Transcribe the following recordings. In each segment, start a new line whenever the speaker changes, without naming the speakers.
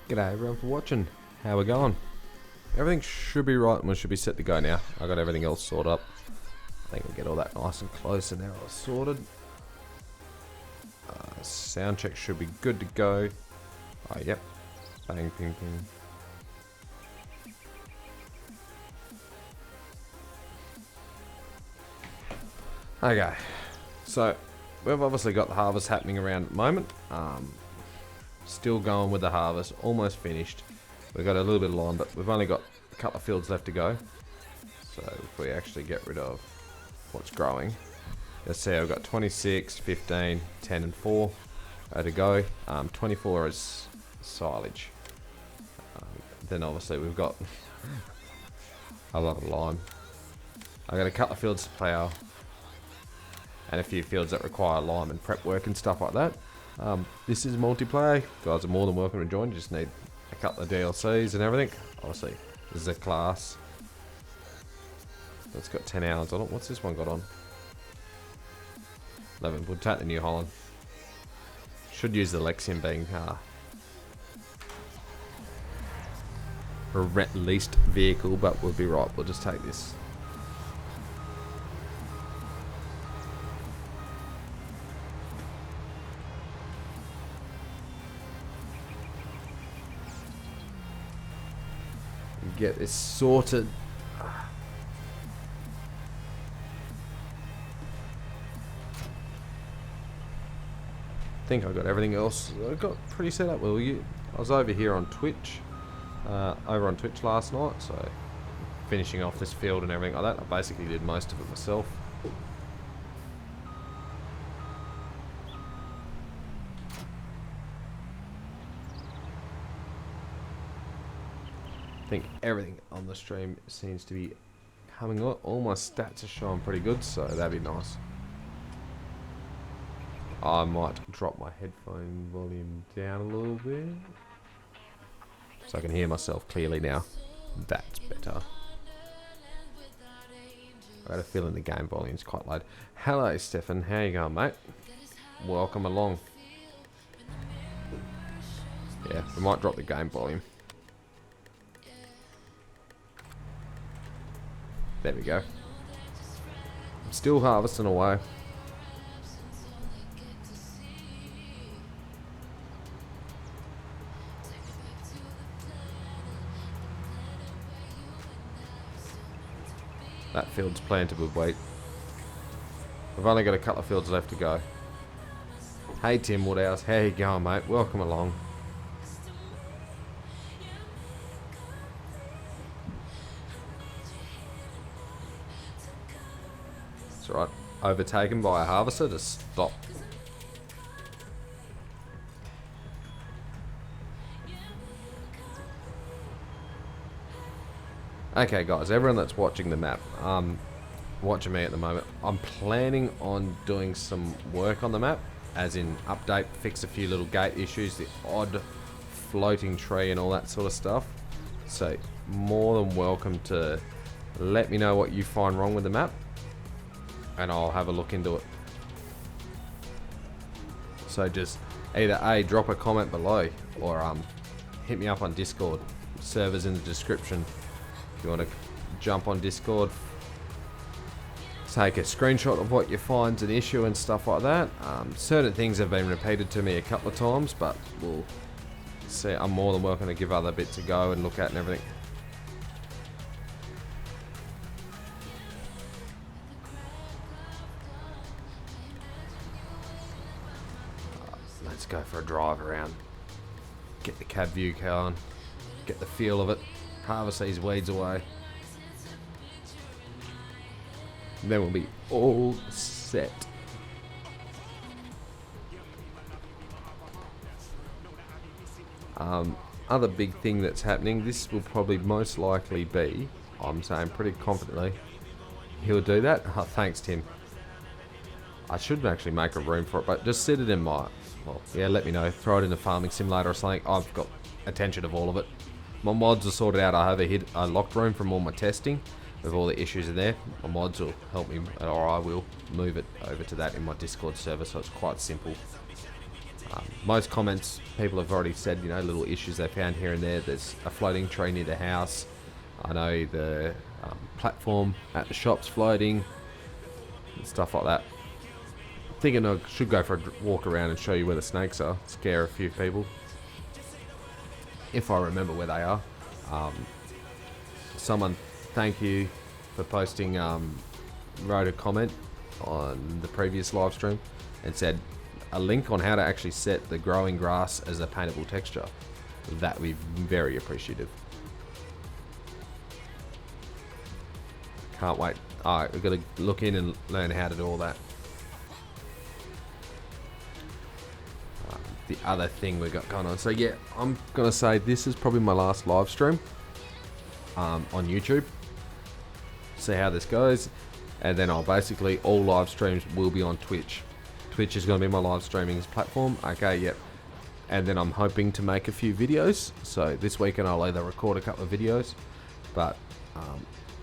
G'day everyone for watching. How we going? Everything should be right and we should be set to go now. I got everything else sorted up. I think we'll get all that nice and close and now all sorted. Sound check should be good to go. Oh yep. Bang ping ping. Okay. So we've obviously got the harvest happening around at the moment. Still going with the harvest, almost finished. We've got a little bit of line, but we've only got a couple of fields left to go. So if we actually get rid of what's growing, let's see, I've got 26, 15, 10 and 4 to go. 24 is silage. Then obviously we've got a lot of lime. I've got a couple of fields to plough and a few fields that require lime and prep work and stuff like that. This is multiplayer. Guys are more than welcome to join. You just need a couple of DLCs and everything. Obviously, this is a class. It's got 10 hours on it. What's this one got on? 11. We'll take the New Holland. Should use the Lexium being a leased vehicle, but we'll be right. We'll just take this. Get this sorted. I think I got everything else. I got pretty set up. Well, I was over here on Twitch, last night, so finishing off this field and everything like that. I basically did most of it myself. I think everything on the stream seems to be coming up. All my stats are showing pretty good, so that'd be nice. I might drop my headphone volume down a little bit so I can hear myself clearly now. That's better. I got a feeling the game volume's quite loud. Hello Stefan, how you going, mate? Welcome along. Yeah, we might drop the game volume. There we go. I'm still harvesting away. That field's planted with wheat. We've only got a couple of fields left to go. Hey Tim Woodhouse, how you going, mate? Welcome along. That's right. Overtaken by a harvester to stop. Okay guys, everyone that's watching the map, watching me at the moment, I'm planning on doing some work on the map, as in update, fix a few little gate issues, the odd floating tree and all that sort of stuff. So more than welcome to let me know what you find wrong with the map and I'll have a look into it. So just either A, drop a comment below, or hit me up on Discord. Servers in the description. If you want to jump on Discord, take a screenshot of what you find's an issue and stuff like that. Certain things have been repeated to me a couple of times, but we'll see. I'm more than welcome to give other bits a go and look at and everything. Let's go for a drive around. Get the cab view going. Get the feel of it. Harvest these weeds away. Then we'll be all set. Other big thing that's happening, this will probably most likely be, I'm saying pretty confidently, he'll do that. Oh, thanks Tim. I should actually make a room for it, but just set it in my, well, yeah, let me know. Throw it in a farming simulator or something. I've got attention of all of it. My mods are sorted out. I have a locked room from all my testing with all the issues in there. My mods will help me, or I will move it over to that in my Discord server, so it's quite simple. Most comments, people have already said, you know, little issues they found here and there. There's a floating tree near the house. I know the platform at the shop's floating and stuff like that. Thinking I should go for a walk around and show you where the snakes are. Scare a few people. If I remember where they are. Someone, thank you for posting, wrote a comment on the previous live stream and said a link on how to actually set the growing grass as a paintable texture. That would be very appreciative. Can't wait. Alright, we've got to look in and learn how to do all that. The other thing we got going on. So yeah, I'm going to say this is probably my last live stream on YouTube. See how this goes. And then I'll basically, all live streams will be on Twitch. Twitch is going to be my live streaming platform. Okay, yep. And then I'm hoping to make a few videos. So this weekend I'll either record a couple of videos, but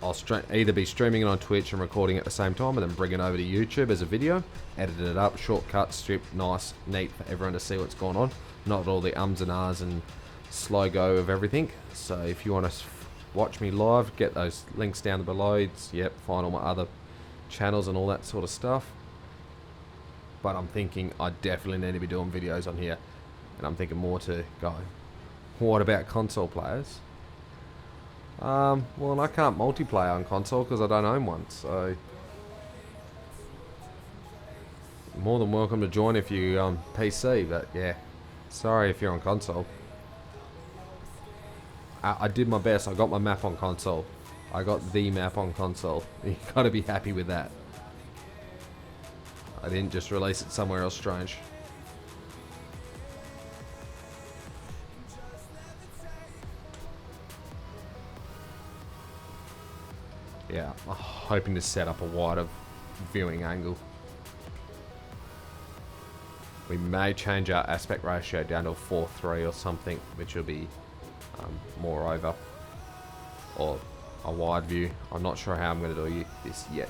I'll either be streaming it on Twitch and recording at the same time, and then bring it over to YouTube as a video, edited it up, shortcut, strip, nice, neat for everyone to see what's going on. Not all the ums and ahs and slow go of everything. So if you want to watch me live, get those links down below. Yep, find all my other channels and all that sort of stuff. But I'm thinking I definitely need to be doing videos on here, and I'm thinking more to go, what about console players? Well, I can't multiplayer on console because I don't own one, so more than welcome to join if you PC, but yeah, sorry if you're on console. I did my best. I got my map on console. I got the map on console. You gotta be happy with that. I didn't just release it somewhere else strange. Yeah, I'm hoping to set up a wider viewing angle. We may change our aspect ratio down to a 4:3 or something, which will be more over, or a wide view. I'm not sure how I'm going to do this yet.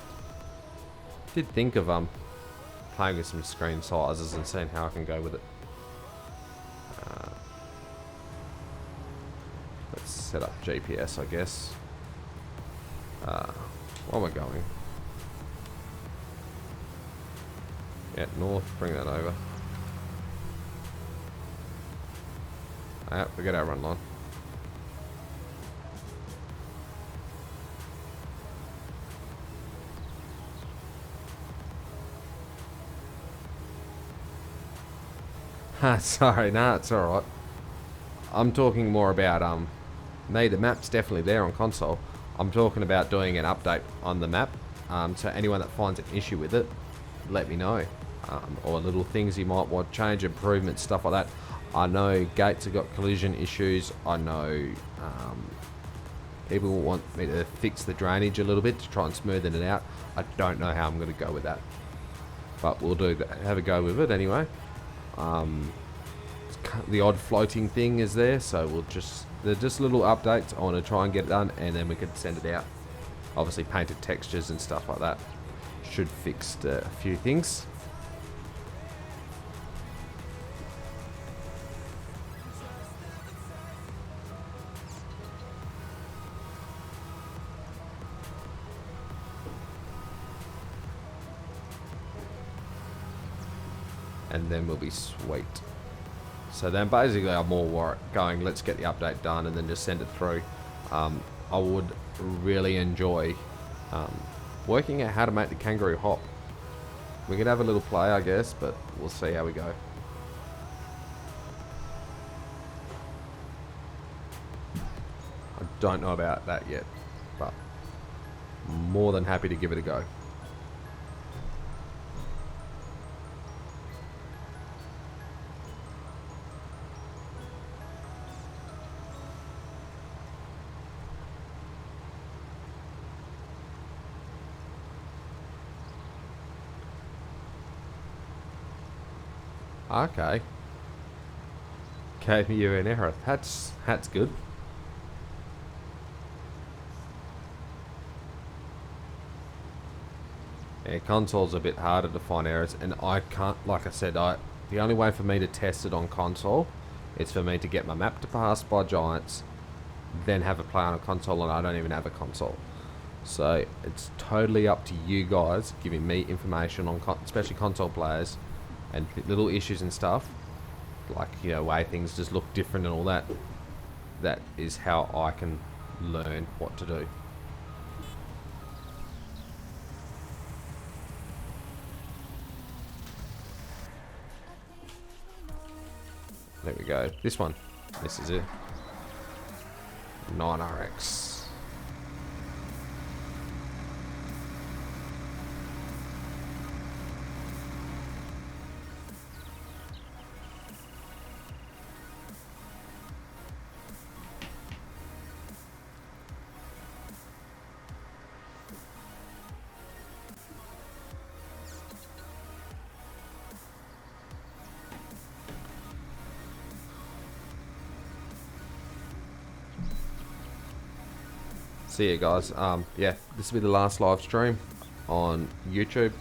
Did think of playing with some screen sizes and seeing how I can go with it. Let's set up GPS, I guess. Where am I going? Yeah, north, bring that over. We got our run line. Sorry, nah, it's alright. I'm talking more about, the map's definitely there on console. I'm talking about doing an update on the map, so anyone that finds an issue with it, let me know. Or little things you might want, change, improvements, stuff like that. I know gates have got collision issues. I know people want me to fix the drainage a little bit to try and smoothen it out. I don't know how I'm going to go with that, but we'll do that. Have a go with it anyway. The odd floating thing is there, so they're just little updates. I want to try and get it done, and then we can send it out. Obviously painted textures and stuff like that should fix a few things. And then we'll be sweet. So then basically I'm more going, let's get the update done and then just send it through. I would really enjoy working out how to make the kangaroo hop. We could have a little play, I guess, but we'll see how we go. I don't know about that yet, but more than happy to give it a go. Okay. Gave you an error. That's good. Yeah, console's a bit harder to find errors, and I can't, like I said, the only way for me to test it on console is for me to get my map to pass by Giants, then have a play on a console, and I don't even have a console. So it's totally up to you guys giving me information on especially console players and little issues and stuff, like, you know, way things just look different and all that. That is how I can learn what to do. There we go. This one. This is it. 9RX. See you guys. Yeah, this will be the last live stream on YouTube,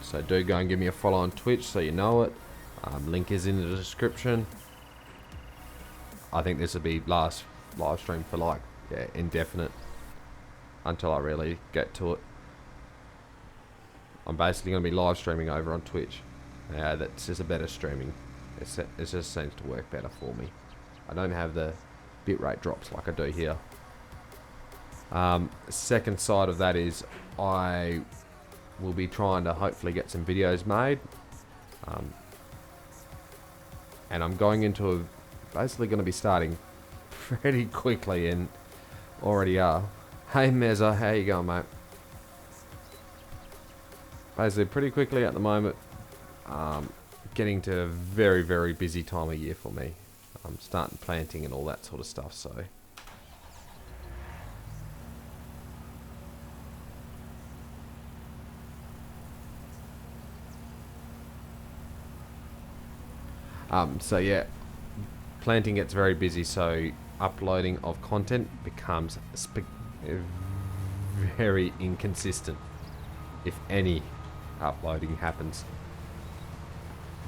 so do go and give me a follow on Twitch so you know it. Link is in the description. I think this will be last live stream for, like, yeah, indefinite, until I really get to it. I'm basically going to be live streaming over on Twitch. That's just a better streaming. It just seems to work better for me. I don't have the bitrate drops like I do here. Second side of that is I will be trying to hopefully get some videos made, and I'm going into basically going to be starting pretty quickly, and already are. Hey Mezza, how you going, mate? Basically pretty quickly at the moment, getting to a very, very busy time of year for me. I'm starting planting and all that sort of stuff, so so yeah, planting gets very busy, so uploading of content becomes very inconsistent, if any uploading happens.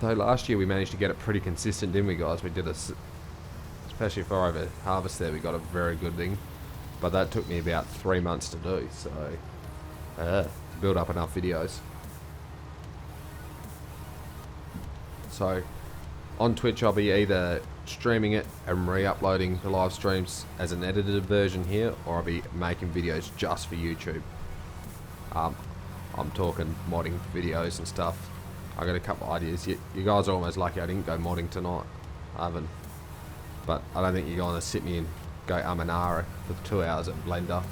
Though last year we managed to get it pretty consistent, didn't we, guys? We did especially for over harvest there, we got a very good thing, but that took me about 3 months to do, so to build up enough videos. So on Twitch I'll be either streaming it and re-uploading the live streams as an edited version here, or I'll be making videos just for YouTube. I'm talking modding videos and stuff. I got a couple ideas. You guys are almost lucky I didn't go modding tonight. I haven't. But I don't think you're going to sit me and go Amanara for 2 hours at Blender.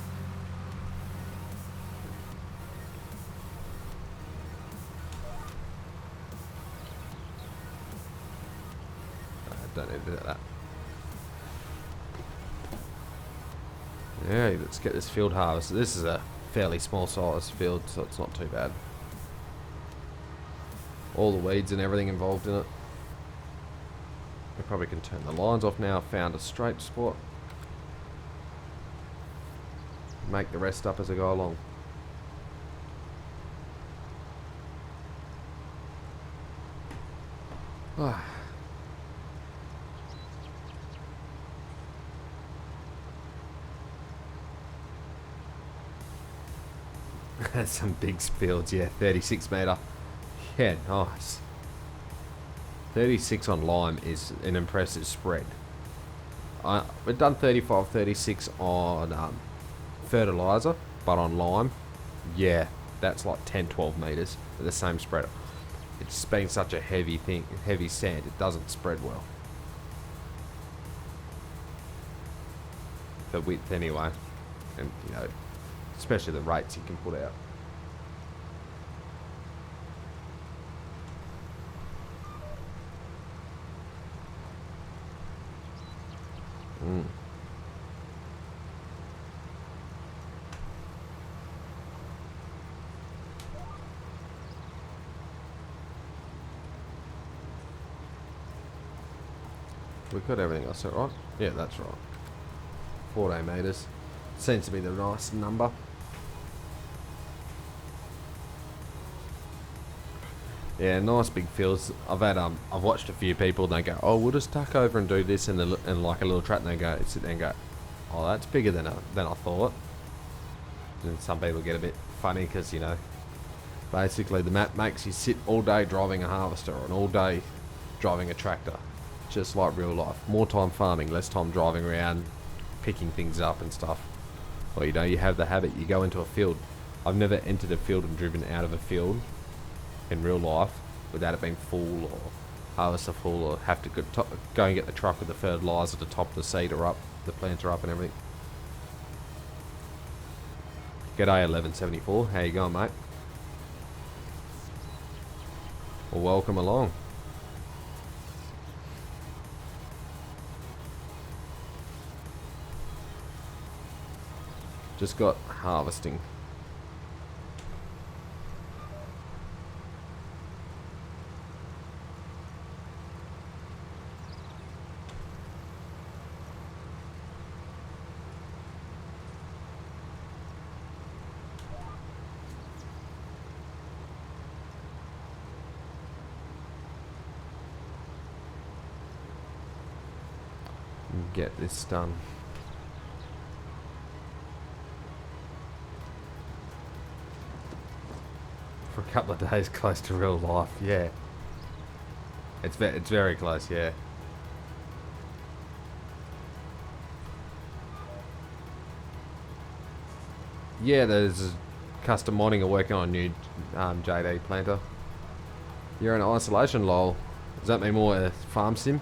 Don't need to do that. Yeah, let's get this field harvested. This is a fairly small size field, so it's not too bad. All the weeds and everything involved in it. We probably can turn the lines off now. Found a straight spot. Make the rest up as I go along. That's some big fields, yeah. 36 metre. Yeah, nice. 36 on lime is an impressive spread. We've done 35, 36 on fertiliser, but on lime, yeah, that's like 10, 12 metres with the same spread. It's being such a heavy thing, heavy sand, it doesn't spread well. The width anyway, and you know, especially the rates you can put out. We've got everything else, right? Yeah, that's right. 14 metres. Seems to be the nice number. Yeah, nice big fields. I've watched a few people and they go, oh, we'll just tuck over and do this in like a little track, and they go, sit there and go, oh, that's bigger than I thought. And some people get a bit funny because, you know, basically the map makes you sit all day driving a harvester and all day driving a tractor. Just like real life. More time farming, less time driving around, picking things up and stuff. Or, you know, you have the habit, you go into a field. I've never entered a field and driven out of a field in real life without it being full or harvester full, or have to go and get the truck with the fertilizer to top the seed or up, the plants are up and everything. G'day 1174, how you going, mate? Well, welcome along. Just got harvesting. Get this done. For a couple of days close to real life, yeah. It's very close, yeah. Yeah, there's custom modding are working on a new JD planter. You're in isolation, lol. Does that mean more a farm sim?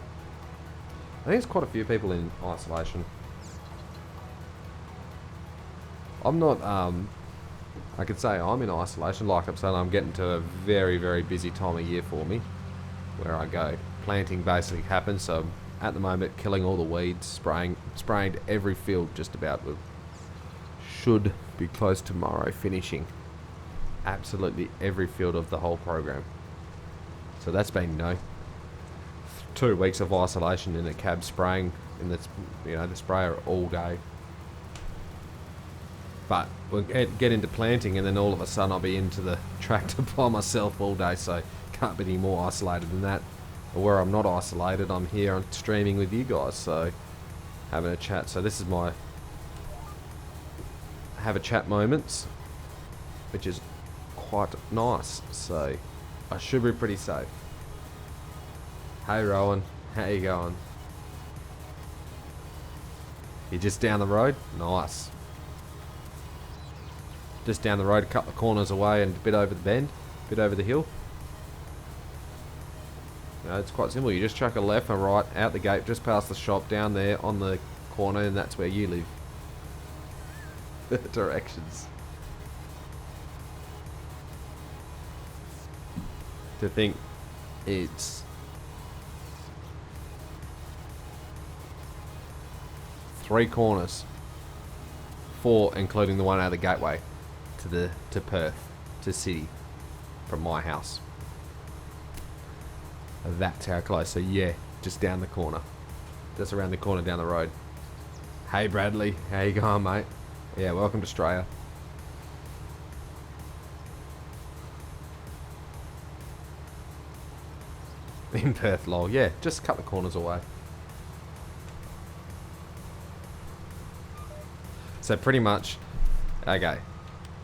I think there's quite a few people in isolation. I'm not, I could say I'm in isolation. Like I'm saying, I'm getting to a very, very busy time of year for me. Where I go. Planting basically happens, so at the moment killing all the weeds, spraying every field just about. Should be close tomorrow finishing absolutely every field of the whole program. So that's been, 2 weeks of isolation in a cab spraying in the sprayer all day. But we'll get into planting and then all of a sudden I'll be into the tractor by myself all day, so can't be any more isolated than that. Or where I'm not isolated, I'm here and streaming with you guys, so having a chat. So this is my have a chat moments, which is quite nice, so I should be pretty safe. Hey Rowan, how you going? You just down the road? Nice. Just down the road, a couple of corners away and a bit over the bend, a bit over the hill. It's quite simple. You just chuck a left and right out the gate, just past the shop, down there on the corner, and that's where you live. Directions. To think it's 3 corners, 4 including the one out of the gateway to Perth, to city, from my house. That's how close. So yeah, just down the corner, just around the corner down the road. Hey Bradley, how you going, mate? Yeah, welcome to Australia. In Perth, lol. Yeah, just a couple of corners away. So pretty much, okay,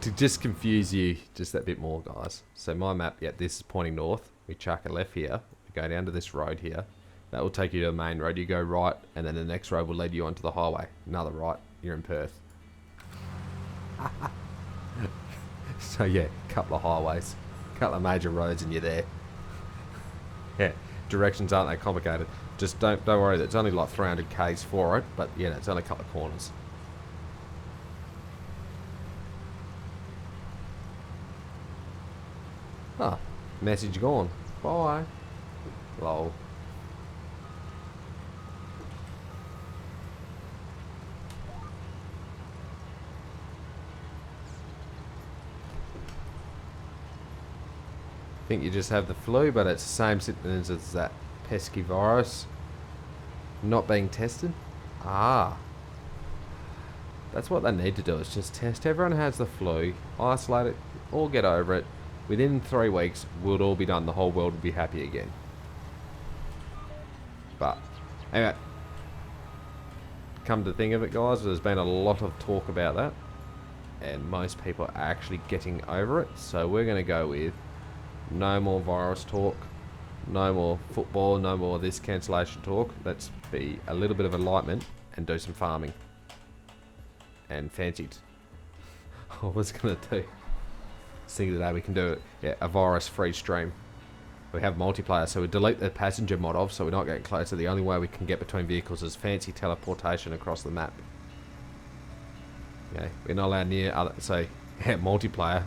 to just confuse you just that bit more, guys. So my map, yeah, this is pointing north. We chuck a left here. We go down to this road here. That will take you to the main road. You go right, and then the next road will lead you onto the highway. Another right, you're in Perth. So yeah, couple of highways, couple of major roads, and you're there. Yeah, directions aren't that complicated. Just don't worry. It's only like 300 k's for it, but yeah, it's only a couple of corners. Ah, message gone. Bye. Lol. I think you just have the flu, but it's the same symptoms as that pesky virus. Not being tested? Ah. That's what they need to do, is just test. Everyone has the flu, isolate it, or get over it, within 3 weeks, we'll all be done. The whole world will be happy again. But anyway, come to think of it, guys, there's been a lot of talk about that, and most people are actually getting over it. So we're going to go with no more virus talk, no more football, no more this cancellation talk. Let's be a little bit of enlightenment and do some farming. And fancied. I was going to do, thinking today we can do a virus-free stream. We have multiplayer, so we delete the passenger mod off, so we're not getting closer. The only way we can get between vehicles is fancy teleportation across the map. Okay, we're not allowed near other, so multiplayer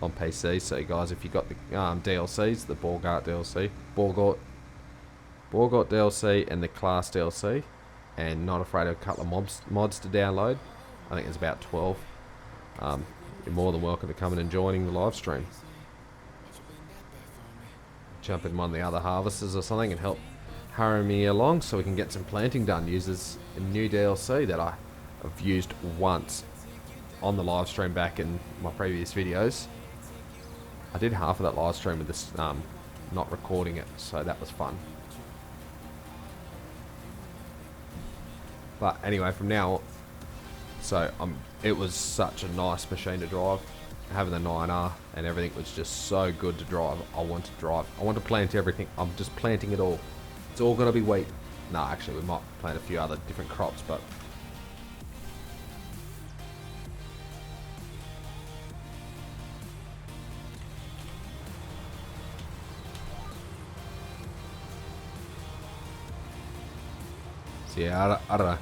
on PC. So guys, if you got the DLCs, the Borgart DLC, Borgart DLC, and the Class DLC, and not afraid of a couple of mods to download. I think it's about 12. You're more than welcome to come in and joining the live stream. Jump in one of the other harvesters or something and help hurry me along so we can get some planting done. Uses a new DLC that I have used once on the live stream back in my previous videos. I did half of that live stream with this not recording it, so that was fun. But anyway, from now, so it was such a nice machine to drive. Having the 9R and everything was just so good to drive. I want to drive. I want to plant everything. I'm just planting it all. It's all going to be wheat. No, actually, we might plant a few other different crops, but so yeah, I don't know.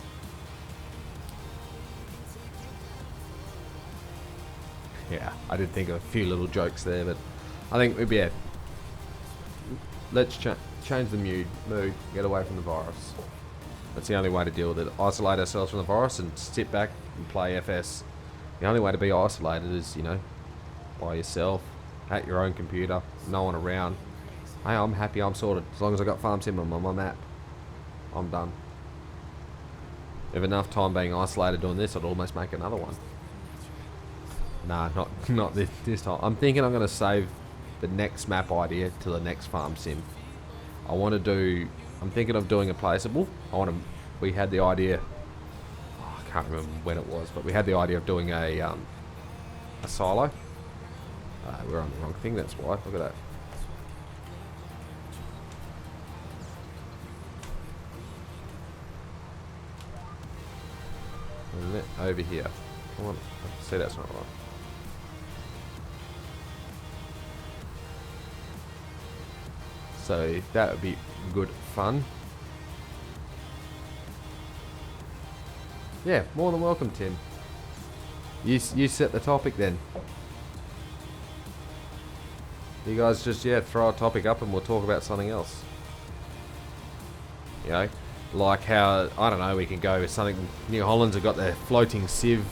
Yeah, I did think of a few little jokes there, but I think we'd be let's change the mood, get away from the virus. That's the only way to deal with it. Isolate ourselves from the virus and sit back and play FS. The only way to be isolated is, you know, by yourself, at your own computer, no one around. Hey, I'm happy, I'm sorted. As long as I got Farm Sim on my map, I'm done. If enough time being isolated doing this, I'd almost make another one. Nah, not this time. I'm thinking I'm going to save the next map idea to the next Farm Sim. I'm thinking of doing a placeable. We had the idea, I can't remember when it was, but we had the idea of doing a silo. We're on the wrong thing, that's why. Look at that. And then over here. See, that's not right. So that would be good fun. Yeah, more than welcome, Tim. You set the topic then. You guys just throw a topic up and we'll talk about something else. You know, like how, I don't know, we can go with something. New Hollands have got their floating sieve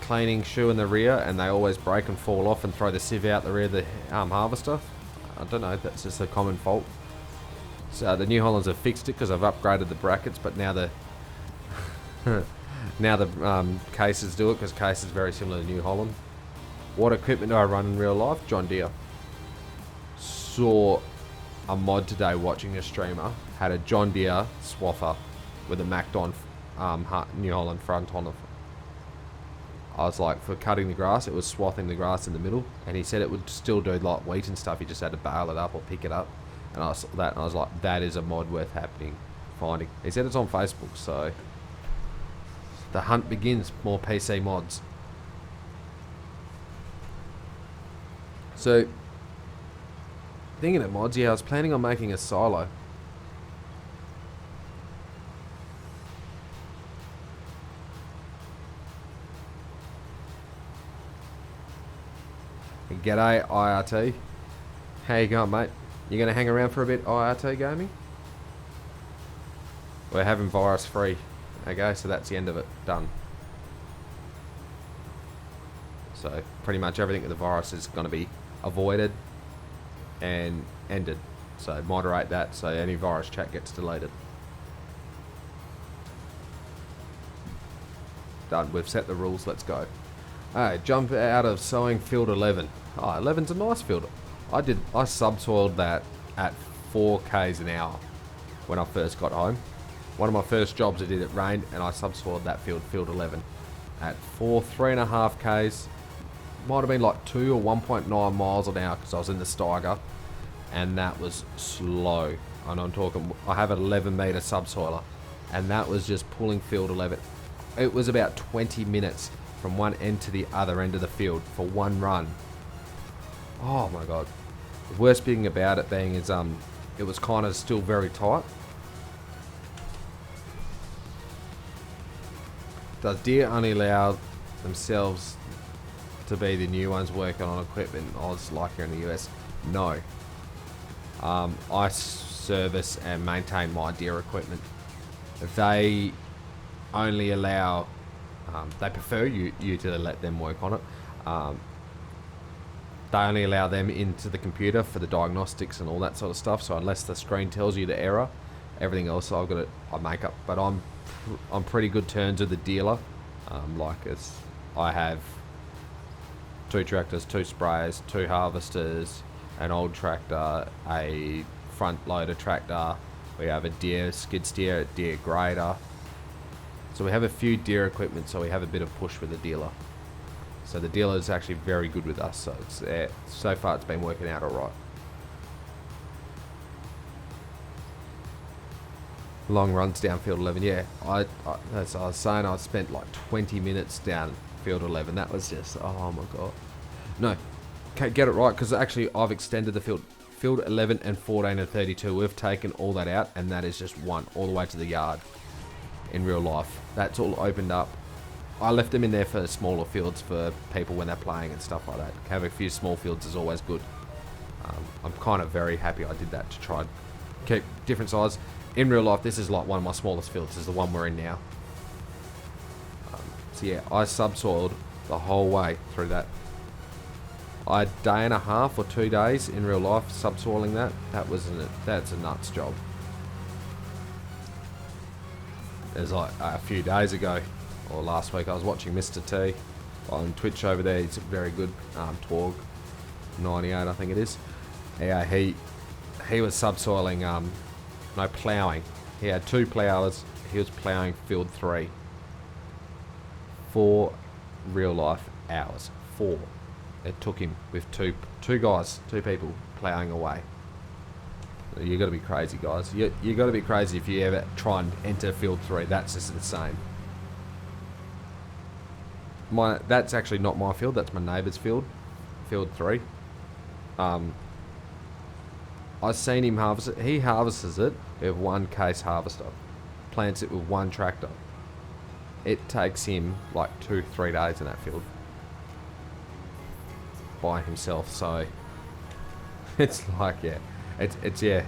cleaning shoe in the rear, and they always break and fall off and throw the sieve out the rear of the harvester. I don't know, that's just a common fault. So the New Hollands have fixed it because I've upgraded the brackets, but now the cases do it because case is very similar to New Holland. What equipment do I run in real life? John Deere. Saw a mod today watching a streamer, had a John Deere swather with a Macdon New Holland front on it. I was like, for cutting the grass, it was swathing the grass in the middle, and he said it would still do like wheat and stuff. You just had to bale it up or pick it up, and I saw that, and I was like, that is a mod worth finding. He said it's on Facebook, so the hunt begins. More PC mods. So, thinking of mods, I was planning on making a silo. G'day, IRT. How you going, mate? You going to hang around for a bit, IRT Gaming? We're having virus free. Okay, so that's the end of it. Done. So, pretty much everything with the virus is going to be avoided and ended. So, moderate that so any virus chat gets deleted. Done. We've set the rules. Let's go. Alright, jump out of sowing field 11. Oh, 11's a nice field. I subsoiled that at 4 k's an hour when I first got home. One of my first jobs I did, it rained, and I subsoiled that field 11, at 3.5 k's. Might have been like 2 or 1.9 miles an hour because I was in the Steiger, and that was slow. And I'm talking, I have an 11 metre subsoiler, and that was just pulling field 11. It was about 20 minutes from one end to the other end of the field for one run. Oh my god. The worst thing about it being is it was kind of still very tight. Does deer only allow themselves to be the new ones working on equipment in Oz like here in the US? No. I service and maintain my deer equipment. They only allow, they prefer you to let them work on it. They only allow them into the computer for the diagnostics and all that sort of stuff. So unless the screen tells you the error, everything else I make up. But I'm pretty good terms with the dealer. I have 2 tractors, 2 sprayers, 2 harvesters, an old tractor, a front loader tractor. We have a deer skid steer, a deer grader. So we have a few deer equipment, so we have a bit of push with the dealer. So the dealer is actually very good with us. So so far it's been working out all right. Long runs down field 11. Yeah, as I was saying, I spent like 20 minutes down field 11. That was just, oh my god. No, can't get it right, because actually I've extended the field. Field 11 and 14 and 32. We've taken all that out, and that is just one all the way to the yard. In real life, that's all opened up. I left them in there for smaller fields for people when they're playing and stuff like that. Have a few small fields is always good. I'm kind of very happy I did that to try and keep different size. In real life, this is like one of my smallest fields, is the one we're in now. So yeah, I subsoiled the whole way through that. I had a day and a half or 2 days in real life subsoiling that. That's a nuts job. There's like a few days ago, or last week, I was watching Mr. T on Twitch over there. He's very good. Torg 98, I think it is. Yeah, he was subsoiling, ploughing. He had 2 ploughers. He was ploughing field 3. 4 real life hours. 4. It took him with two people ploughing away. You got to be crazy, guys. You got to be crazy if you ever try and enter field 3. That's just insane. That's actually not my field. That's my neighbour's field. Field 3. I've seen him harvest it. He harvests it with 1 case harvester. Plants it with 1 tractor. It takes him like 2-3 days in that field. By himself, so it's like, yeah, it's yeah.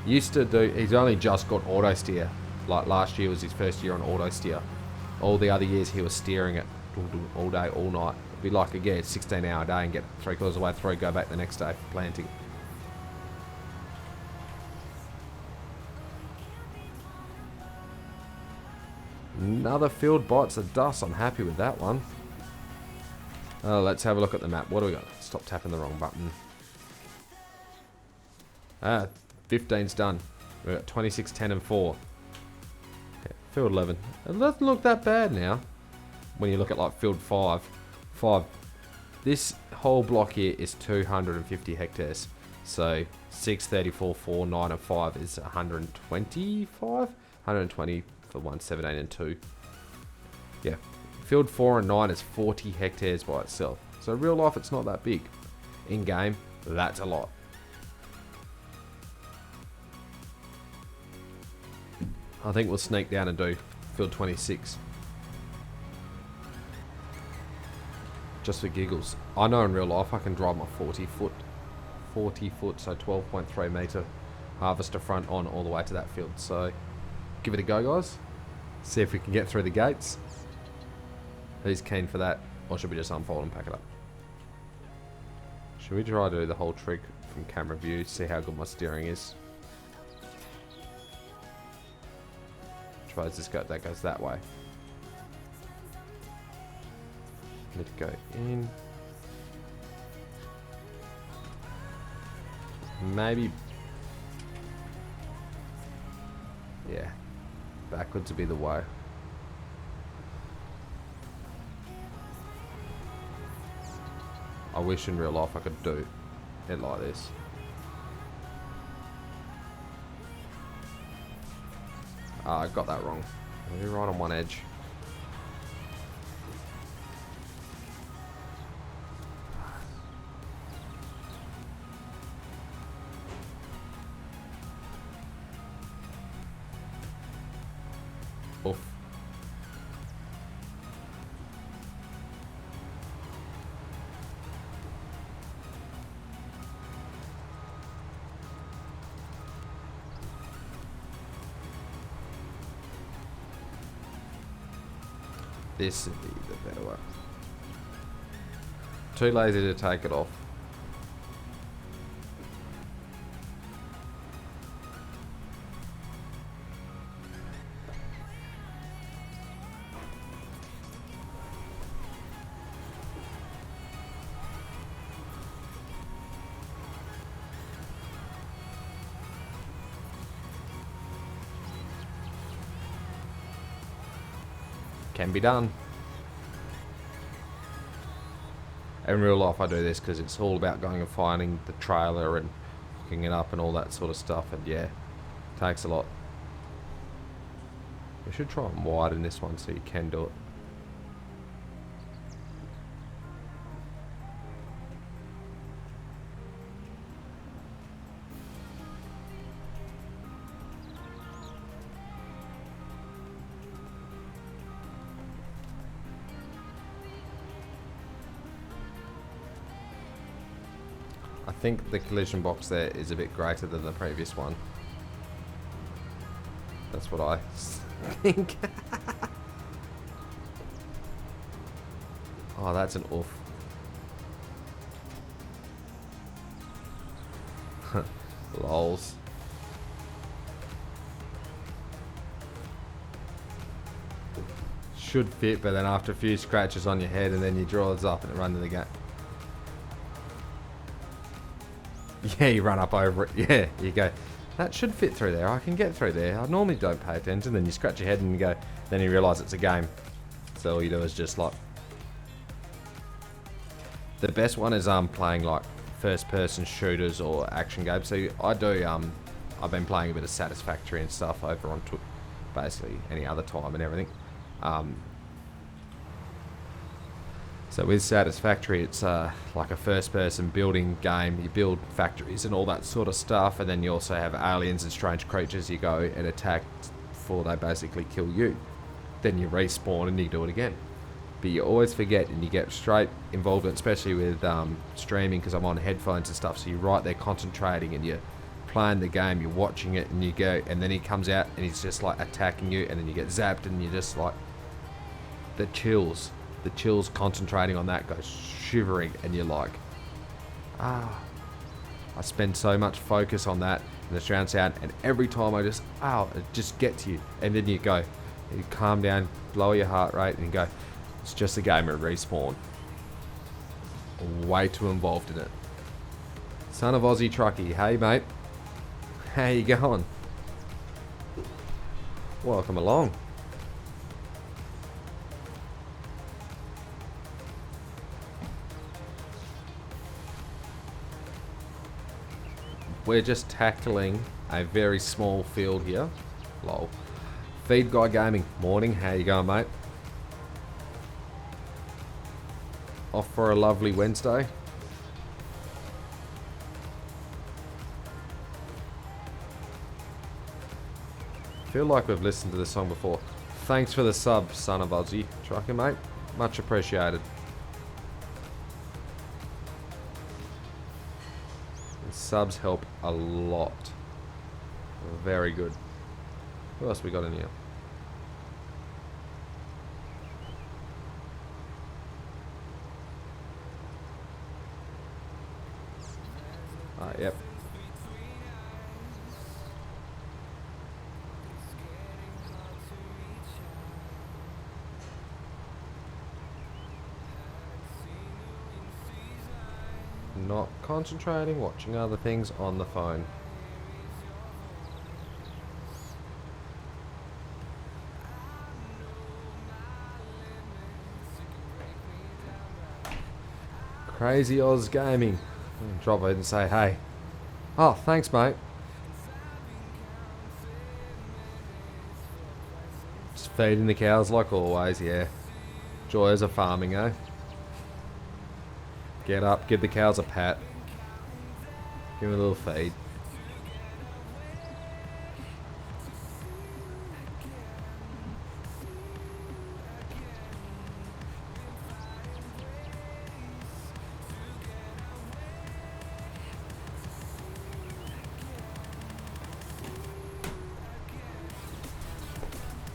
Used to do. He's only just got auto steer. Like last year was his first year on auto steer. All the other years he was steering it all day, all night. It'd be like a 16-hour day and get 3/4 of the way through, go back the next day for planting. Another field bites the dust. I'm happy with that one. Let's have a look at the map. What do we got? Stop tapping the wrong button. 15's done. We've got 26, 10 and 4. Yeah, field 11. It doesn't look that bad now. When you look at like field 5. This whole block here is 250 hectares. So 6, 34, 4, 9 and 5 is 125? 120 for 1, 17 and 2. Yeah. Field 4 and 9 is 40 hectares by itself. So real life, it's not that big. In game, that's a lot. I think we'll sneak down and do field 26. Just for giggles. I know in real life I can drive my 40 foot, so 12.3 metre harvester front on all the way to that field. So give it a go, guys. See if we can get through the gates. Who's keen for that? Or should we just unfold and pack it up? Should we try to do the whole trick from camera view, see how good my steering is? Suppose that goes that way. Need to go in. Maybe... yeah. Backwards would be the way. I wish in real life I could do it like this. I got that wrong. You're right on one edge. Oof. This would be the better one. Too lazy to take it off. Can be done. In real life I do this because it's all about going and finding the trailer and hooking it up and all that sort of stuff, and yeah, it takes a lot. We should try and widen this one so you can do it. I think the collision box there is a bit greater than the previous one. That's what I think. Oh, that's an oof. Lols. Should fit, but then after a few scratches on your head and then you draw it up and it runs to the gap. Yeah, you run up over it. Yeah, you go, that should fit through there. I can get through there. I normally don't pay attention. Then you scratch your head and you go, then you realise it's a game. So all you do is just like... The best one is playing like first person shooters or action games. So I do, I've been playing a bit of Satisfactory and stuff over on basically any other time and everything. So with Satisfactory, it's like a first-person building game. You build factories and all that sort of stuff, and then you also have aliens and strange creatures you go and attack before they basically kill you. Then you respawn and you do it again. But you always forget and you get straight involved in it, especially with streaming, because I'm on headphones and stuff, so you're right there concentrating and you're playing the game, you're watching it, and you go, and then he comes out and he's just like attacking you, and then you get zapped and you're just like... The chills concentrating on that goes shivering, and you're like, I spend so much focus on that and the surround sound, and every time I just, it just gets you, and then you go, you calm down, lower your heart rate, and you go, it's just a game of respawn. Way too involved in it. Son of Aussie Trucky, hey mate, how you going? Welcome along. We're just tackling a very small field here. Lol. Feed Guy Gaming. Morning. How you going, mate? Off for a lovely Wednesday. Feel like we've listened to this song before. Thanks for the sub, Son of Aussie Trucker, mate. Much appreciated. Subs help a lot. Very good. What else we got in here? Yep. not concentrating, watching other things on the phone. Crazy Oz Gaming. Drop it and say, hey. Oh, thanks, mate. Just feeding the cows like always, yeah. Joys of farming, eh? Get up, give the cows a pat. Give them a little feed.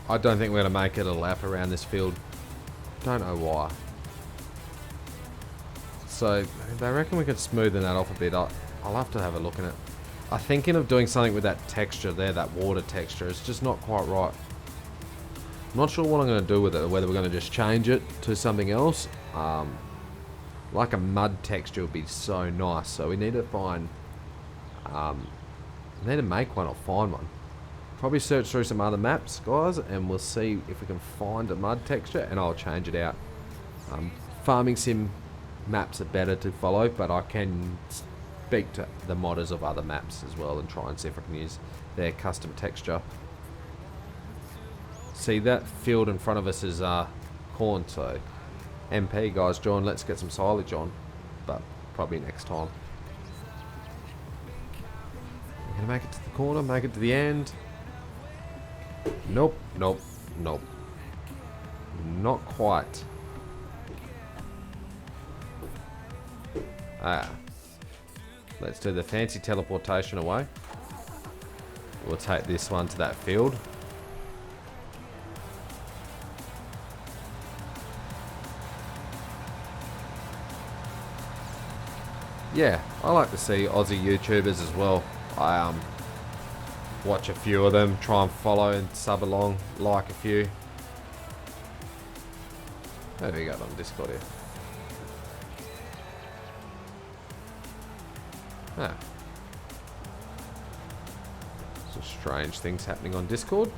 I don't think we're going to make it a lap around this field. Don't know why. So, they reckon we could smoothen that off a bit. I'll have to have a look at it. I'm thinking of doing something with that texture there, that water texture. It's just not quite right. I'm not sure what I'm going to do with it, or whether we're going to just change it to something else. Like a mud texture would be so nice. So we need to find... we need to make one or find one. Probably search through some other maps, guys, and we'll see if we can find a mud texture, and I'll change it out. Farming sim maps are better to follow, but I can speak to the modders of other maps as well and try and see if I can use their custom texture. See, that field in front of us is corn, so MP, guys, join, let's get some silage on, but probably next time. We're gonna make it to the corner, make it to the end. Nope, nope, nope. Not quite. Let's do the fancy teleportation away. We'll take this one to that field. Yeah, I like to see Aussie YouTubers as well. I watch a few of them, try and follow and sub along, like a few. What have you got on Discord here? Ah. Some strange things happening on Discord.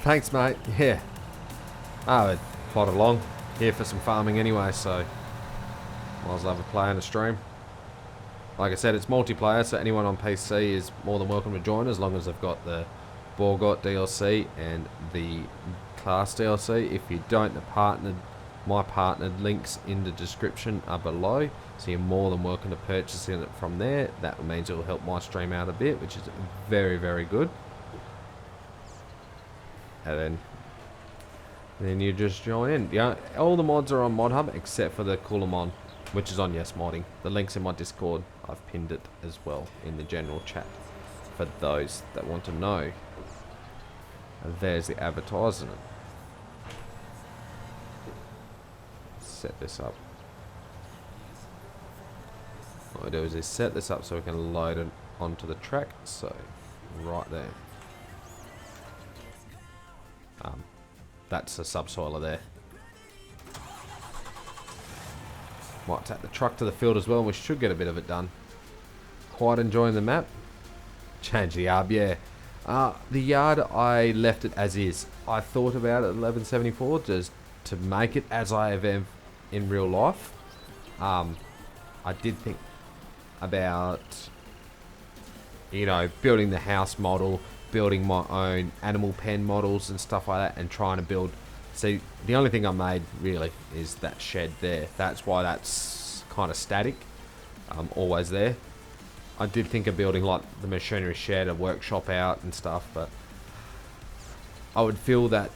Thanks, mate. Yeah. We'd plod along. Here for some farming anyway, so might as well have a play and a stream. Like I said, it's multiplayer, so anyone on PC is more than welcome to join, as long as they've got the Borgot DLC and the class DLC. If you don't, my partnered links in the description are below, so you're more than welcome to purchase it from there. That means it will help my stream out a bit, which is very, very good. And then you just join in. Yeah, all the mods are on Mod Hub except for the Cooler mod, which is on Yes Modding. The link's in my Discord. I've pinned it as well in the general chat for those that want to know. And there's the advertisement. Set this up. What I do is set this up so we can load it onto the track. So, right there. That's a subsoiler there. Might take the truck to the field as well, and we should get a bit of it done. Quite enjoying the map. Change the yard, yeah. The yard, I left it as is. I thought about it at 1174 just to make it as I have in real life. I did think about, you know, building the house model, building my own animal pen models and stuff like that, and trying to build. See, the only thing I made really is that shed there. That's why that's kind of static, always there. I did think of building like the machinery shed, a workshop out and stuff, but I would feel that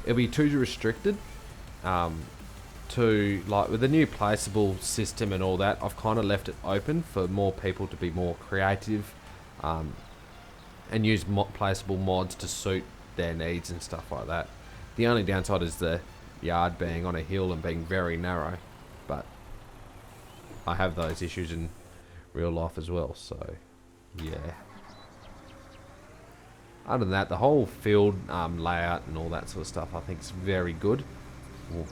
it'll be too restricted. To like with the new placeable system and all that, I've kind of left it open for more people to be more creative. And use placeable mods to suit their needs and stuff like that. The only downside is the yard being on a hill and being very narrow, but I have those issues in real life as well, so yeah. other than that, the whole field layout and all that sort of stuff I think is very good. Well,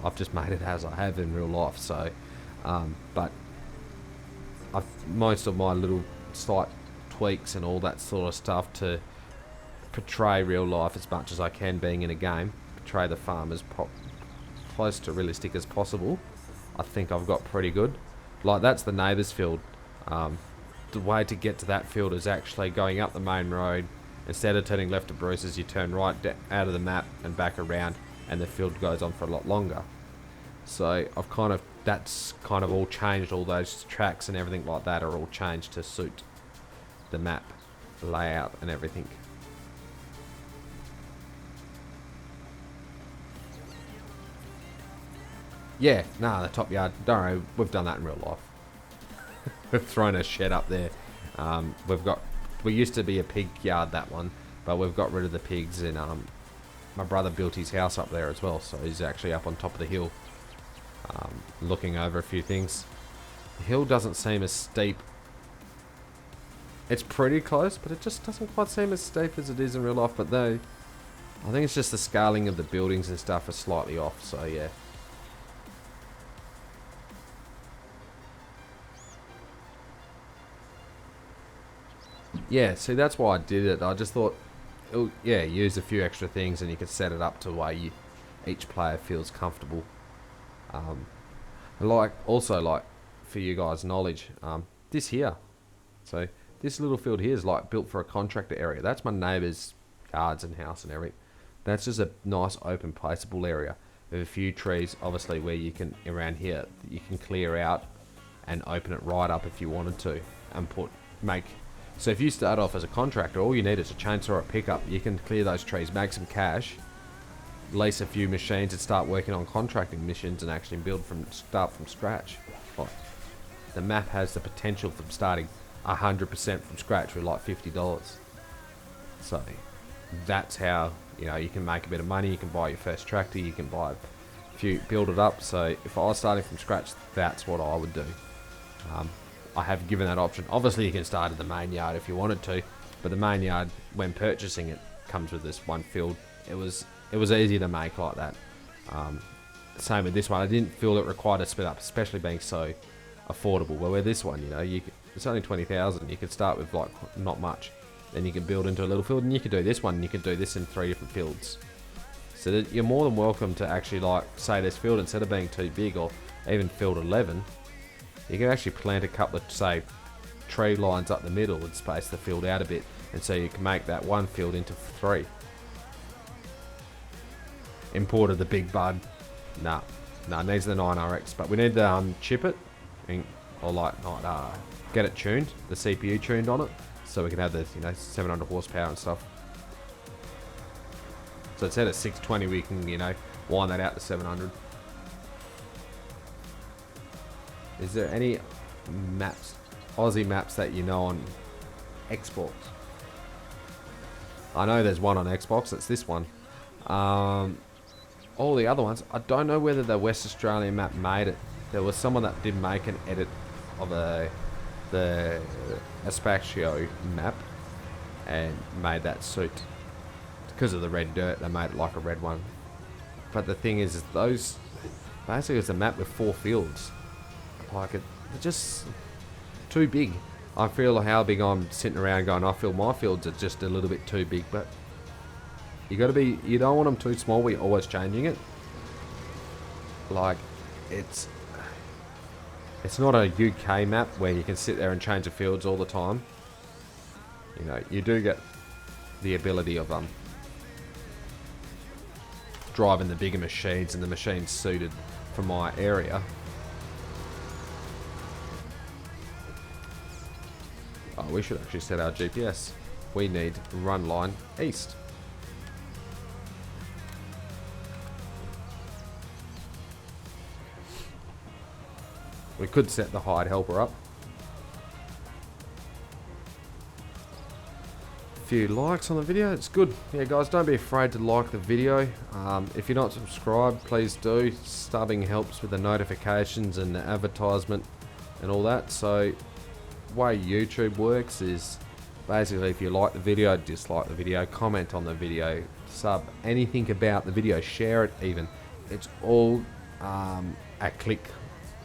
I've just made it as I have in real life, so but most of my little slight tweaks and all that sort of stuff to portray real life as much as I can, being in a game, portray the farm as close to realistic as possible. I think I've got pretty good. Like, that's the neighbour's field. The way to get to that field is actually going up the main road. Instead of turning left to Bruce's, you turn right out of the map and back around, and the field goes on for a lot longer. So that's kind of all changed. All those tracks and everything like that are all changed to suit the map layout and everything. Yeah, nah, the top yard, don't worry, we've done that in real life. We've thrown a shed up there. We used to be a pig yard, that one, but we've got rid of the pigs, and my brother built his house up there as well, so he's actually up on top of the hill, looking over a few things. The hill doesn't seem as steep. It's pretty close, but it just doesn't quite seem as steep as it is in real life, but though, I think it's just the scaling of the buildings and stuff are slightly off, so yeah. Yeah, see, that's why I did it. I just thought, yeah, use a few extra things and you could set it up to where each player feels comfortable. Also, for you guys' knowledge, this here. So, this little field here is built for a contractor area. That's my neighbour's yards and house and everything. That's just a nice open placeable area with a few trees, obviously, where you can, around here, you can clear out and open it right up if you wanted to, and so if you start off as a contractor, all you need is a chainsaw or a pickup. You can clear those trees, make some cash, lease a few machines, and start working on contracting missions and actually start from scratch. The map has the potential from starting 100% from scratch with $50. So that's how you can make a bit of money. You can buy your first tractor. You can build it up. So if I was starting from scratch, that's what I would do. I have given that option. Obviously, you can start at the main yard if you wanted to, but the main yard, when purchasing it, comes with this one field. It was easy to make like that. Same with this one. I didn't feel it required a split up, especially being so affordable. Well, with this one, it's only 20,000. You could start with not much, then you can build into a little field, and you could do this one. And you could do this in 3 different fields. So that you're more than welcome to actually say this field, instead of being too big, or even field 11. You can actually plant a couple of, say, tree lines up the middle and space the field out a bit, and so you can make that one field into 3. Imported the big bud. Nah, needs the 9RX, but we need to chip it, or get it tuned, the CPU tuned on it, so we can have the 700 horsepower and stuff. So instead of 620, we can wind that out to 700. Is there any maps, Aussie maps, that you know on Xbox? I know there's one on Xbox, it's this one. All the other ones, I don't know whether the West Australian map made it. There was someone that did make an edit of the Aspatio map and made that suit. Because of the red dirt, they made it like a red one. But the thing is those, basically it's a map with 4 fields. They're just too big. I feel how big I'm sitting around going, I feel my fields are just a little bit too big, but you don't want them too small where you're always changing it. It's not a UK map where you can sit there and change the fields all the time. You do get the ability of driving the bigger machines, and the machines suited for my area. We should actually set our GPS. We need run line east. We could set the hide helper up. A few likes on the video, it's good. Yeah guys, don't be afraid to like the video. If you're not subscribed, please do. Stubbing helps with the notifications and the advertisement and all that. So way YouTube works is Basically, if you like the video, dislike the video, comment on the video, sub, anything about the video, share it even. It's all a click.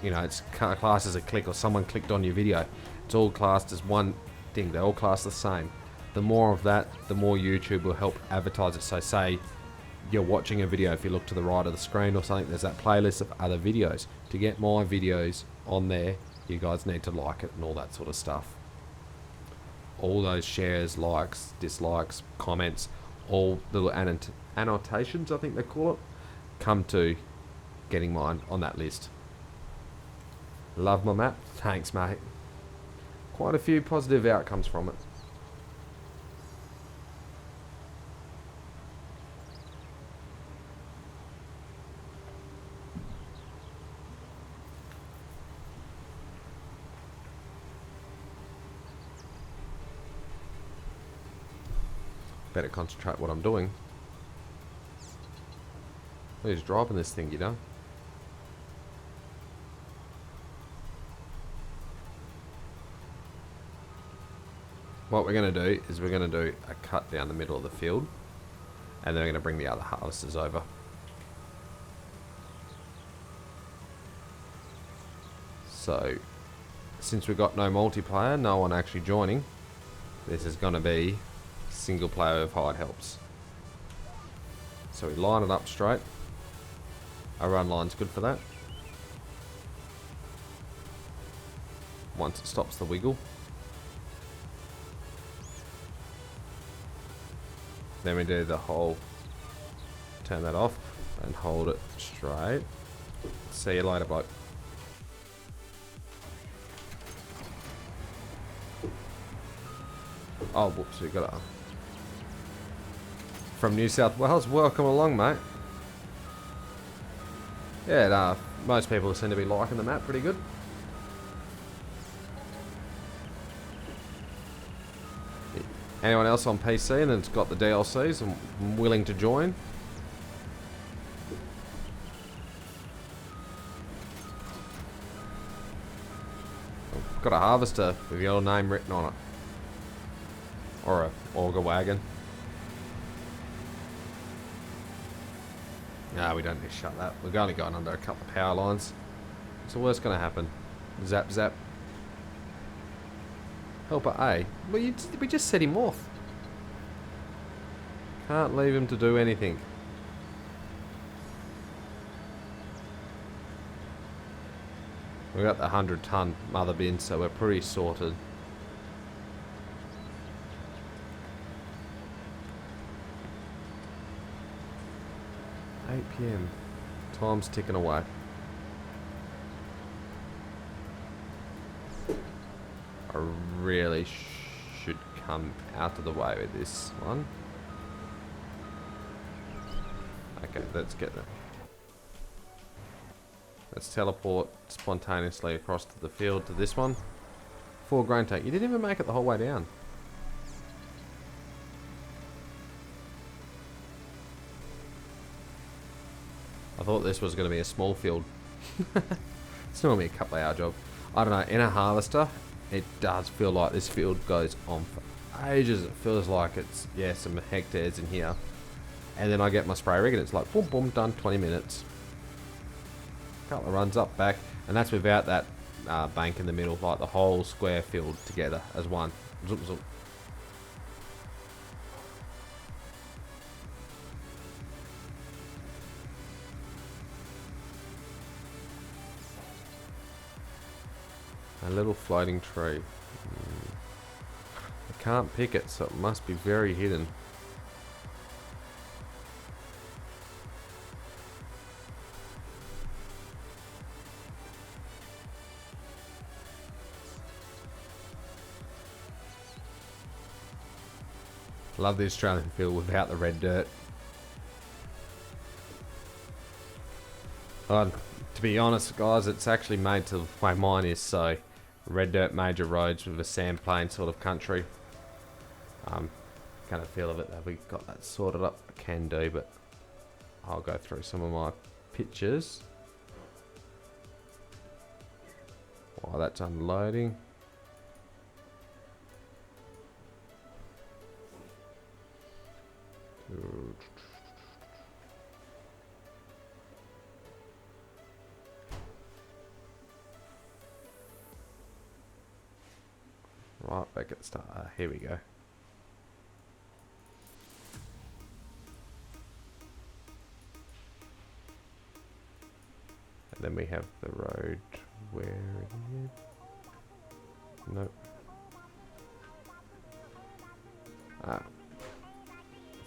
You know, it's classed as a click, or someone clicked on your video. It's all classed as one thing. They're all classed the same. The more of that, the more YouTube will help advertise it. So say you're watching a video, if you look to the right of the screen or something, there's that playlist of other videos. To get my videos on there, you guys need to like it and all that sort of stuff. All those shares, likes, dislikes, comments, all little annotations, I think they call it, come to getting mine on that list. Love my map. Thanks, mate. Quite a few positive outcomes from it. Better concentrate what I'm doing. Who's driving this thing, you know? What we're going to do is we're going to do a cut down the middle of the field, and then we're going to bring the other harvesters over. So, since we've got no multiplayer, no one actually joining, this is going to be single player with hide helps. So we line it up straight. Our run line's good for that. Once it stops the wiggle, then we do the whole, turn that off and hold it straight. See you later, bloke. Oh, whoops, we got it. From New South Wales, welcome along, mate. Yeah, most people seem to be liking the map pretty good. Anyone else on PC and it's got the DLCs and willing to join? I've got a harvester with your name written on it. Or a auger wagon. No, we don't need to shut that. We've only gone under a couple of power lines. So what's going to happen? Zap, zap. Helper A. Well, we just set him off. Can't leave him to do anything. We've got the 100-ton mother bin, so we're pretty sorted. 8 PM. Time's ticking away. I really should come out of the way with this one. Okay, let's get that. Let's teleport spontaneously across to the field to this one. 4 grain tank. You didn't even make it the whole way down. I thought this was going to be a small field. It's normally a couple of hour job. I don't know, in a harvester, it does feel like this field goes on for ages. It feels like it's, yeah, some hectares in here. And then I get my spray rig and it's like, boom, boom, done, 20 minutes. Couple of runs up, back. And that's without that bank in the middle, like the whole square field together as one. Zoom, zoom. A little floating tree. I can't pick it, so it must be very hidden. Love the Australian field without the red dirt. To be honest, guys, it's actually made to the way mine is, so red dirt major roads with a sand plain sort of country. Kind of feel of it that we got that sorted up. I can do, but I'll go through some of my pictures while that's unloading. Right back at the start. Here we go. And then we have the road where it is. Nope.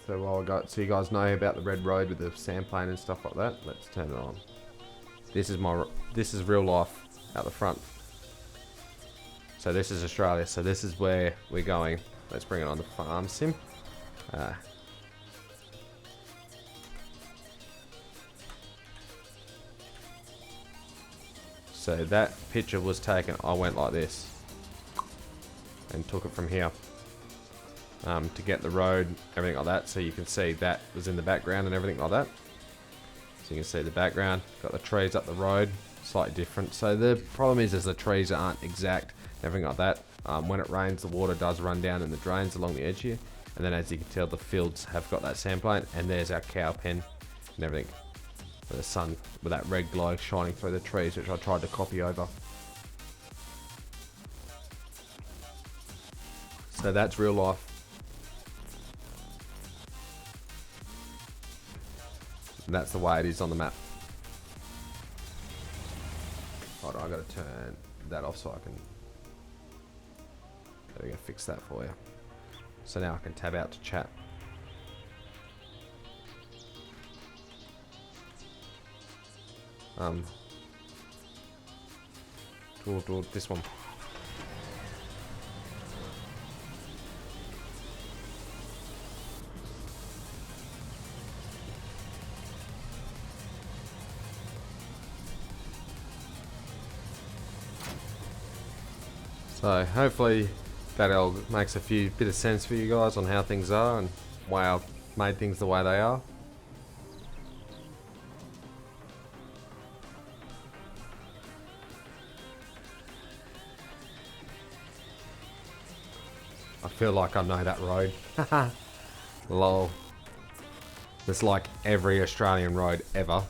So while I got, so you guys know about the red road with the sand plane and stuff like that. Let's turn it on. This is real life out the front. So this is Australia. So this is where we're going. Let's bring it on the farm sim. So that picture was taken. I went like this and took it from here to get the road, everything like that. So you can see that was in the background and everything like that. So you can see the background. Got the trees up the road, slightly different. So the problem is the trees aren't exact, everything like that. When it rains, the water does run down in the drains along the edge here. And then as you can tell, the fields have got that sand plane, and there's our cow pen and everything. With the sun, with that red glow shining through the trees, which I tried to copy over. So that's real life. And that's the way it is on the map. Hold on, I gotta turn that off so I can. There we go, fix that for you. So now I can tab out to chat. This one. So hopefully that all makes a bit of sense for you guys on how things are and why I've made things the way they are. I feel like I know that road. Lol. It's like every Australian road ever.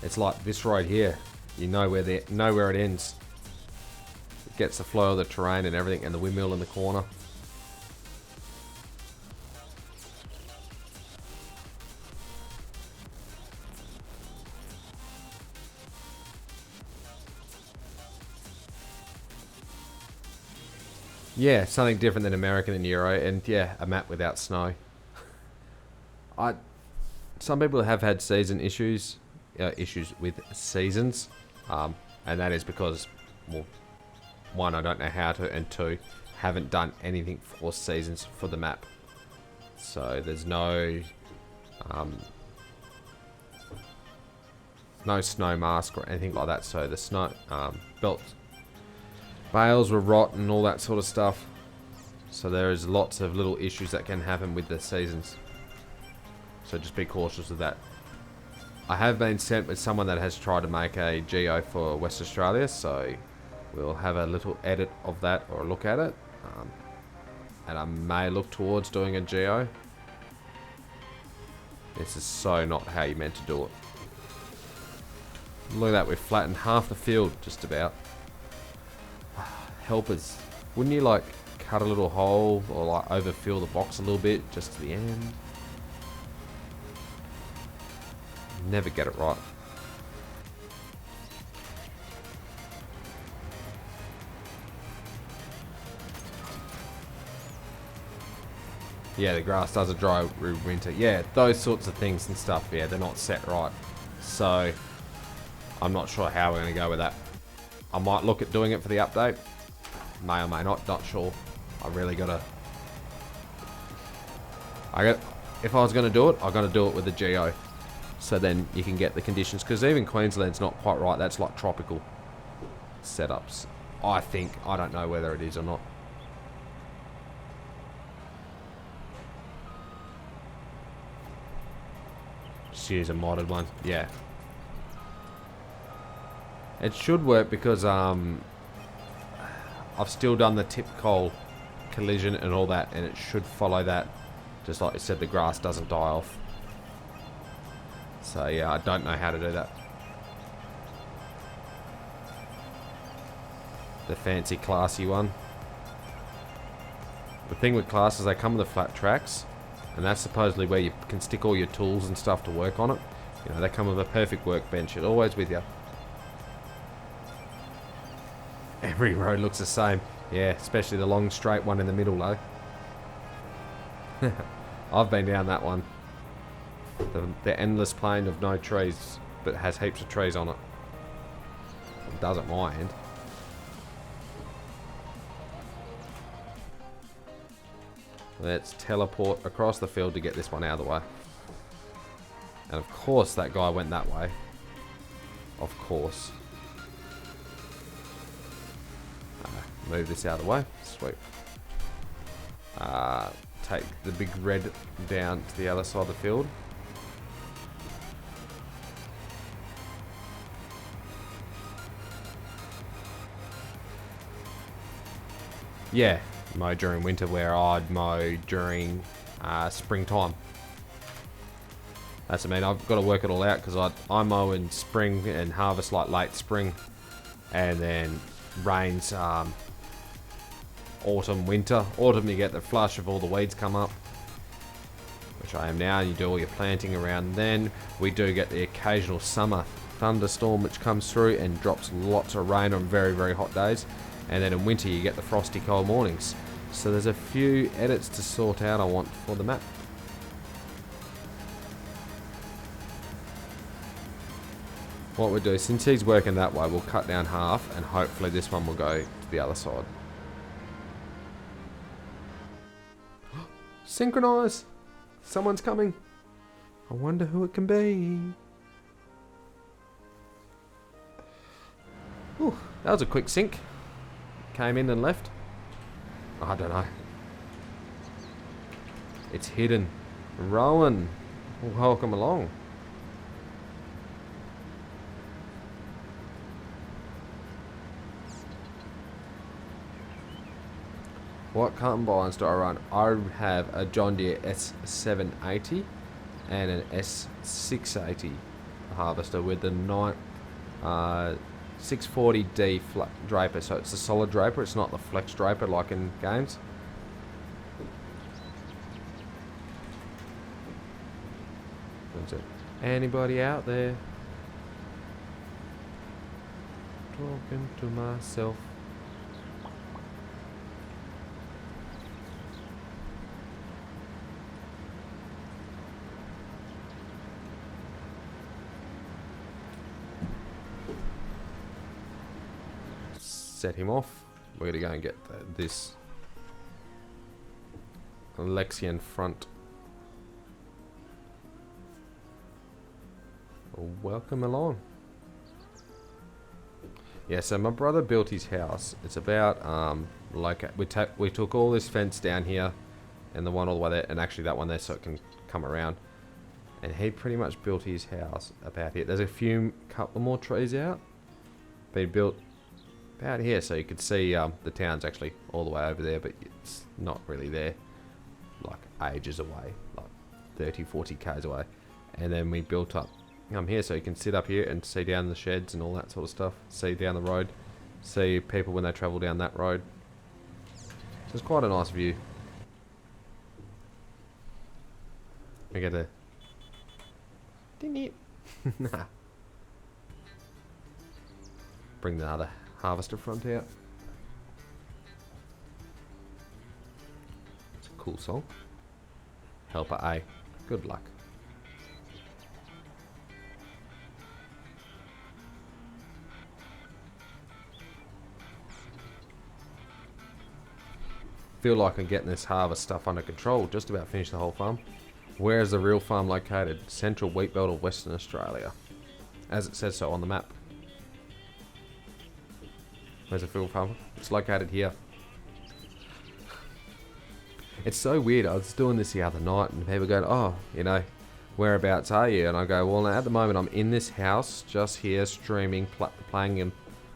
It's like this road here. You know where it ends. It gets the flow of the terrain and everything, and the windmill in the corner. Yeah, something different than American and Euro, and yeah, a map without snow. Some people have had season issues with seasons, and that is because, well, one, I don't know how to, and two, haven't done anything for seasons for the map. So there's no snow mask or anything like that. So the snow belt bales were rot and all that sort of stuff. So there is lots of little issues that can happen with the seasons. So just be cautious of that. I have been sent with someone that has tried to make a geo for West Australia, so we'll have a little edit of that or a look at it. And I may look towards doing a geo. This is so not how you meant to do it. Look at that, we've flattened half the field, just about. Helpers. Wouldn't you like cut a little hole or like overfill the box a little bit just to the end? Never get it right. Yeah, the grass doesn't dry through winter. Yeah, those sorts of things and stuff, yeah, they're not set right. So, I'm not sure how we're going to go with that. I might look at doing it for the update. May or may not sure. I really got to... If I was going to do it, I got to do it with the geo. So then you can get the conditions, because even Queensland's not quite right. That's like tropical setups, I think. I don't know whether it is or not. Just use a modded one. Yeah, it should work because I've still done the tip coal collision and all that, and it should follow that. Just like I said, the grass doesn't die off. So yeah, I don't know how to do that. the fancy classy one. The thing with class is they come with the flat tracks, and that's supposedly where you can stick all your tools and stuff to work on it. You know, they come with a perfect workbench. It's always with you. Every road looks the same. Yeah, especially the long straight one in the middle though. I've been down that one. The endless plain of no trees, but has heaps of trees on it. It doesn't mind. Let's teleport across the field to get this one out of the way. And of course that guy went that way. Of course. Move this out of the way. Sweet. Take the big red down to the other side of the field. Yeah, mow during winter where I'd mow during springtime. That's what I mean. I've got to work it all out because I mow in spring and harvest like late spring, and then rains autumn, winter. Autumn you get the flush of all the weeds come up, which I am now, and you do all your planting around then. We do get the occasional summer thunderstorm which comes through and drops lots of rain on very, very hot days. And then in winter you get the frosty cold mornings. So there's a few edits to sort out I want for the map. What we'll do, since he's working that way, we'll cut down half and hopefully this one will go to the other side. Synchronise! Someone's coming. I wonder who it can be. Ooh, that was a quick sync. Came in and left. I don't know. It's hidden. Rowan, welcome along. What combines do I run? I have a John Deere S780 and an S680 harvester with the 640D flat draper. So it's a solid draper, it's not the flex draper like in games. Anybody out there? Talking to myself. Set him off. We're gonna go and get this Lexian front. Welcome along. Yeah, so my brother built his house. It's about like we took all this fence down here and the one all the way there, and actually that one there so it can come around. And he pretty much built his house about here. There's a couple more trees out. Been built out here, so you could see the town's actually all the way over there, but it's not really there, like ages away, like 30-40 k's away. And then we built up here, so you can sit up here and see down the sheds and all that sort of stuff, see down the road, see people when they travel down that road. So it's quite a nice view. We get a ding it. Nah. Bring the other harvester front out. It's a cool song. Helper A. Good luck. Feel like I'm getting this harvest stuff under control. Just about finished the whole farm. Where is the real farm located? Central Wheatbelt of Western Australia, as it says so on the map. Where's the real farm? It's located here. It's so weird. I was doing this the other night and people go, oh, you know, whereabouts are you? And I go, well, at the moment I'm in this house, just here, streaming, playing and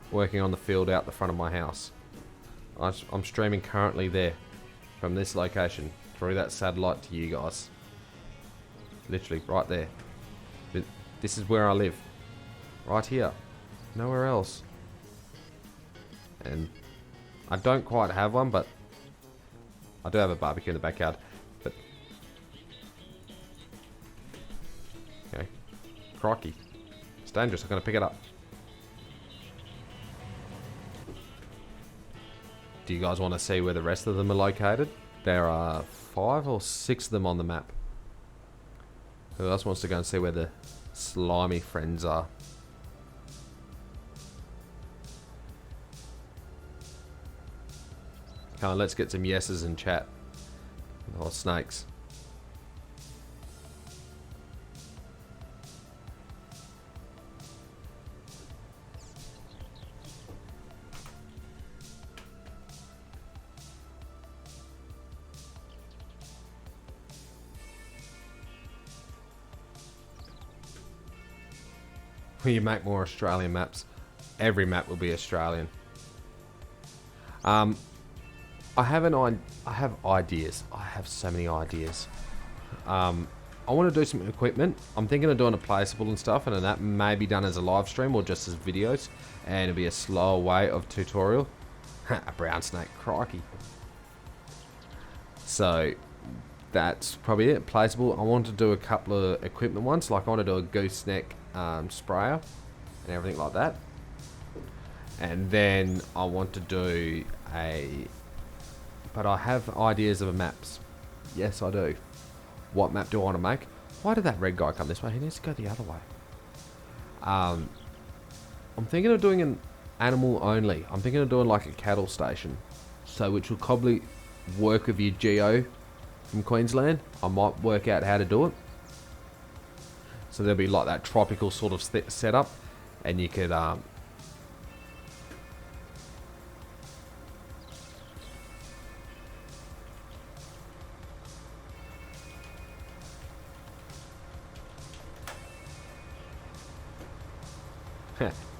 working on the field out the front of my house. I'm streaming currently there, from this location, through that satellite to you guys. Literally, right there. This is where I live. Right here. Nowhere else. and I don't quite have one, but I do have a barbecue in the backyard. But okay, crikey, it's dangerous. I'm gonna pick it up. Do you guys want to see where the rest of them are located? There are 5 or 6 of them on the map. Who else wants to go and see where the slimy friends are? Come on, let's get some yeses in chat. Oh, snakes. When you make more Australian maps, every map will be Australian. I have ideas. I have so many ideas. I want to do some equipment. I'm thinking of doing a placeable and stuff, and then that may be done as a live stream or just as videos, and it'll be a slower way of tutorial. A brown snake, crikey. So that's probably it. Placeable. I want to do a couple of equipment ones, like I want to do a gooseneck sprayer and everything like that, and then I want to do but I have ideas of maps. Yes, I do. What map do I want to make? Why did that red guy come this way? He needs to go the other way. I'm thinking of doing an animal only. I'm thinking of doing like a cattle station, so which will probably work with your geo from Queensland. I might work out how to do it. So there'll be like that tropical sort of setup, and you could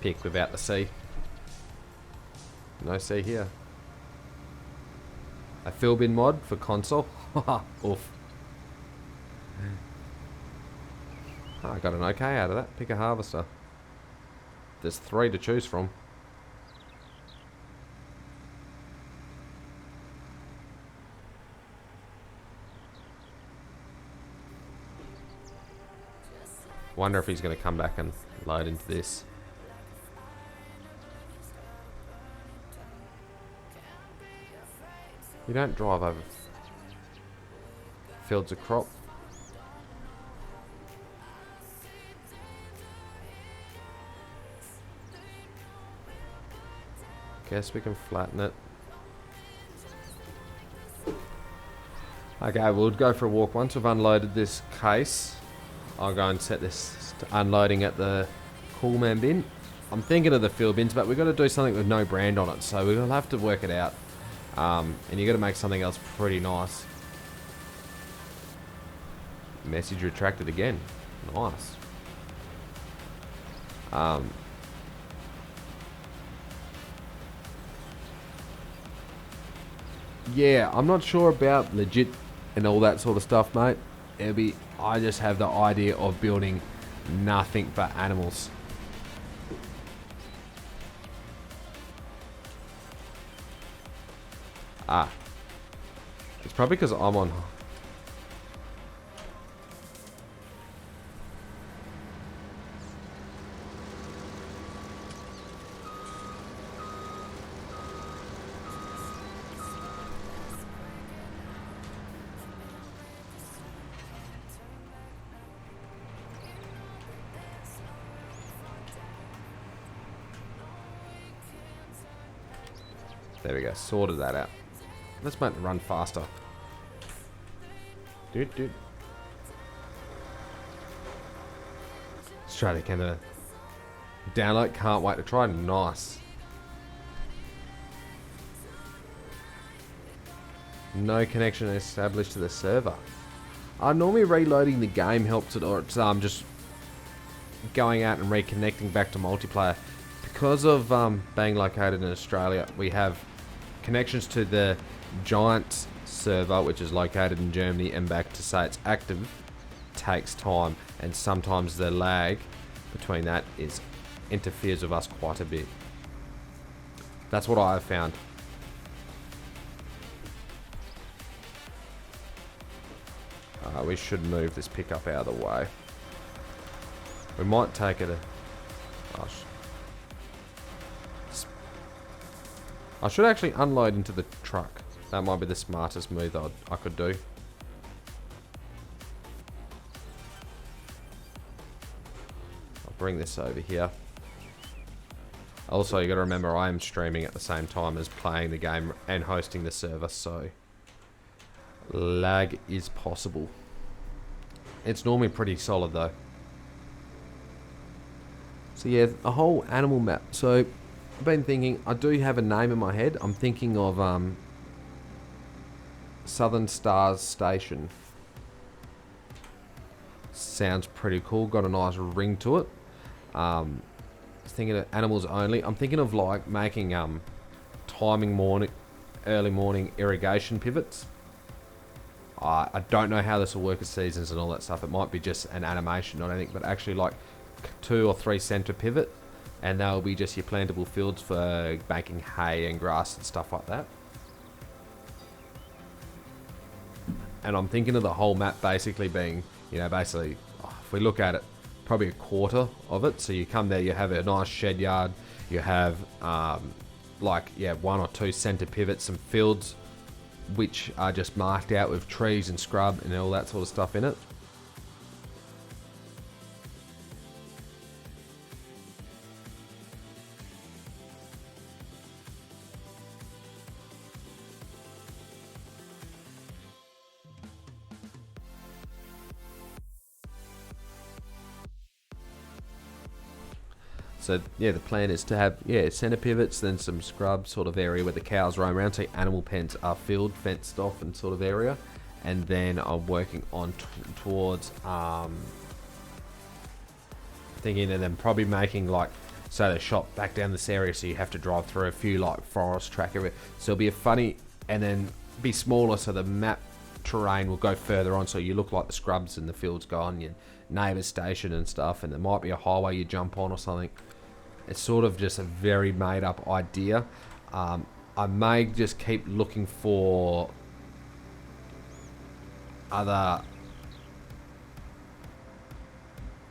pick without the C. No C here. A fill bin mod for console. Oof. I got an okay out of that. Pick a harvester. There's 3 to choose from. Wonder if he's going to come back and load into this. You don't drive over fields of crop. Guess we can flatten it. Okay, we'll go for a walk. Once we've unloaded this case, I'll go and set this to unloading at the cool man bin. I'm thinking of the fill bins, but we've got to do something with no brand on it, so we'll have to work it out. And you got to make something else pretty nice. Message retracted again. Nice. Yeah, I'm not sure about legit and all that sort of stuff, mate. I just have the idea of building nothing but animals. It's probably because I'm on. There we go, sorted that out. Let's make it run faster. Dude. Australia, Canada. Download, can't wait to try. Nice. No connection established to the server. Normally reloading the game helps it, or it's just going out and reconnecting back to multiplayer. Because of being located in Australia, we have connections to the Giants server, which is located in Germany, and back to say it's active takes time, and sometimes the lag between that interferes with us quite a bit. That's what I have found. We should move this pickup out of the way. We might take it I should actually unload into the truck. That might be the smartest move I could do. I'll bring this over here. Also, you got to remember I am streaming at the same time as playing the game and hosting the server, so lag is possible. It's normally pretty solid though. So yeah, a whole animal map. So I've been thinking, I do have a name in my head. I'm thinking of Southern Stars Station. Sounds pretty cool. Got a nice ring to it. Thinking of animals only. I'm thinking of like making early morning irrigation pivots. I don't know how this will work at seasons and all that stuff. It might be just an animation, not anything, but actually like 2 or 3 center pivot, and they'll be just your plantable fields for making hay and grass and stuff like that. And I'm thinking of the whole map basically being, you know, basically, if we look at it, probably a quarter of it. So you come there, you have a nice shed yard, you have like, yeah, 1 or 2 center pivots, some fields which are just marked out with trees and scrub and all that sort of stuff in it. So yeah, the plan is to have center pivots, then some scrub sort of area where the cows roam around. So animal pens are filled, fenced off, and sort of area. And then I'm working on towards thinking, and then probably making like, so they shot back down this area, so you have to drive through a few like forest track area. So it'll be a funny, and then be smaller, so the map terrain will go further on, so you look like the scrubs and the fields go on your neighbour's station and stuff, and there might be a highway you jump on or something. It's sort of just a very made up idea. I may just keep looking for other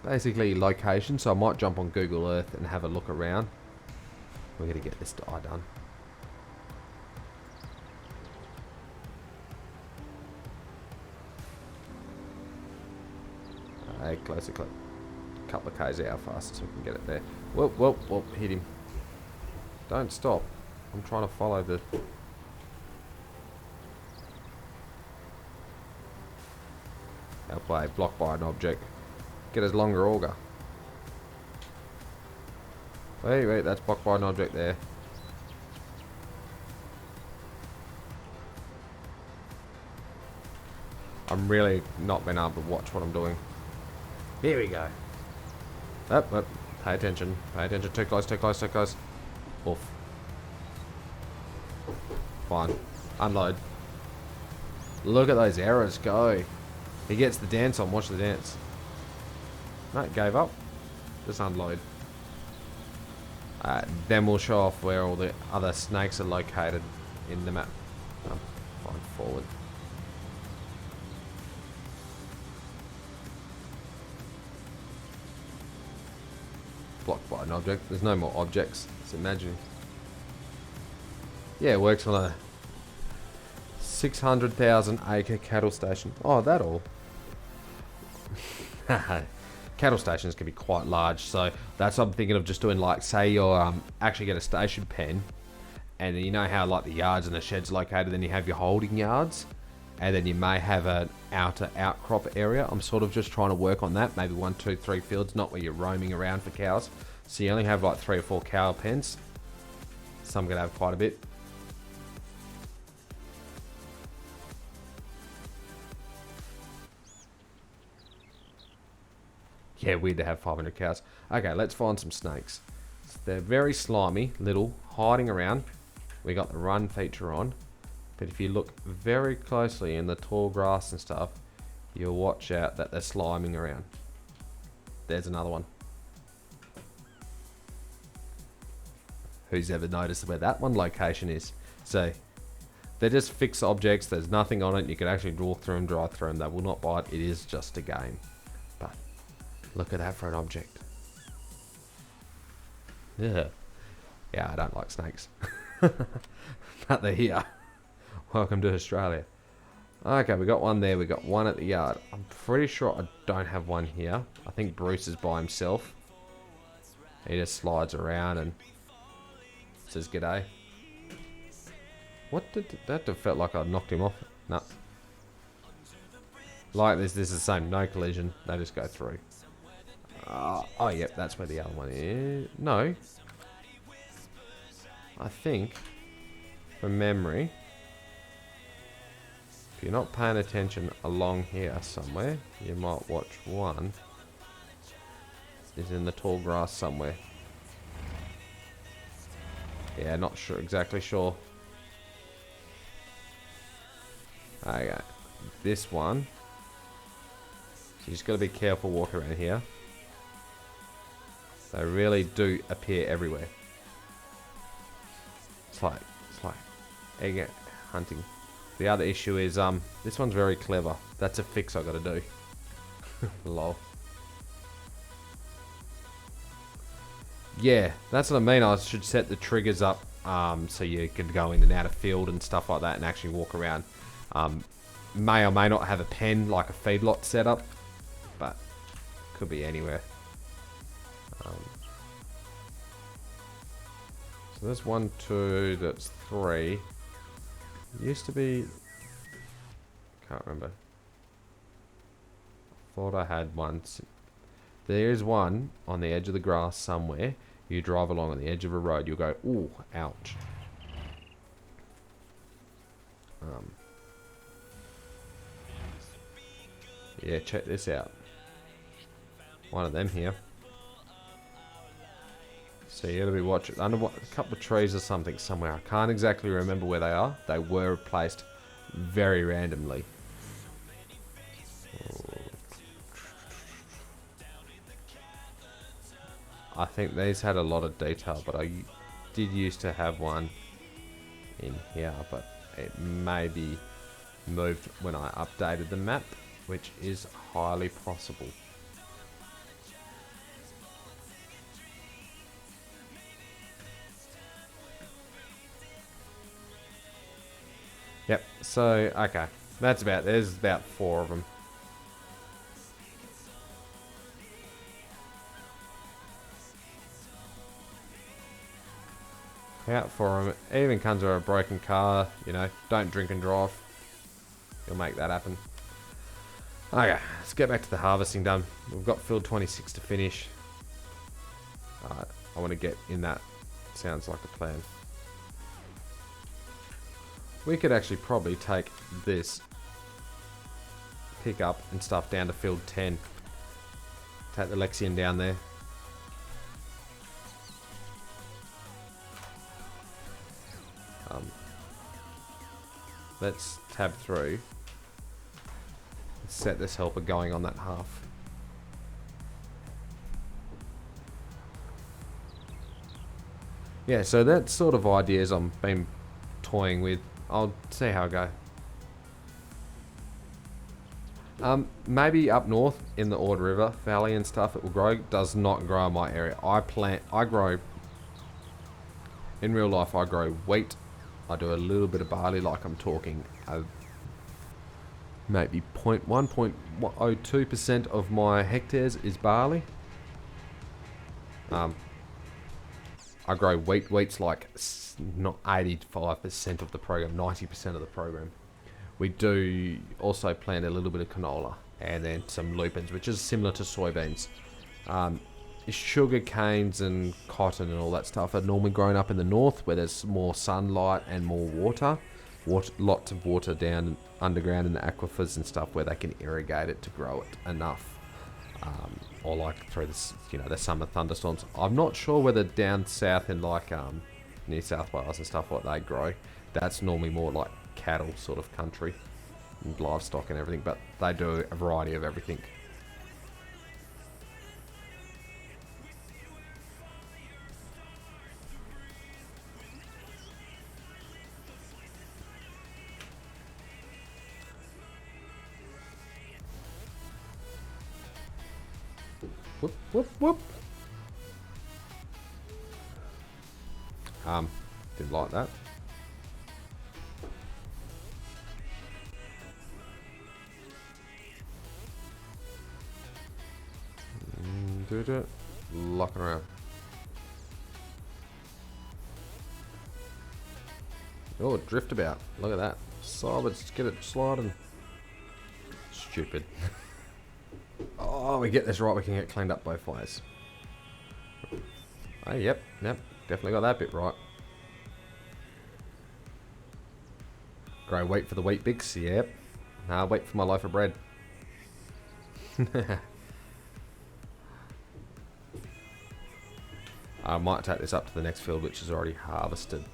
basically locations, so I might jump on Google Earth and have a look around. We're going to get this die done. Hey, closer, couple of k's out fast so we can get it there. Whoa, hit him. Don't stop. I'm trying to follow the... Outplay, blocked by an object. Get his longer auger. Wait, that's blocked by an object there. I'm really not being able to watch what I'm doing. Here we go. Up. Pay attention. Too close. Off. Fine. Unload. Look at those arrows go. He gets the dance on. Watch the dance. No, it gave up. Just unload. Then we'll show off where all the other snakes are located in the map. Fine, forward. Blocked by an object. There's no more objects. Just imagine. Yeah, it works on a 600,000 acre cattle station. Oh, that all. Cattle stations can be quite large, so that's what I'm thinking of, just doing like, say you're actually get a station pen, and you know how like the yards and the sheds located, then you have your holding yards, and then you may have an outer outcrop area. I'm sort of just trying to work on that, maybe 1, 2, 3 fields, not where you're roaming around for cows. So you only have like 3 or 4 cow pens. Some gonna have quite a bit. Yeah, weird to have 500 cows. Okay, let's find some snakes. They're very slimy, little, hiding around. We got the run feature on. But if you look very closely in the tall grass and stuff, you'll watch out that they're sliming around. There's another one. who's ever noticed where that one location is. So they're just fixed objects. There's nothing on it. You can actually walk through them, drive through them. They will not bite. It is just a game. But look at that for an object. Yeah. Yeah, I don't like snakes. But they're here. Welcome to Australia. Okay, we got one there. We got one at the yard. I'm pretty sure I don't have one here. I think Bruce is by himself. He just slides around and says g'day. What did that felt like I knocked him off? No. Like this is the same. No collision. They just go through. Oh, yep, that's where the other one is. No. I think, from memory, if you're not paying attention along here somewhere, you might watch one is in the tall grass somewhere. Yeah, not sure, exactly sure. Okay, this one. So you just got to be careful walking around here. They really do appear everywhere. It's like egg hunting. The other issue is this one's very clever. That's a fix I got to do. Lol. Yeah, that's what I mean. I should set the triggers up so you can go in and out of field and stuff like that and actually walk around. May or may not have a pen like a feedlot setup, but could be anywhere. So there's 1, 2, that's 3. Used to be, can't remember. Thought I had one. There is one on the edge of the grass somewhere. You drive along on the edge of a road, you'll go, ooh, ouch. Yeah, check this out. One of them here. So you gotta be watching under a couple of trees or something somewhere. I can't exactly remember where they are. They were placed very randomly. I think these had a lot of detail, but I did used to have one in here, but it may be moved when I updated the map, which is highly possible. Yep, so, okay. There's about 4 of them. Out for them. It even comes with a broken car, you know, don't drink and drive. You'll make that happen. Okay, let's get back to the harvesting done. We've got field 26 to finish. I want to get in that. Sounds like a plan. We could actually probably take this pickup and stuff down to field 10. Take the Lexion down there. Let's tab through. Let's set this helper going on that half. Yeah, so that's sort of ideas I've been toying with. I'll see how I go. Maybe up north in the Ord River Valley and stuff it will grow. It does not grow in my area. I grow, in real life I grow wheat. I do a little bit of barley, like I'm talking maybe 0.02% of my hectares is barley. I grow wheat. Wheat's like not 85% of the program, 90% of the program. We do also plant a little bit of canola and then some lupins, which is similar to soybeans. Sugar canes and cotton and all that stuff are normally grown up in the north where there's more sunlight and more water. Lots of water down underground in the aquifers and stuff where they can irrigate it to grow it enough. Or like through the summer thunderstorms. I'm not sure whether down south in like New South Wales and stuff what they grow. That's normally more like cattle sort of country and livestock and everything, but they do a variety of everything. Whoop, whoop, whoop. Didn't like that. Do it. Locking around. Oh, drift about. Look at that. So let's get it sliding. Stupid. Oh, we get this right, we can get cleaned up both ways. Oh, yep. Definitely got that bit right. Grow wheat for the wheat bix, yep. Nah, wait for my loaf of bread. I might take this up to the next field, which is already harvested.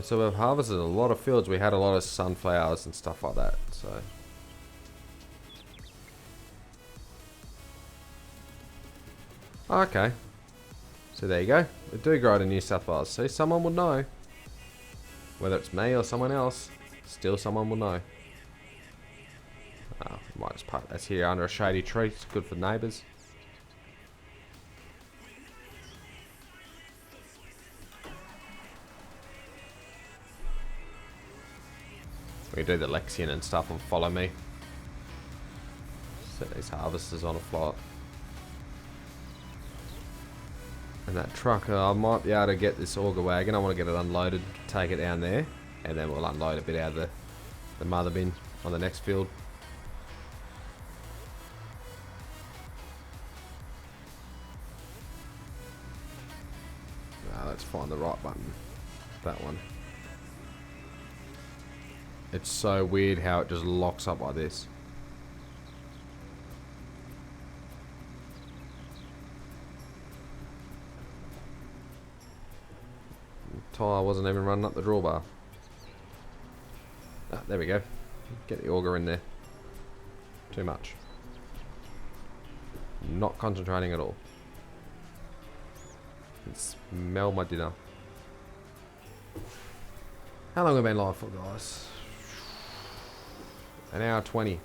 So we've harvested a lot of fields. We had a lot of sunflowers and stuff like that. So okay. So there you go. We do grow it in New South Wales. See, someone will know. Whether it's me or someone else, still someone will know. Might just park this here under a shady tree. It's good for neighbours. We can do the Lexian and stuff and follow me. Set these harvesters on a flight. And that truck, I might be able to get this auger wagon. I want to get it unloaded, take it down there, and then we'll unload a bit out of the mother bin on the next field. Let's find the right button. That one. It's so weird how it just locks up like this. The tyre wasn't even running up the drawbar. Ah, there we go. Get the auger in there. Too much. Not concentrating at all. Can smell my dinner. How long have we been live for, guys? An hour 20.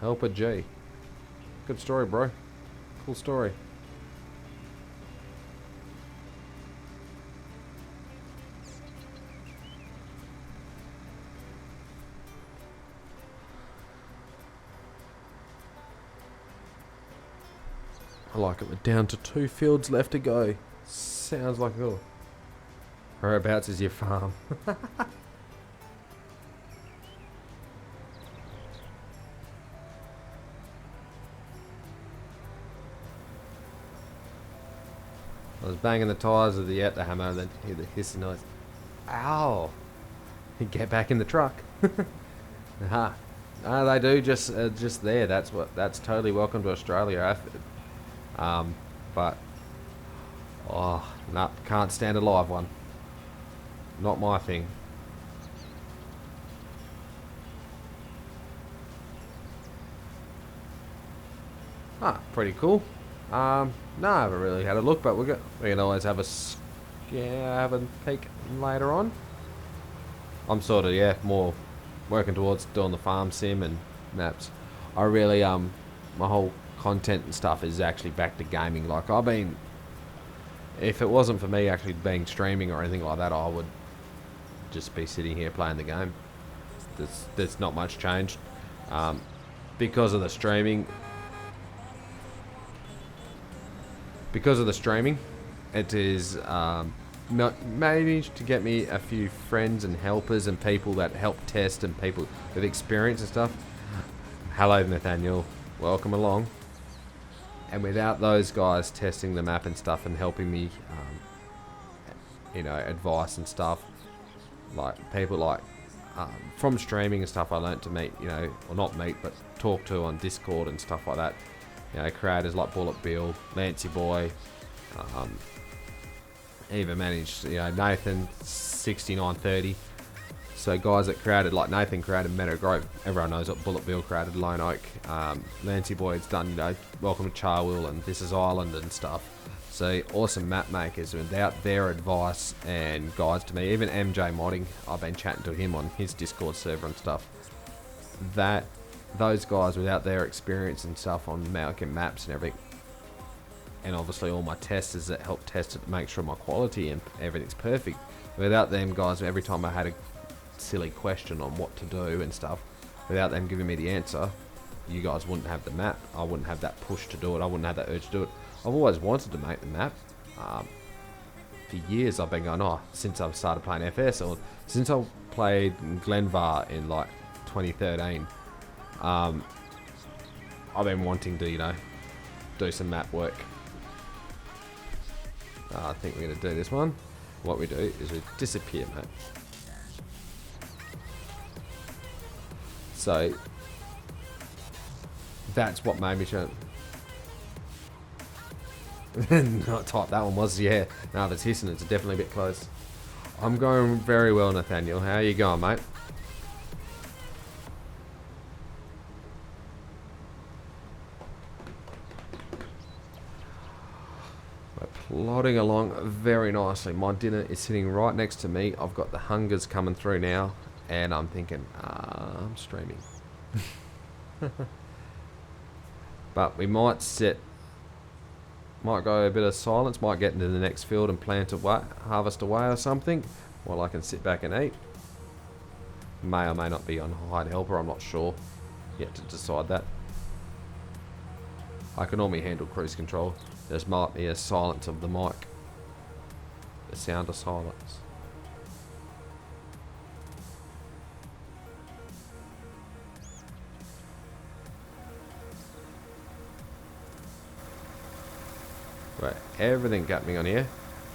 Helper G. Good story, bro. Cool story. I like it. We're down to 2 fields left to go. Sounds like oh. Whereabouts is your farm? I was banging the tyres of the hammer, then hear the hissing noise. Ow! Get back in the truck. Aha. They do just there. That's totally welcome to Australia. But oh no, can't stand a live one. Not my thing. Pretty cool. No, I haven't really had a look, but we can always have a peek later on. I'm sort of more working towards doing the farm sim and maps. I really my whole content and stuff is actually back to gaming. Like if it wasn't for me actually being streaming or anything like that, I would just be sitting here playing the game. There's not much changed because of the streaming. Because of the streaming, it is managed to get me a few friends and helpers and people that help test and people with experience and stuff. Hello, Nathaniel. Welcome along. And without those guys testing the map and stuff and helping me, advice and stuff, like people like from streaming and stuff, I learnt to meet, or not meet, but talk to on Discord and stuff like that. Creators like Bullet Bill, Lancy Boy, even managed, Nathan 6930. So guys that created, like Nathan created Meadow Grove, everyone knows what Bullet Bill created Lone Oak. Lancey Boyd's done, you know, Welcome to Charwell and This Is Island and stuff. So awesome map makers. Without their advice and guides to me, even MJ Modding, I've been chatting to him on his Discord server and stuff. Those guys, without their experience and stuff on making maps and everything, and obviously all my testers that help test it to make sure my quality and everything's perfect. Without them guys, every time I had a silly question on what to do and stuff, without them giving me the answer, you guys wouldn't have the map. I wouldn't have that push to do it. I wouldn't have that urge to do it. I've always wanted to make the map. For years I've been going, since I've started playing FS, or since I played Glenvar in like 2013, I've been wanting to, you know, do some map work. I think we're going to do this one. What we do is we disappear, mate. So that's what made me turn. Not type that one was, yeah. No, if it's hissing, it's definitely a bit close. I'm going very well, Nathaniel. How are you going, mate? We're plodding along very nicely. My dinner is sitting right next to me. I've got the hungers coming through now, and I'm thinking, I'm streaming. But we might go a bit of silence, might get into the next field and plant away, harvest away or something, while I can sit back and eat. May or may not be on hide helper, I'm not sure. Yet to decide that. I can normally handle cruise control. There might be a silence of the mic. The sound of silence. Right, everything got me on here.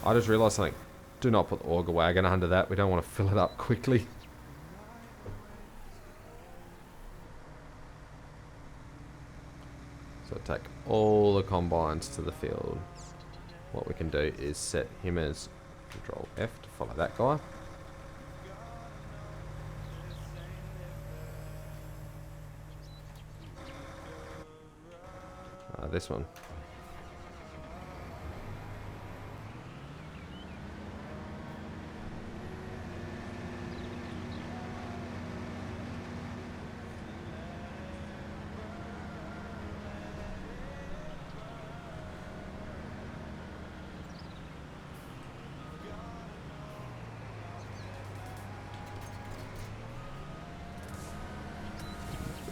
I just realised something. Do not put the auger wagon under that. We don't want to fill it up quickly. So take all the combines to the field. What we can do is set him as Control F to follow that guy. This one.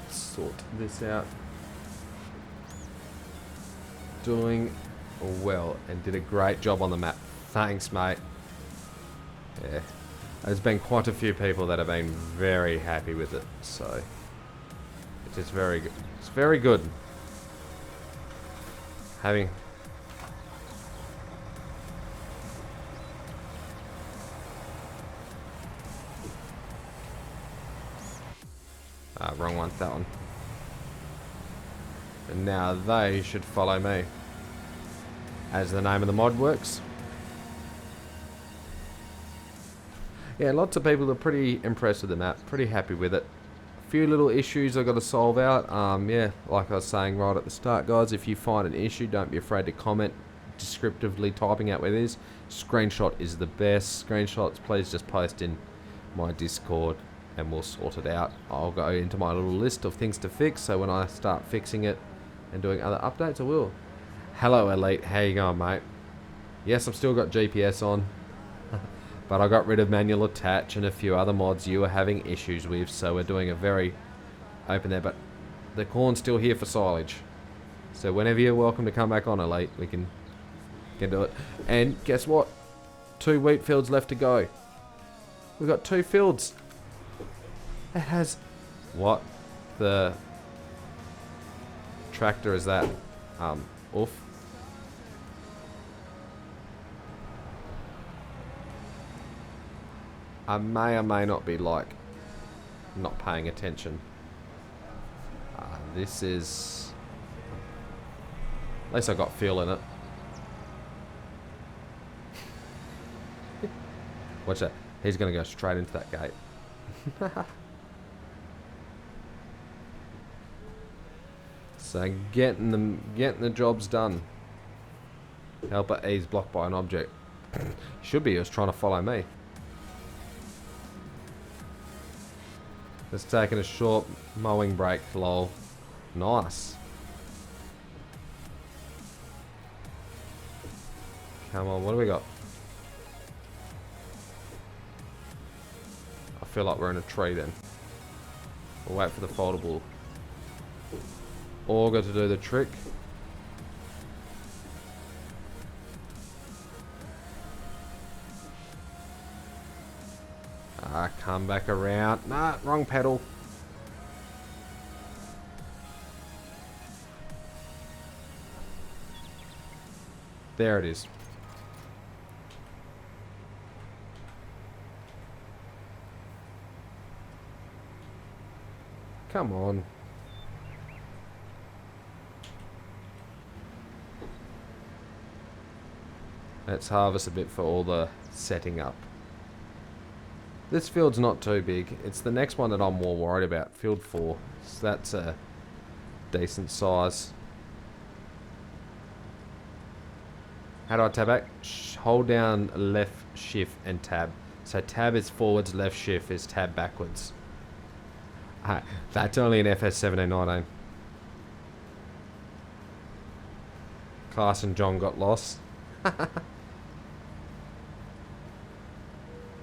Sort this out. Doing well and did a great job on the map. Thanks, mate. Yeah, there's been quite a few people that have been very happy with it, so it's just very good. It's very good having. Wrong one, that one. And now they should follow me, as the name of the mod works. Yeah, lots of people are pretty impressed with the map, pretty happy with it. A few little issues I've got to solve out. Yeah, like I was saying right at the start, guys, if you find an issue, don't be afraid to comment descriptively, typing out where it is. Screenshot is the best. Screenshots, please just post in my Discord and we'll sort it out. I'll go into my little list of things to fix, so when I start fixing it and doing other updates, I will. Hello, Elite. How you going, mate? Yes, I've still got GPS on, but I got rid of manual attach and a few other mods you were having issues with, so we're doing a very open there, but the corn's still here for silage. So whenever you're welcome to come back on, Elite, we can do it. And guess what? 2 wheat fields left to go. We've got 2 fields. It has... What the tractor is that? Oof. I may or may not be, like, not paying attention. This is... At least I got fuel in it. Watch that. He's going to go straight into that gate. So getting the jobs done. Helper E is blocked by an object. Should be. He was trying to follow me. Just taking a short mowing break. Lol. Nice. Come on. What do we got? I feel like we're in a tree then. We'll wait for the foldable auger to do the trick. Come back around. Nah, wrong pedal. There it is. Come on. Let's harvest a bit for all the setting up. This field's not too big. It's the next one that I'm more worried about. Field 4. So that's a decent size. How do I tab back? Hold down left shift and tab. So tab is forwards, left shift is tab backwards. That's only an FS 1719. Class and John got lost.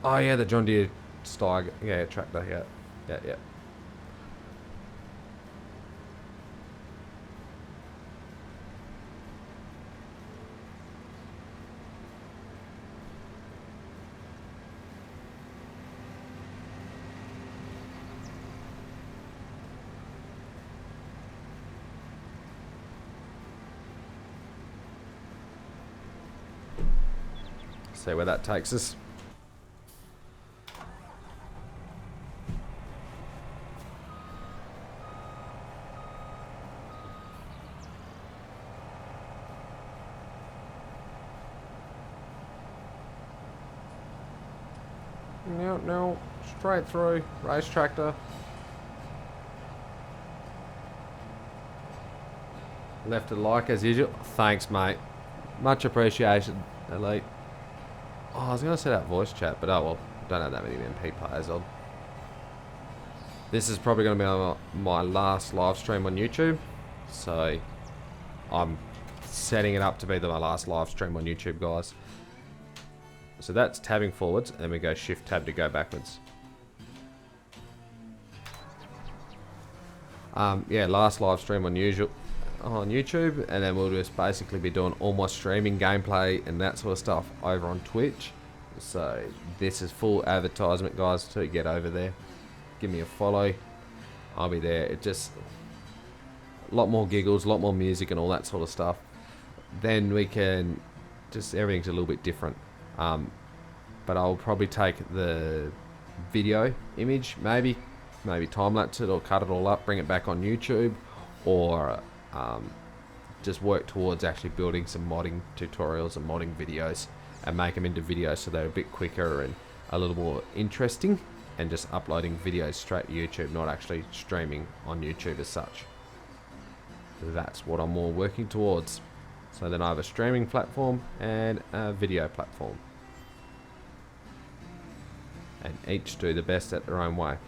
Oh yeah, the John Deere Steiger, yeah, tractor, yeah. See where that takes us. No, straight through. Race tractor. Left a like as usual. Thanks, mate. Much appreciation, Elite. Oh, I was going to set up voice chat, but oh well. Don't have that many MP players on. This is probably going to be my last live stream on YouTube. So, I'm setting it up to be my last live stream on YouTube, guys. So that's tabbing forwards, and then we go shift tab to go backwards. Yeah, last live stream on YouTube, and then we'll just basically be doing all my streaming gameplay and that sort of stuff over on Twitch. So this is full advertisement, guys, to get over there. Give me a follow. I'll be there. It just a lot more giggles, a lot more music and all that sort of stuff. Then we can just everything's a little bit different. But I'll probably take the video image, maybe time lapse it or cut it all up, bring it back on YouTube, or just work towards actually building some modding tutorials and modding videos and make them into videos so they're a bit quicker and a little more interesting, and just uploading videos straight to YouTube, not actually streaming on YouTube as such. That's what I'm more working towards. So then I have a streaming platform and a video platform, and each do the best at their own way.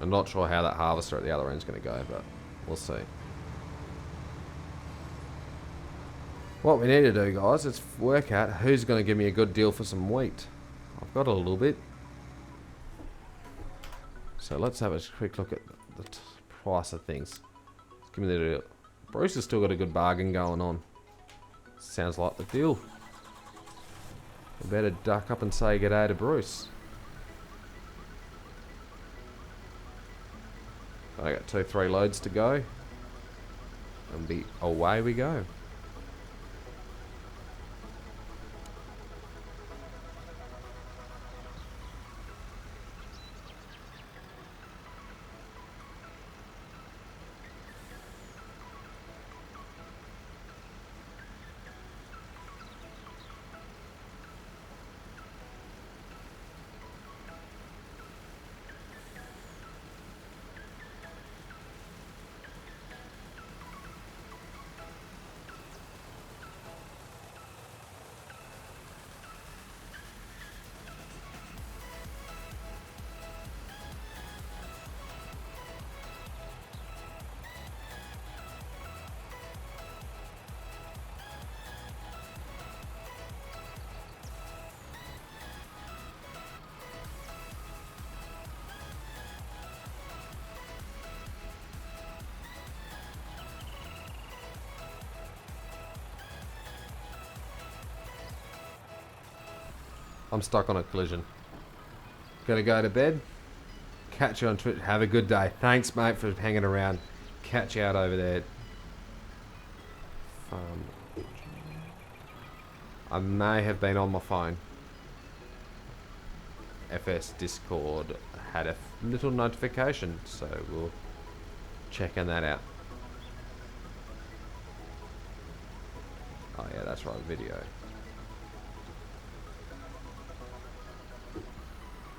I'm not sure how that harvester at the other end is going to go, but we'll see. What we need to do, guys, is work out who's going to give me a good deal for some wheat. I've got a little bit. So let's have a quick look at the price of things. Give me the deal. Bruce has still got a good bargain going on. Sounds like the deal. We better duck up and say g'day to Bruce. I got 2-3 loads to go, and away we go. I'm stuck on a collision. Gotta go to bed. Catch you on Twitch. Have a good day. Thanks, mate, for hanging around. Catch you out over there. I may have been on my phone. FS Discord had a little notification, so we'll checking that out. Oh yeah, that's right, video.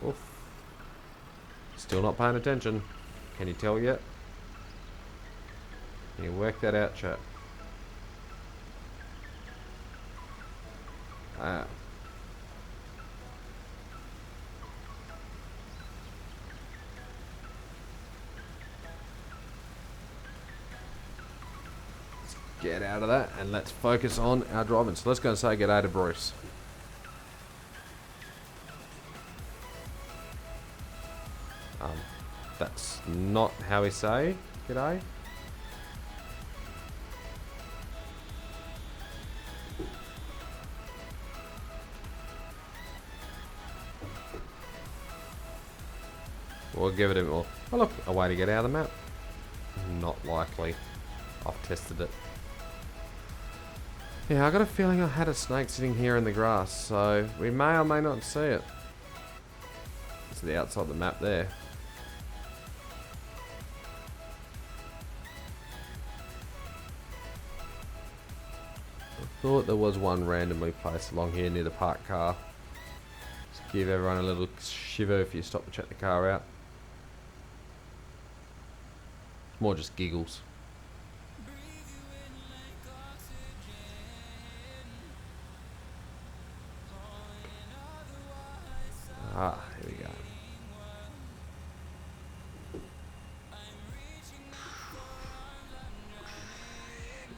Oof. Still not paying attention. Can you tell yet? Can you work that out, chat? Let's get out of that and let's focus on our driving. So let's go and say g'day to Bruce. That's not how we say g'day. We'll give it a more. Oh look, a way to get out of the map. Not likely. I've tested it. Yeah, I got a feeling I had a snake sitting here in the grass, so we may or may not see it. It's the outside of the map there. I thought there was one randomly placed along here near the parked car. Just give everyone a little shiver if you stop to check the car out. More just giggles. Ah, here we go.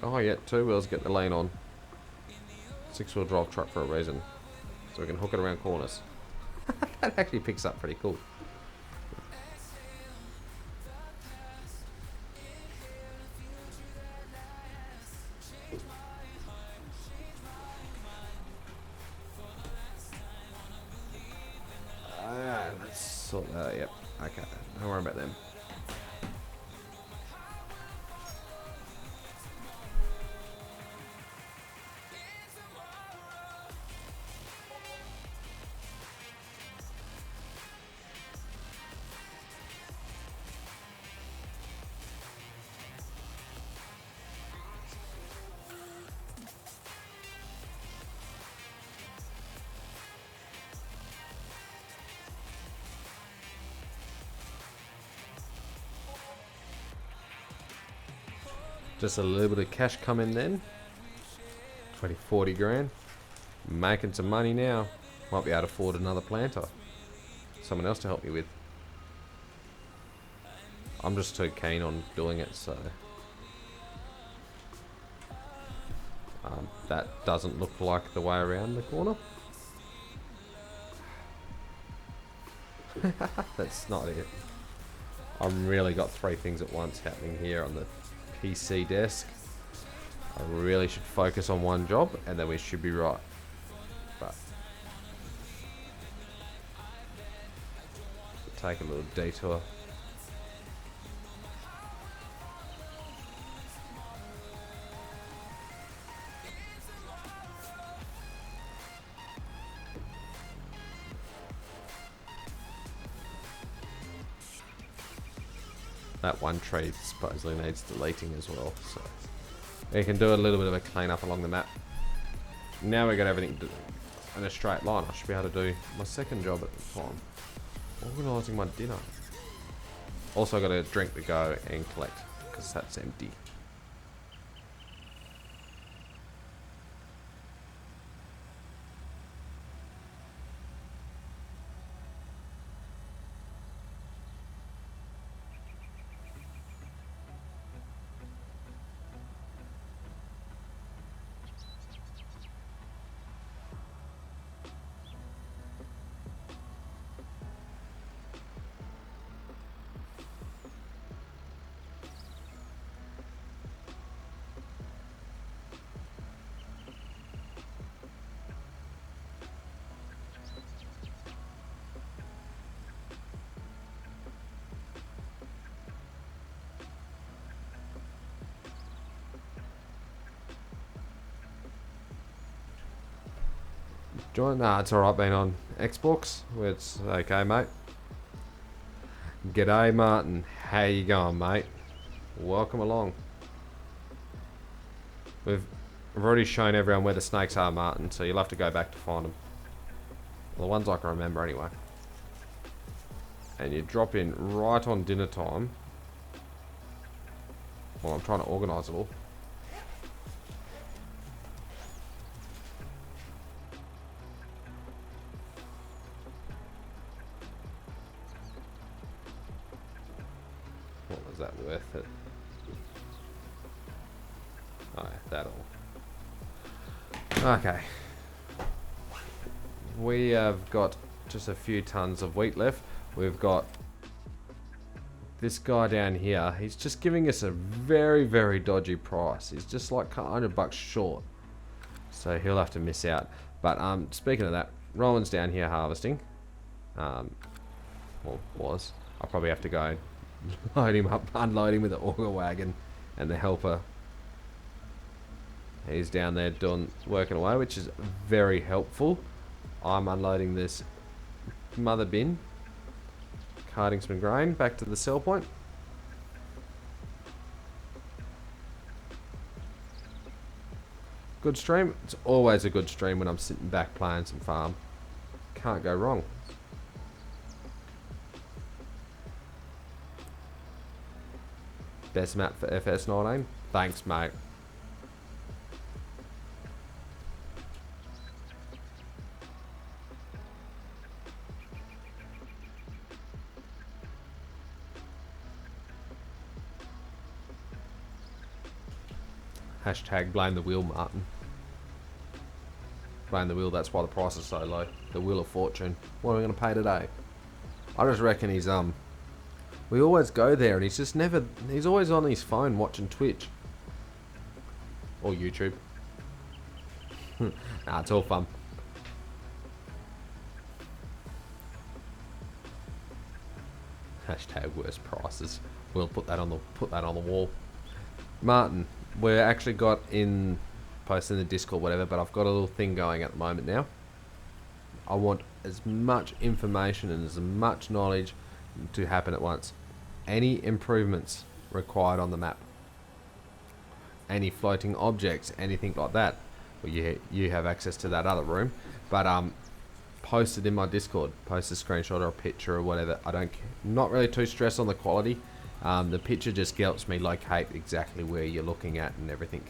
Oh yeah, 2 wheels get the lane on. 6-wheel drive truck for a reason. So we can hook it around corners. That actually picks up pretty cool. Let's sort that out. Yep. Okay. Don't worry about them. Just a little bit of cash come in then. 20, 40 grand. Making some money now. Might be able to afford another planter. Someone else to help me with. I'm just too keen on doing it, so. That doesn't look like the way around the corner. That's not it. I've really got 3 things at once happening here on the PC desk. I really should focus on one job and then we should be right. But take a little detour. That one tree supposedly needs deleting as well, so we can do a little bit of a clean up along the map. Now we got everything in a straight line. I should be able to do my second job at the time. Organising my dinner. Also got a drink to go and collect because that's empty. join? Nah, it's alright being on Xbox. It's okay, mate. G'day, Martin. How you going, mate? Welcome along. We've already shown everyone where the snakes are, Martin, so you'll have to go back to find them. Well, the ones I can remember anyway. And you drop in right on dinner time. Well, I'm trying to organise it all. What was that worth it? Oh, yeah, that all. Okay. We have got just a few tons of wheat left. We've got this guy down here. He's just giving us a very, very dodgy price. He's just like $100 short. So he'll have to miss out. But speaking of that, Rowan's down here harvesting. Well, was. I'll probably have to go and load him up, unload him with the auger wagon and the helper. He's down there working away, which is very helpful. I'm unloading this mother bin, carting some grain back to the sell point. Good stream. It's always a good stream when I'm sitting back playing some farm. Can't go wrong. Best map for FS19. Thanks, mate. Hashtag blame the wheel, Martin. Blame the wheel, that's why the price is so low. The wheel of fortune. What are we going to pay today? I just reckon he's, we always go there and he's just never, he's always on his phone watching Twitch. Or YouTube. Nah, it's all fun. Hashtag worst prices. We'll put that on the wall. Martin, we're actually got in post in the Discord, whatever, but I've got a little thing going at the moment now. I want as much information and as much knowledge to happen at once. Any improvements required on the map, any floating objects, anything like that. Well, you have access to that other room, but post it in my Discord. Post a screenshot or a picture or whatever. I don't care. Not really too stressed on the quality. The picture just helps me locate exactly where you're looking at and everything.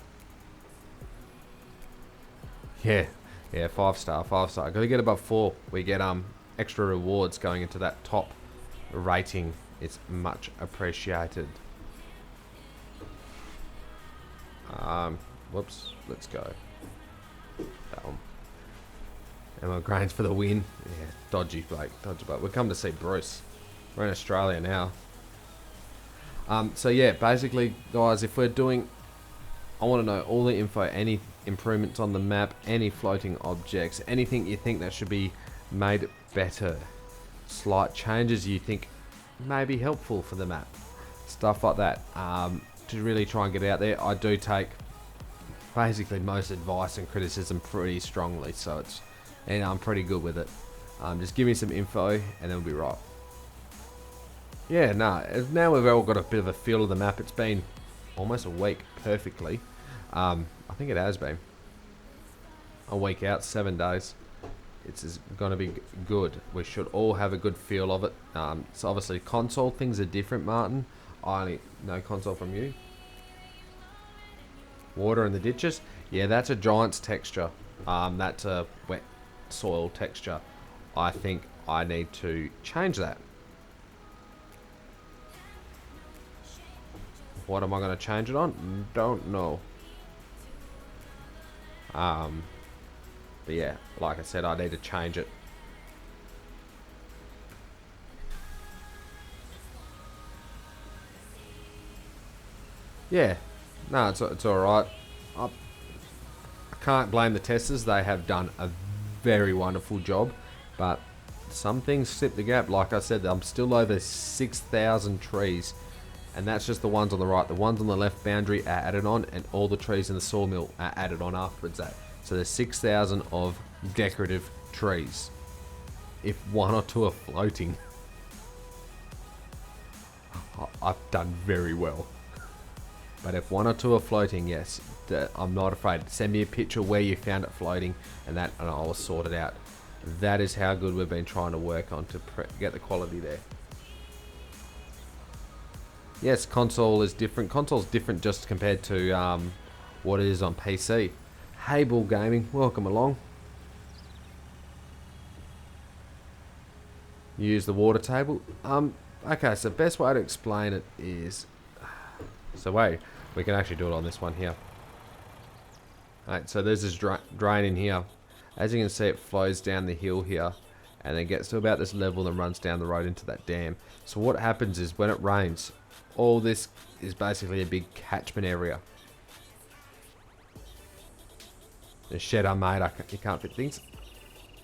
Yeah, 5-star. Got to get above 4. We get extra rewards going into that top rating. It's much appreciated. Whoops. Let's go. That one. And my grains for the win. Yeah, dodgy, Blake. Dodgy, Blake. We're coming to see Bruce. We're in Australia now. So yeah, basically, guys, if we're doing, I want to know all the info, any improvements on the map, any floating objects, anything you think that should be made better, slight changes you think may be helpful for the map, stuff like that. To really try and get out there, I do take basically most advice and criticism pretty strongly, so and I'm pretty good with it. Just give me some info and then we'll be right. Yeah, nah, now we've all got a bit of a feel of the map. It's been almost a week perfectly. I think it has been. A week out, 7 days. It's going to be good. We should all have a good feel of it. So obviously console things are different, Martin. I only know console from you. Water in the ditches. Yeah, that's a Giants texture. That's a wet soil texture. I think I need to change that. What am I going to change it on? Don't know. But yeah, like I said, I need to change it. Yeah, no, it's alright. I can't blame the testers. They have done a very wonderful job, but some things slip the gap. Like I said, I'm still over 6,000 trees. And that's just the ones on the right. The ones on the left boundary are added on, and all the trees in the sawmill are added on afterwards. So there's 6,000 of decorative trees. If one or two are floating, I've done very well. But if one or two are floating, yes, I'm not afraid. Send me a picture where you found it floating, and I'll sort it out. That is how good we've been trying to work on to get the quality there. Yes, console is different. Console's different just compared to what it is on PC. Hey Bull Gaming, welcome along. Use the water table. Okay, so best way to explain it is, so wait, we can actually do it on this one here. Alright, so there's this drain in here. As you can see, it flows down the hill here, and then gets to about this level and runs down the road into that dam. So what happens is when it rains, all this is basically a big catchment area. The shed I made, you can't fit things.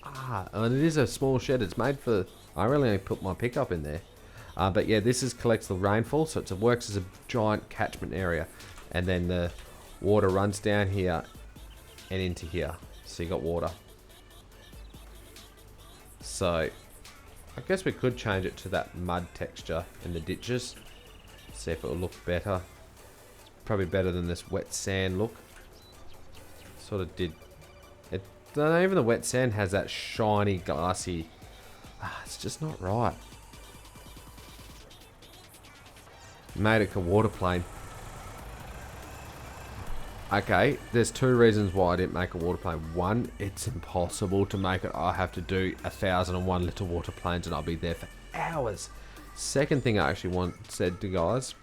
And it is a small shed. It's made for, I really only put my pickup in there. But yeah, this collects the rainfall, so it works as a giant catchment area. And then the water runs down here and into here. So you got water. So I guess we could change it to that mud texture in the ditches. See if it will look better. It's probably better than this wet sand look. Sort of did. Even the wet sand has that shiny, glassy. It's just not right. Made it a water plane. Okay, there's two reasons why I didn't make a water plane. One, it's impossible to make it. I have to do 1,001 little water planes and I'll be there for hours. Second thing I actually said to guys,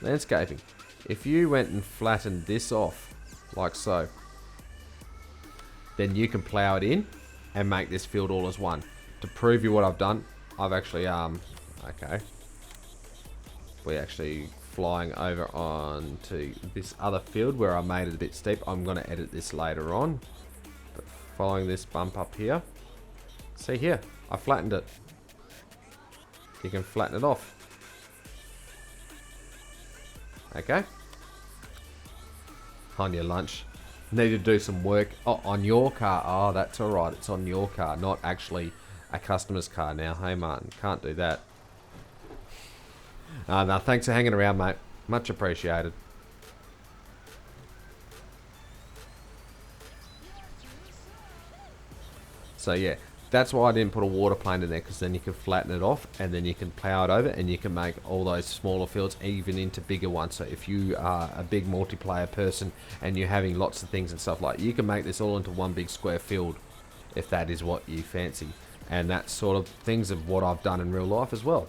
landscaping. If you went and flattened this off, like so, then you can plow it in and make this field all as one. To prove you what I've done, I've actually, okay. We're actually flying over onto this other field where I made it a bit steep. I'm going to edit this later on. But following this bump up here, see here, I flattened it. You can flatten it off. Okay. On your lunch. Need to do some work. Oh, on your car. Oh, that's alright. It's on your car, not actually a customer's car now. Hey, Martin, can't do that. No, thanks for hanging around, mate. Much appreciated. So, yeah. That's why I didn't put a water plane in there, because then you can flatten it off and then you can plow it over and you can make all those smaller fields even into bigger ones. So if you are a big multiplayer person and you're having lots of things and stuff like that, you can make this all into one big square field if that is what you fancy. And that's sort of things of what I've done in real life as well.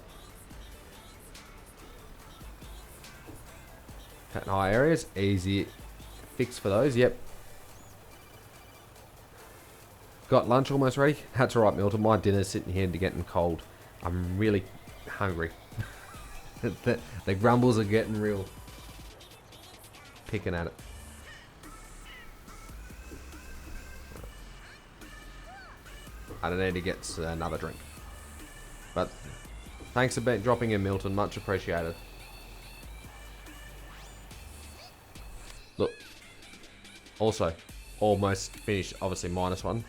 Cut high areas, easy fix for those, yep. Got lunch almost ready? That's alright, Milton. My dinner's sitting here getting cold. I'm really hungry. the grumbles are getting real. Picking at it. I don't need to get another drink. But thanks for dropping in, Milton. Much appreciated. Look. Also, almost finished. Obviously, -1.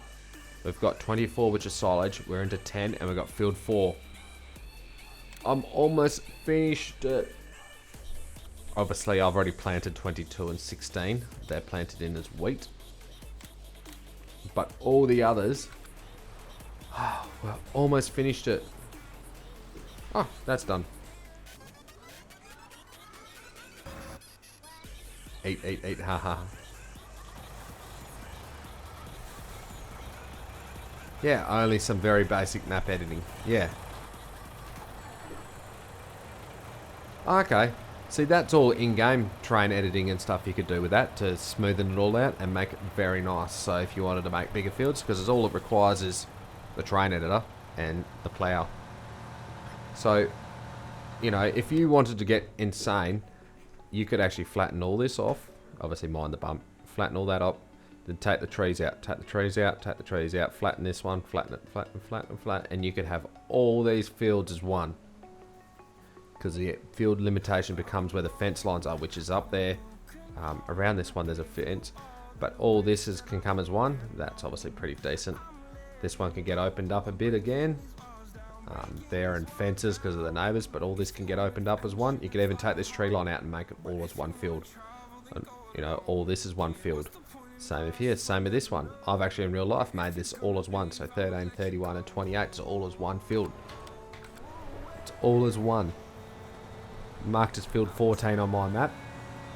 We've got 24, which is silage. We're into 10, and we've got field 4. I'm almost finished it. Obviously, I've already planted 22 and 16. They're planted in as wheat. But all the others, we're almost finished it. Oh, that's done. Eat, haha. Yeah, only some very basic map editing. Yeah. Okay. See, that's all in-game terrain editing and stuff you could do with that to smoothen it all out and make it very nice. So if you wanted to make bigger fields, because all it requires is the terrain editor and the plow. So, you know, if you wanted to get insane, you could actually flatten all this off. Obviously mind the bump. Flatten all that up. Then take the trees out, take the trees out, take the trees out, flatten this one, flatten it, flatten, flatten, flatten, and you could have all these fields as one. Because the field limitation becomes where the fence lines are, which is up there. Around this one there's a fence, but all this can come as one. That's obviously pretty decent. This one can get opened up a bit again. There and fences because of the neighbours, but all this can get opened up as one. You could even take this tree line out and make it all as one field. And, you know, all this is one field. Same with here, same with this one. I've actually in real life made this all as one. So 13, 31 and 28 is all as one field. It's all as one. Marked as field 14 on my map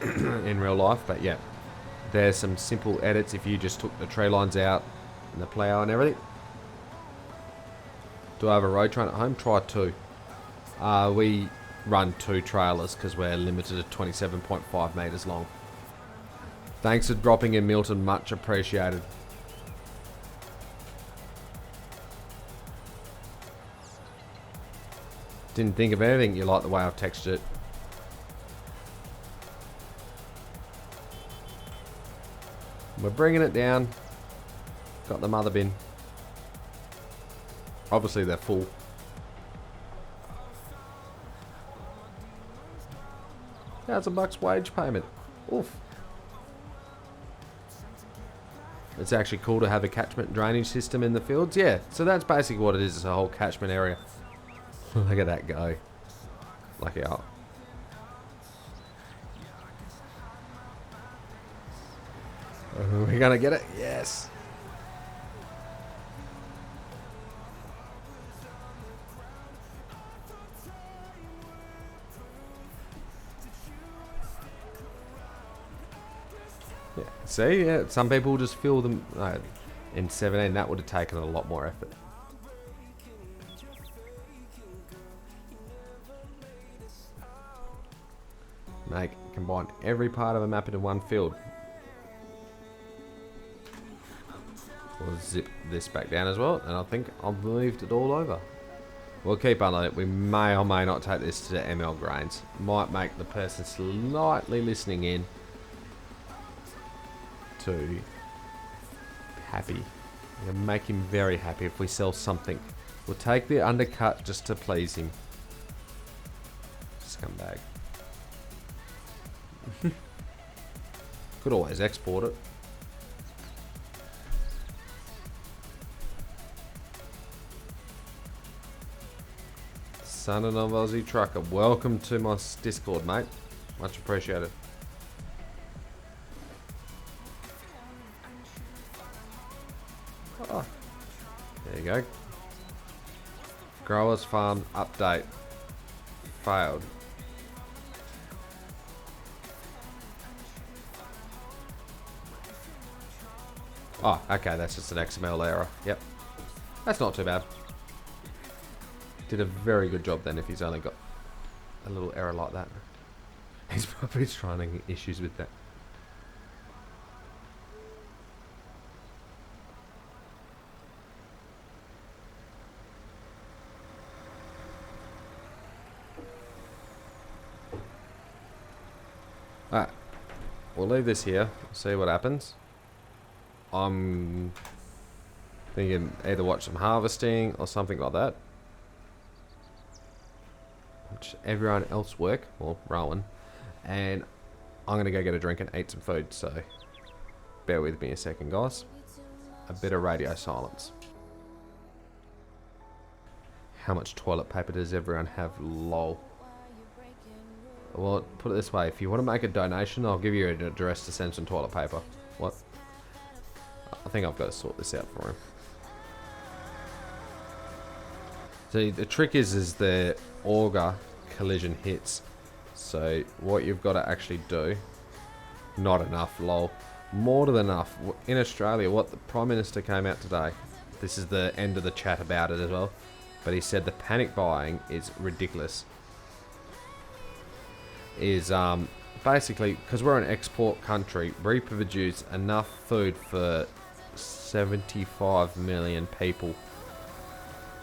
in real life, but yeah. There's some simple edits if you just took the tree lines out and the plough and everything. Do I have a road train at home? Try 2. We run 2 trailers because we're limited to 27.5 metres long. Thanks for dropping in, Milton. Much appreciated. Didn't think of anything. You like the way I've textured it. We're bringing it down. Got the mother bin. Obviously they're full. That's $1 wage payment. Oof. It's actually cool to have a catchment drainage system in the fields. Yeah, so that's basically what it is. It's a whole catchment area. Look at that go. Lucky out. We're gonna get it. Yes. Yeah. See, yeah, some people just feel them. In 17, that would have taken a lot more effort. Combine every part of a map into one field. We'll zip this back down as well, and I think I've moved it all over. We'll keep on it. We may or may not take this to the ML grains. Might make the person slightly listening in to happy. We'll make him very happy if we sell something. We'll take the undercut just to please him. Scumbag. Could always export it. Son of an Aussie trucker, welcome to my Discord, mate. Much appreciated. Oh, there you go. Growers Farm update failed. Oh, okay, that's just an XML error. Yep. That's not too bad. Did a very good job then if he's only got a little error like that. He's probably trying to get issues with that. Alright. We'll leave this here. See what happens. I'm thinking either watch some harvesting or something like that. Watch everyone else work, or Rowan. And I'm going to go get a drink and eat some food, so bear with me a second, guys. A bit of radio silence. How much toilet paper does everyone have? Lol. Well, put it this way. If you want to make a donation, I'll give you an address to send some toilet paper. What? I think I've got to sort this out for him. So the trick is the auger collision hits. So what you've got to actually do, not enough, lol, more than enough. In Australia, what the Prime Minister came out today, this is the end of the chat about it as well, but he said the panic buying is ridiculous. Is basically, because we're an export country, we produce enough food for 75 million people.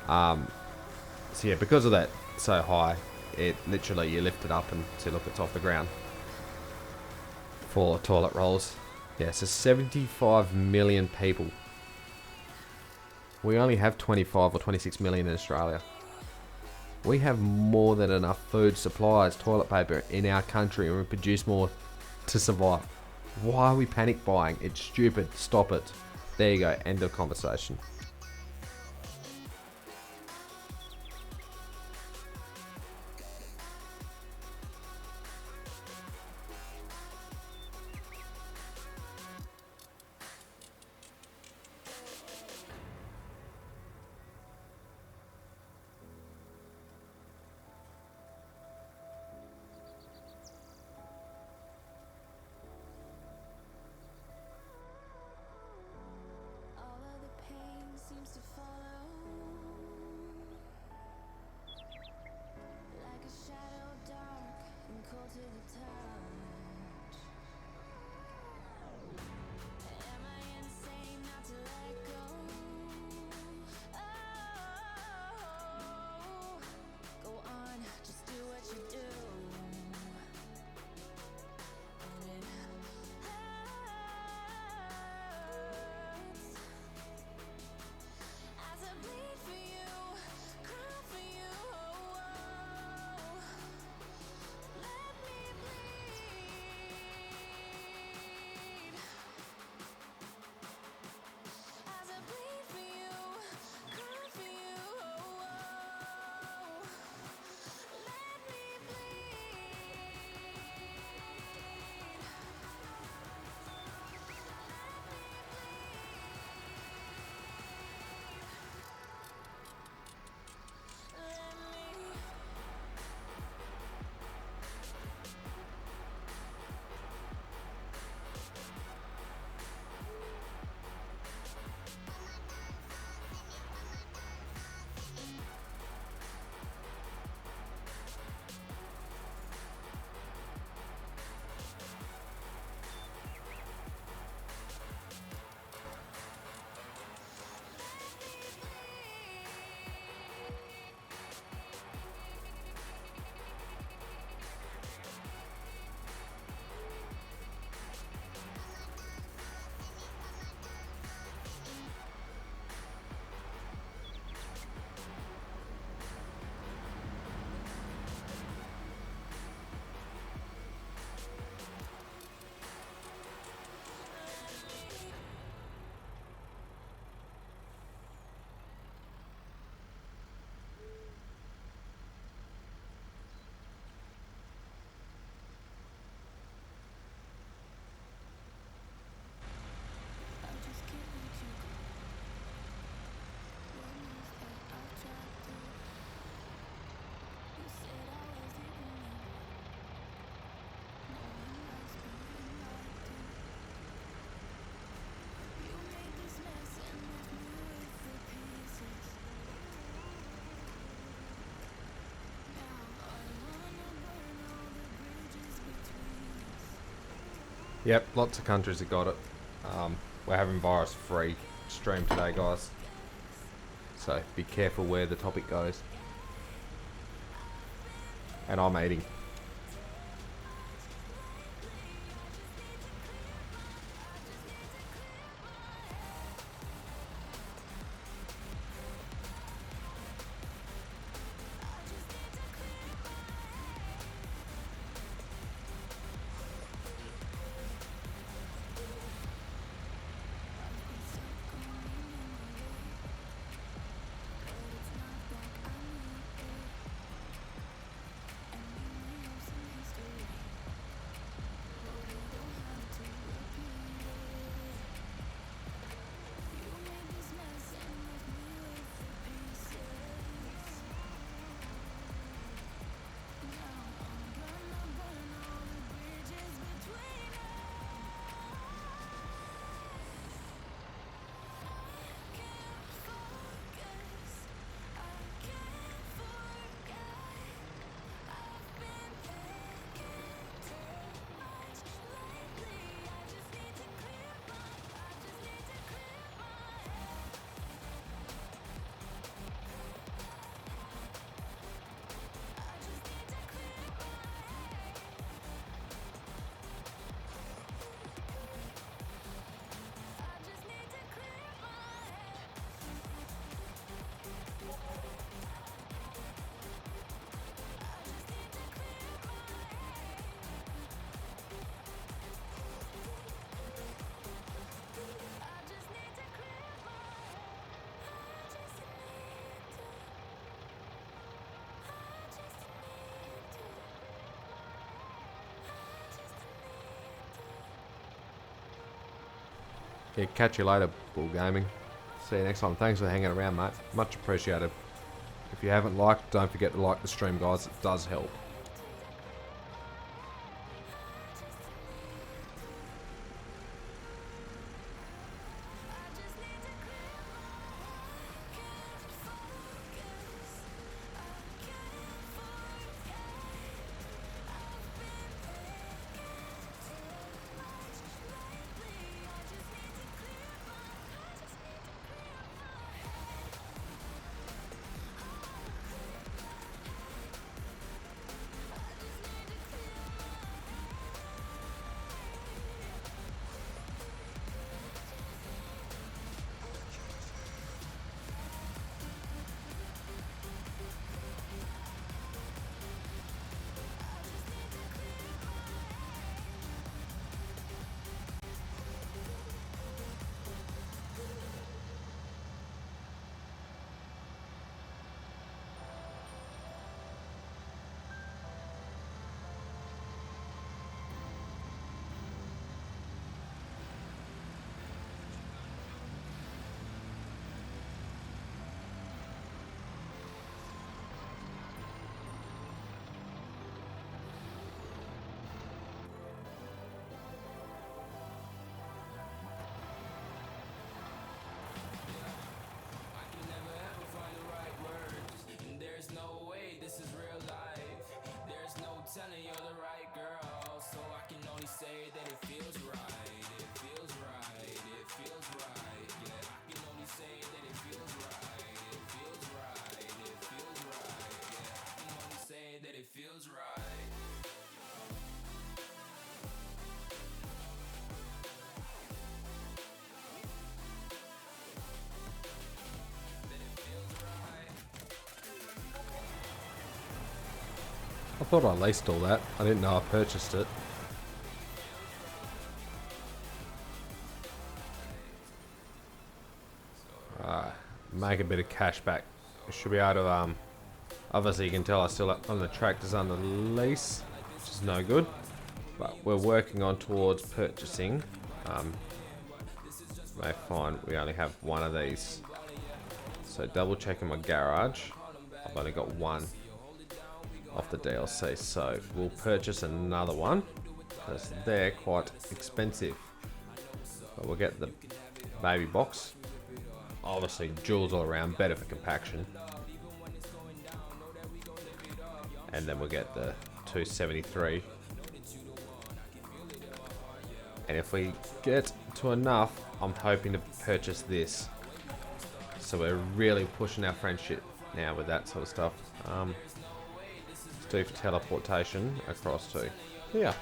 So yeah, because of that so high, it literally, you lift it up and see, look, it's off the ground for toilet rolls. Yeah, so 75 million people. We only have 25 or 26 million in Australia. We have more than enough food, supplies, toilet paper in our country, and we produce more to survive. Why are we panic buying? It's stupid. Stop it. There you go. End of conversation. Yep, lots of countries have got it. We're having virus-free stream today, guys. So be careful where the topic goes. And I'm eating. Yeah, catch you later, Bull Gaming. See you next time. Thanks for hanging around, mate. Much appreciated. If you haven't liked, don't forget to like the stream, guys. It does help.
telling you're the right girl, so I can only say that it feels right. It feels right. It feels right. Yeah, I can only say that it feels right. It feels right. It feels right. Yeah, I can only say that it feels right.
I thought I leased all that. I didn't know I purchased it. Make a bit of cash back. I should be able to, obviously you can tell I still have on the tractors under lease, which is no good. But we're working on towards purchasing. May find we only have one of these. So double checking my garage. I've only got one off the DLC, so we'll purchase another one because they're quite expensive. But we'll get the baby box. Obviously jewels all around, better for compaction. And then we'll get the 273 And if we get to enough, I'm hoping to purchase this. So we're really pushing our friendship now with that sort of stuff. Let's do teleportation across to here.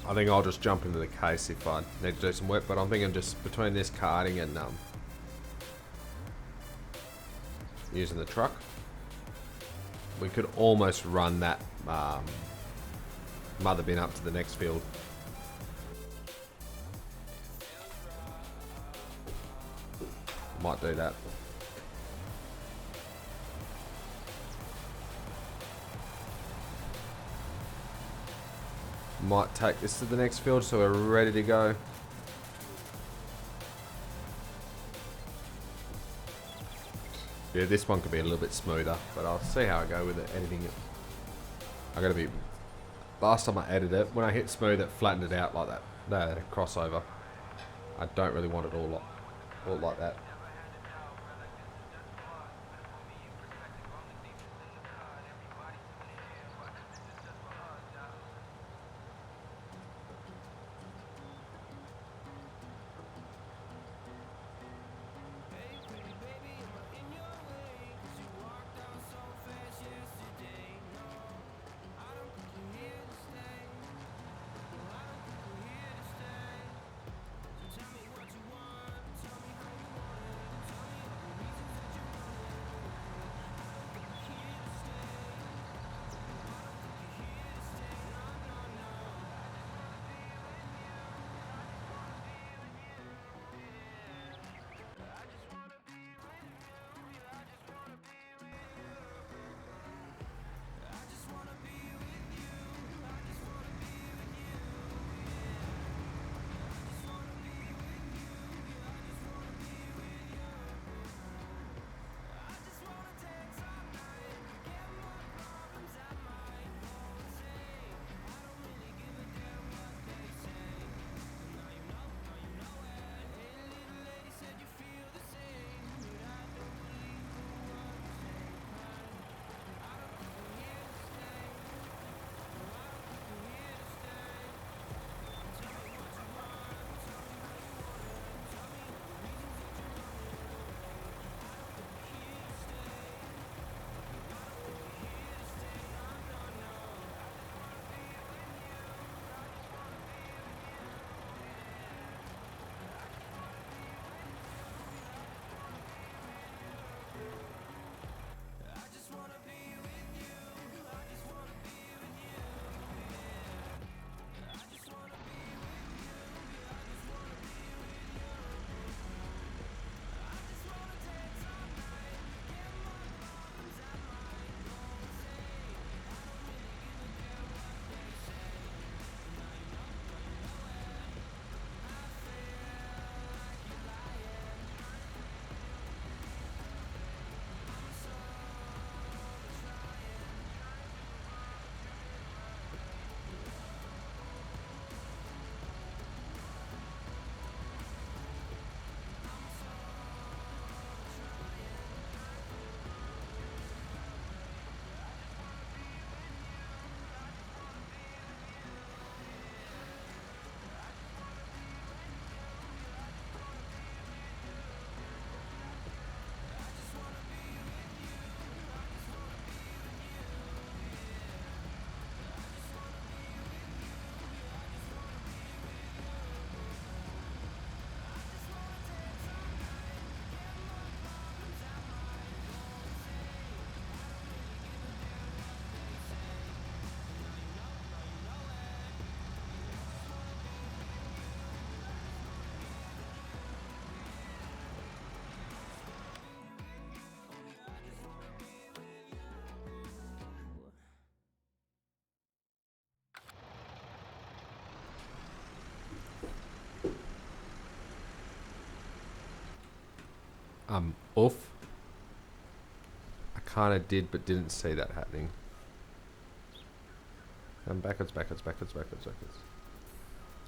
I think I'll just jump into the case if I need to do some work, but I'm thinking just between this carting and using the truck, we could almost run that mother bin up to the next field. Might do that. Might take this to the next field so we're ready to go. Yeah, this one could be a little bit smoother, but I'll see how I go with it, editing it. I gotta be... Last time I edited it, when I hit smooth, it flattened it out like that. The crossover. I don't really want it all like that. Oof. I kind of did, but didn't see that happening. And backwards.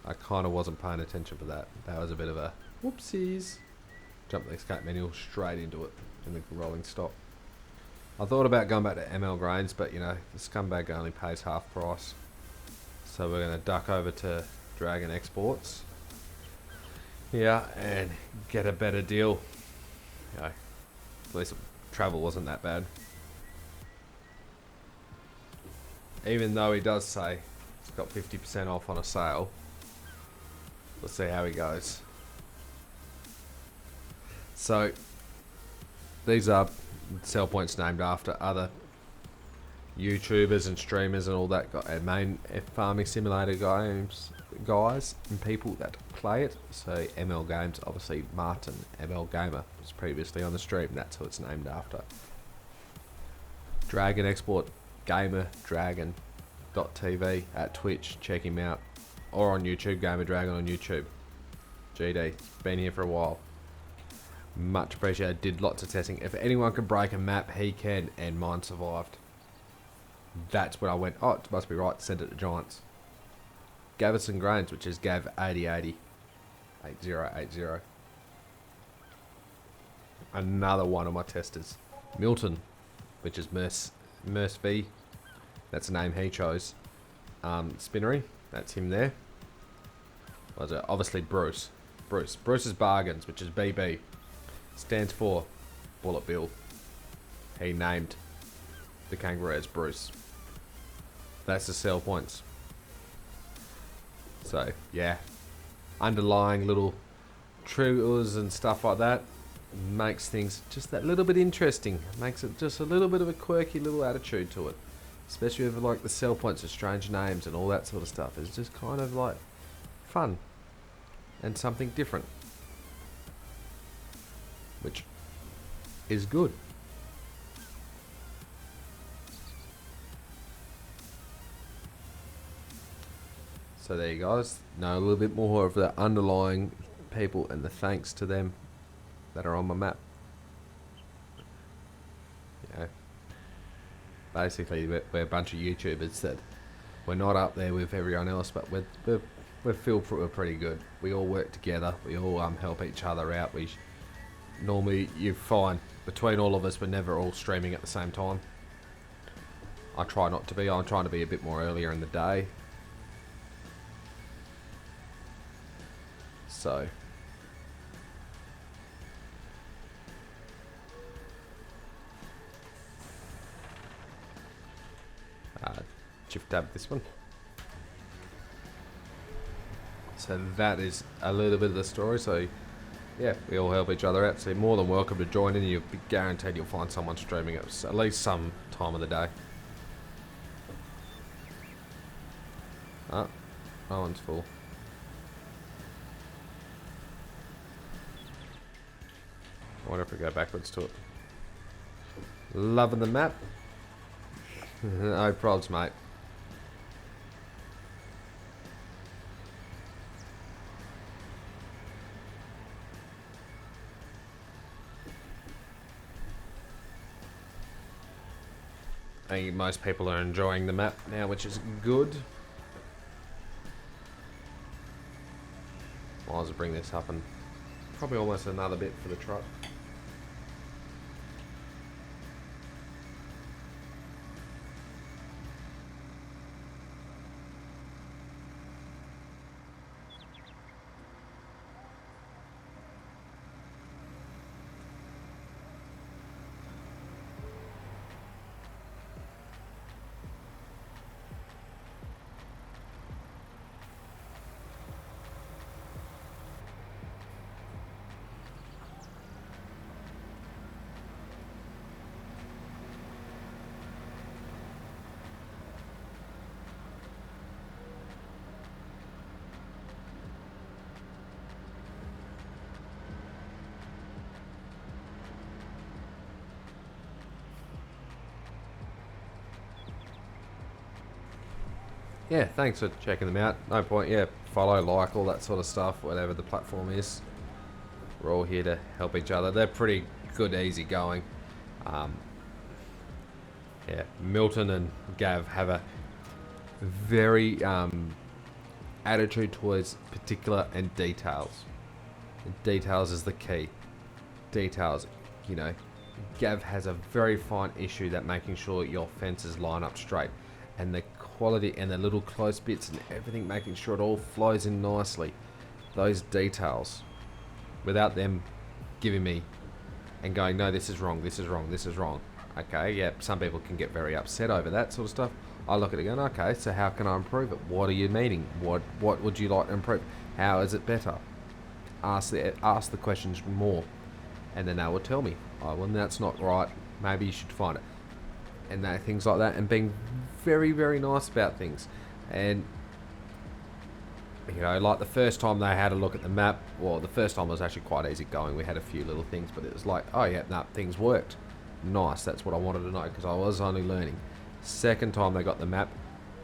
I kind of wasn't paying attention for that. That was a bit of a whoopsies. Jumped the escape manual straight into it in the rolling stock. I thought about going back to ML Grains, but you know, the scumbag only pays half price. So we're going to duck over to Dragon Exports. Yeah, and get a better deal. You know, at least travel wasn't that bad. Even though he does say it's got 50% off on a sale. Let's see how he goes. So, these are sell points named after other YouTubers and streamers and all that, main farming simulator guys and people that play it. So ML Games, obviously Martin ML Gamer was previously on the stream. That's who it's named after. Dragon Export Gamer Dragon.tv at Twitch. Check him out, or on YouTube. Gamer Dragon on YouTube. GD, been here for a while. Much appreciated. Did lots of testing. If anyone can break a map, he can, and mine survived. That's when I went, oh, it must be right to send it to Giants. Gavison Grains, which is Gav 8080 8080. Another one of my testers. Milton, which is Merce V. That's the name he chose. Spinnery, that's him there. Was it? Obviously Bruce. Bruce's Bargains, which is BB. Stands for Bullet Bill. He named the kangaroo as Bruce. That's the sell points. So, yeah. Underlying little triggers and stuff like that makes things just that little bit interesting. Makes it just a little bit of a quirky little attitude to it. Especially with like the sell points of strange names and all that sort of stuff. It's just kind of like fun. And something different. Which is good. So there you guys. Know a little bit more of the underlying people and the thanks to them that are on my map. You know, basically we're a bunch of YouTubers that we're not up there with everyone else, but we feel we're pretty good. We all work together. We all help each other out. Normally you find between all of us we're never all streaming at the same time. I try not to be. I'm trying to be a bit more earlier in the day. So shift tab this one. So that is a little bit of the story. So yeah, we all help each other out. So you're more than welcome to join in. You'll be guaranteed you'll find someone streaming at least some time of the day. Ah, that one's full. I wonder if we go backwards to it. Loving the map. No probs, mate. I think most people are enjoying the map now, which is good. Might as well bring this up and probably almost another bit for the truck. Yeah, thanks for checking them out. No point, yeah, follow, like, all that sort of stuff, whatever the platform is. We're all here to help each other. They're pretty good, easy going. Yeah, Milton and Gav have a very attitude towards particular and details. And details is the key. Details, you know, Gav has a very fine issue that making sure your fences line up straight, and the quality and the little close bits and everything, making sure it all flows in nicely. Those details, without them giving me and going, no, this is wrong, this is wrong, this is wrong. Okay, yeah, some people can get very upset over that sort of stuff. I look at it going, okay, so how can I improve it? What are you meaning? What would you like to improve? How is it better? Ask the questions more, and then they will tell me, oh, well, that's not right. Maybe you should find it, and things like that, and being very, very nice about things. And you know, like the first time they had a look at the map, well, the first time was actually quite easy going. We had a few little things, but it was like, oh yeah, no, things worked. Nice, that's what I wanted to know, because I was only learning. Second time they got the map,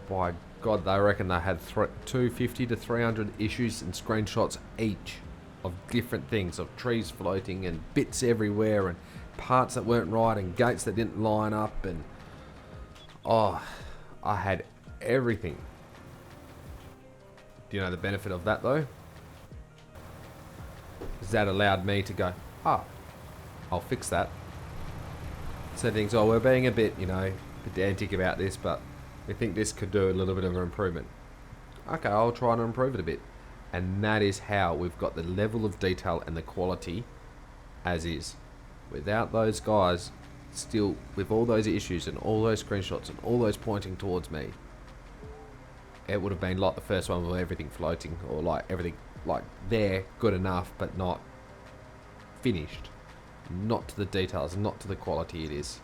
by God, they reckon they had 250 to 300 issues and screenshots each of different things, of trees floating and bits everywhere and parts that weren't right and gates that didn't line up, and oh, I had everything. Do you know the benefit of that though? Is that allowed me to go, I'll fix that. So things, oh, we're being a bit, you know, pedantic about this, but we think this could do a little bit of an improvement. Okay, I'll try to improve it a bit. And that is how we've got the level of detail and the quality as is. Without those guys, still with all those issues and all those screenshots and all those pointing towards me, it would have been like the first one with everything floating, or like everything like there, good enough, but not finished. Not to the details, not to the quality it is.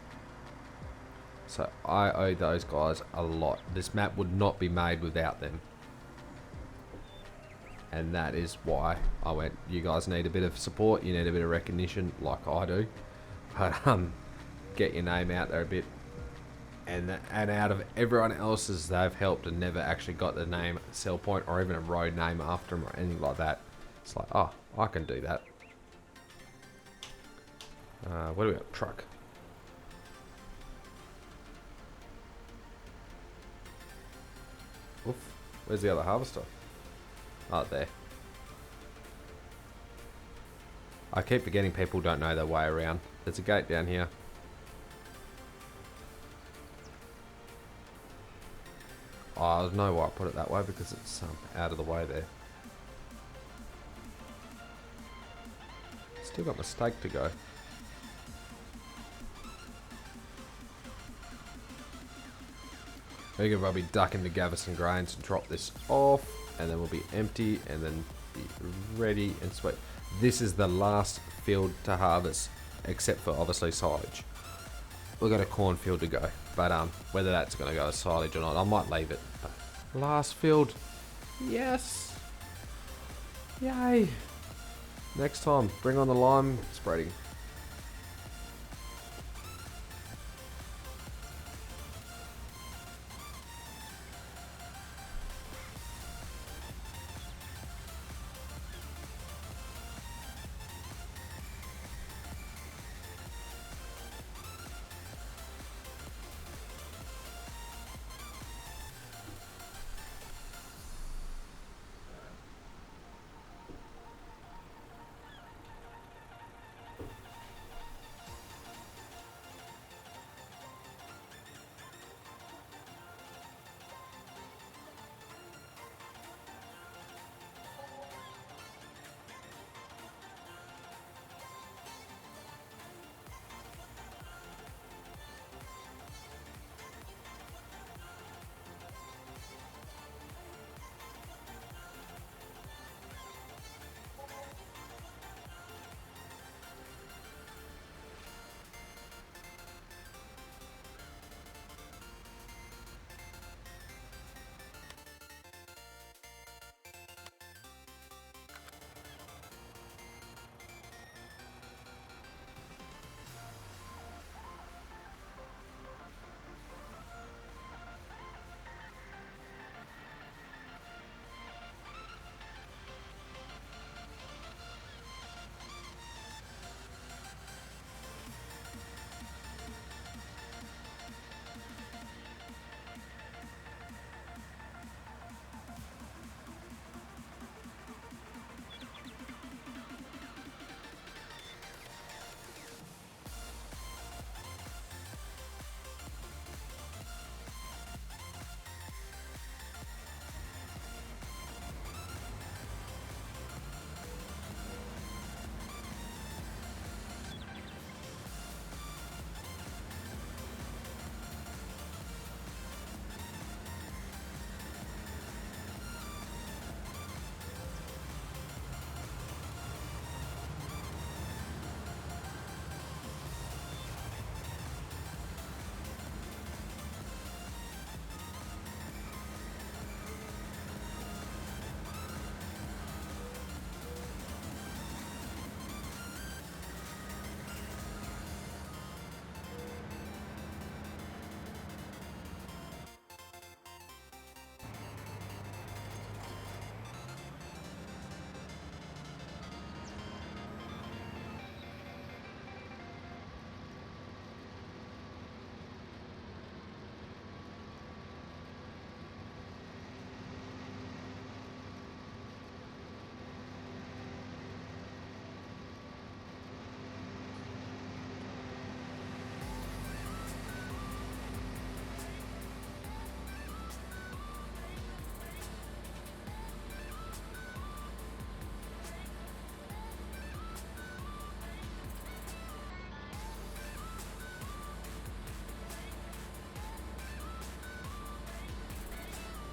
So I owe those guys a lot. This map would not be made without them. And that is why I went, you guys need a bit of support, you need a bit of recognition, like I do. But get your name out there a bit. And out of everyone else's they've helped and never actually got the name sell point or even a road name after them or anything like that. It's like, oh, I can do that. What do we got? Truck. Oof. Where's the other harvester? Oh, there. I keep forgetting people don't know their way around. There's a gate down here. Oh, I know why I put it that way, because it's out of the way there. Still got my steak to go. We're gonna probably duck into Gavison Grains and drop this off, and then we'll be empty and then be ready and sweet. This is the last field to harvest, except for obviously silage. We've got a cornfield to go, but whether that's gonna go as silage or not, I might leave it. But last field, yes, yay! Next time, bring on the lime spreading.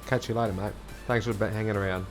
Catch you later, mate. Thanks for hanging around.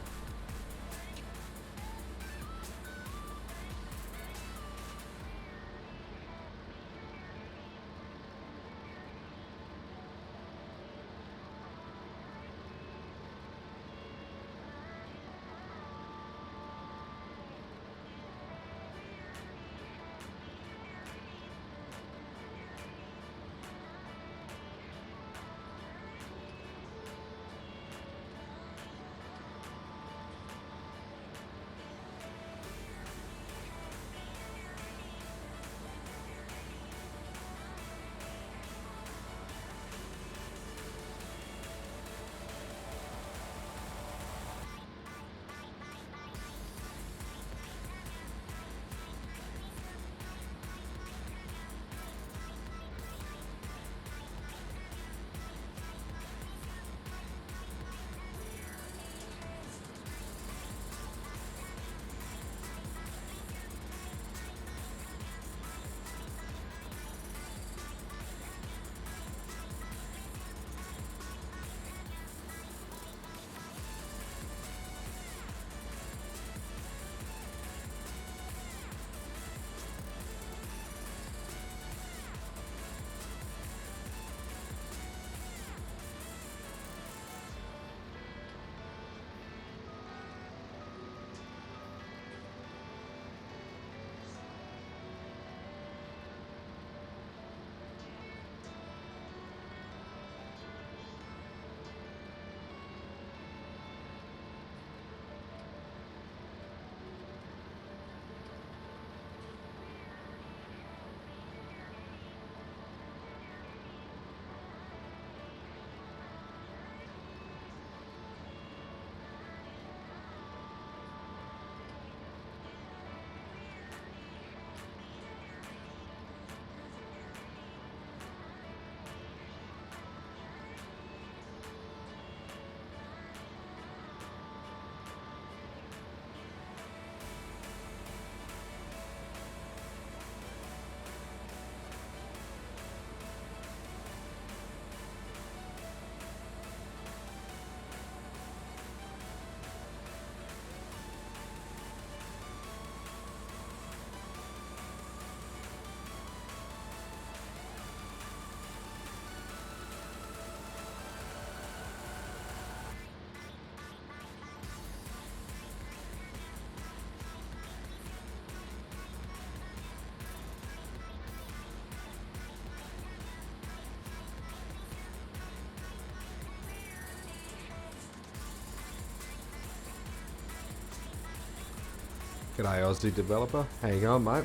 G'day Aussie developer, how you going mate?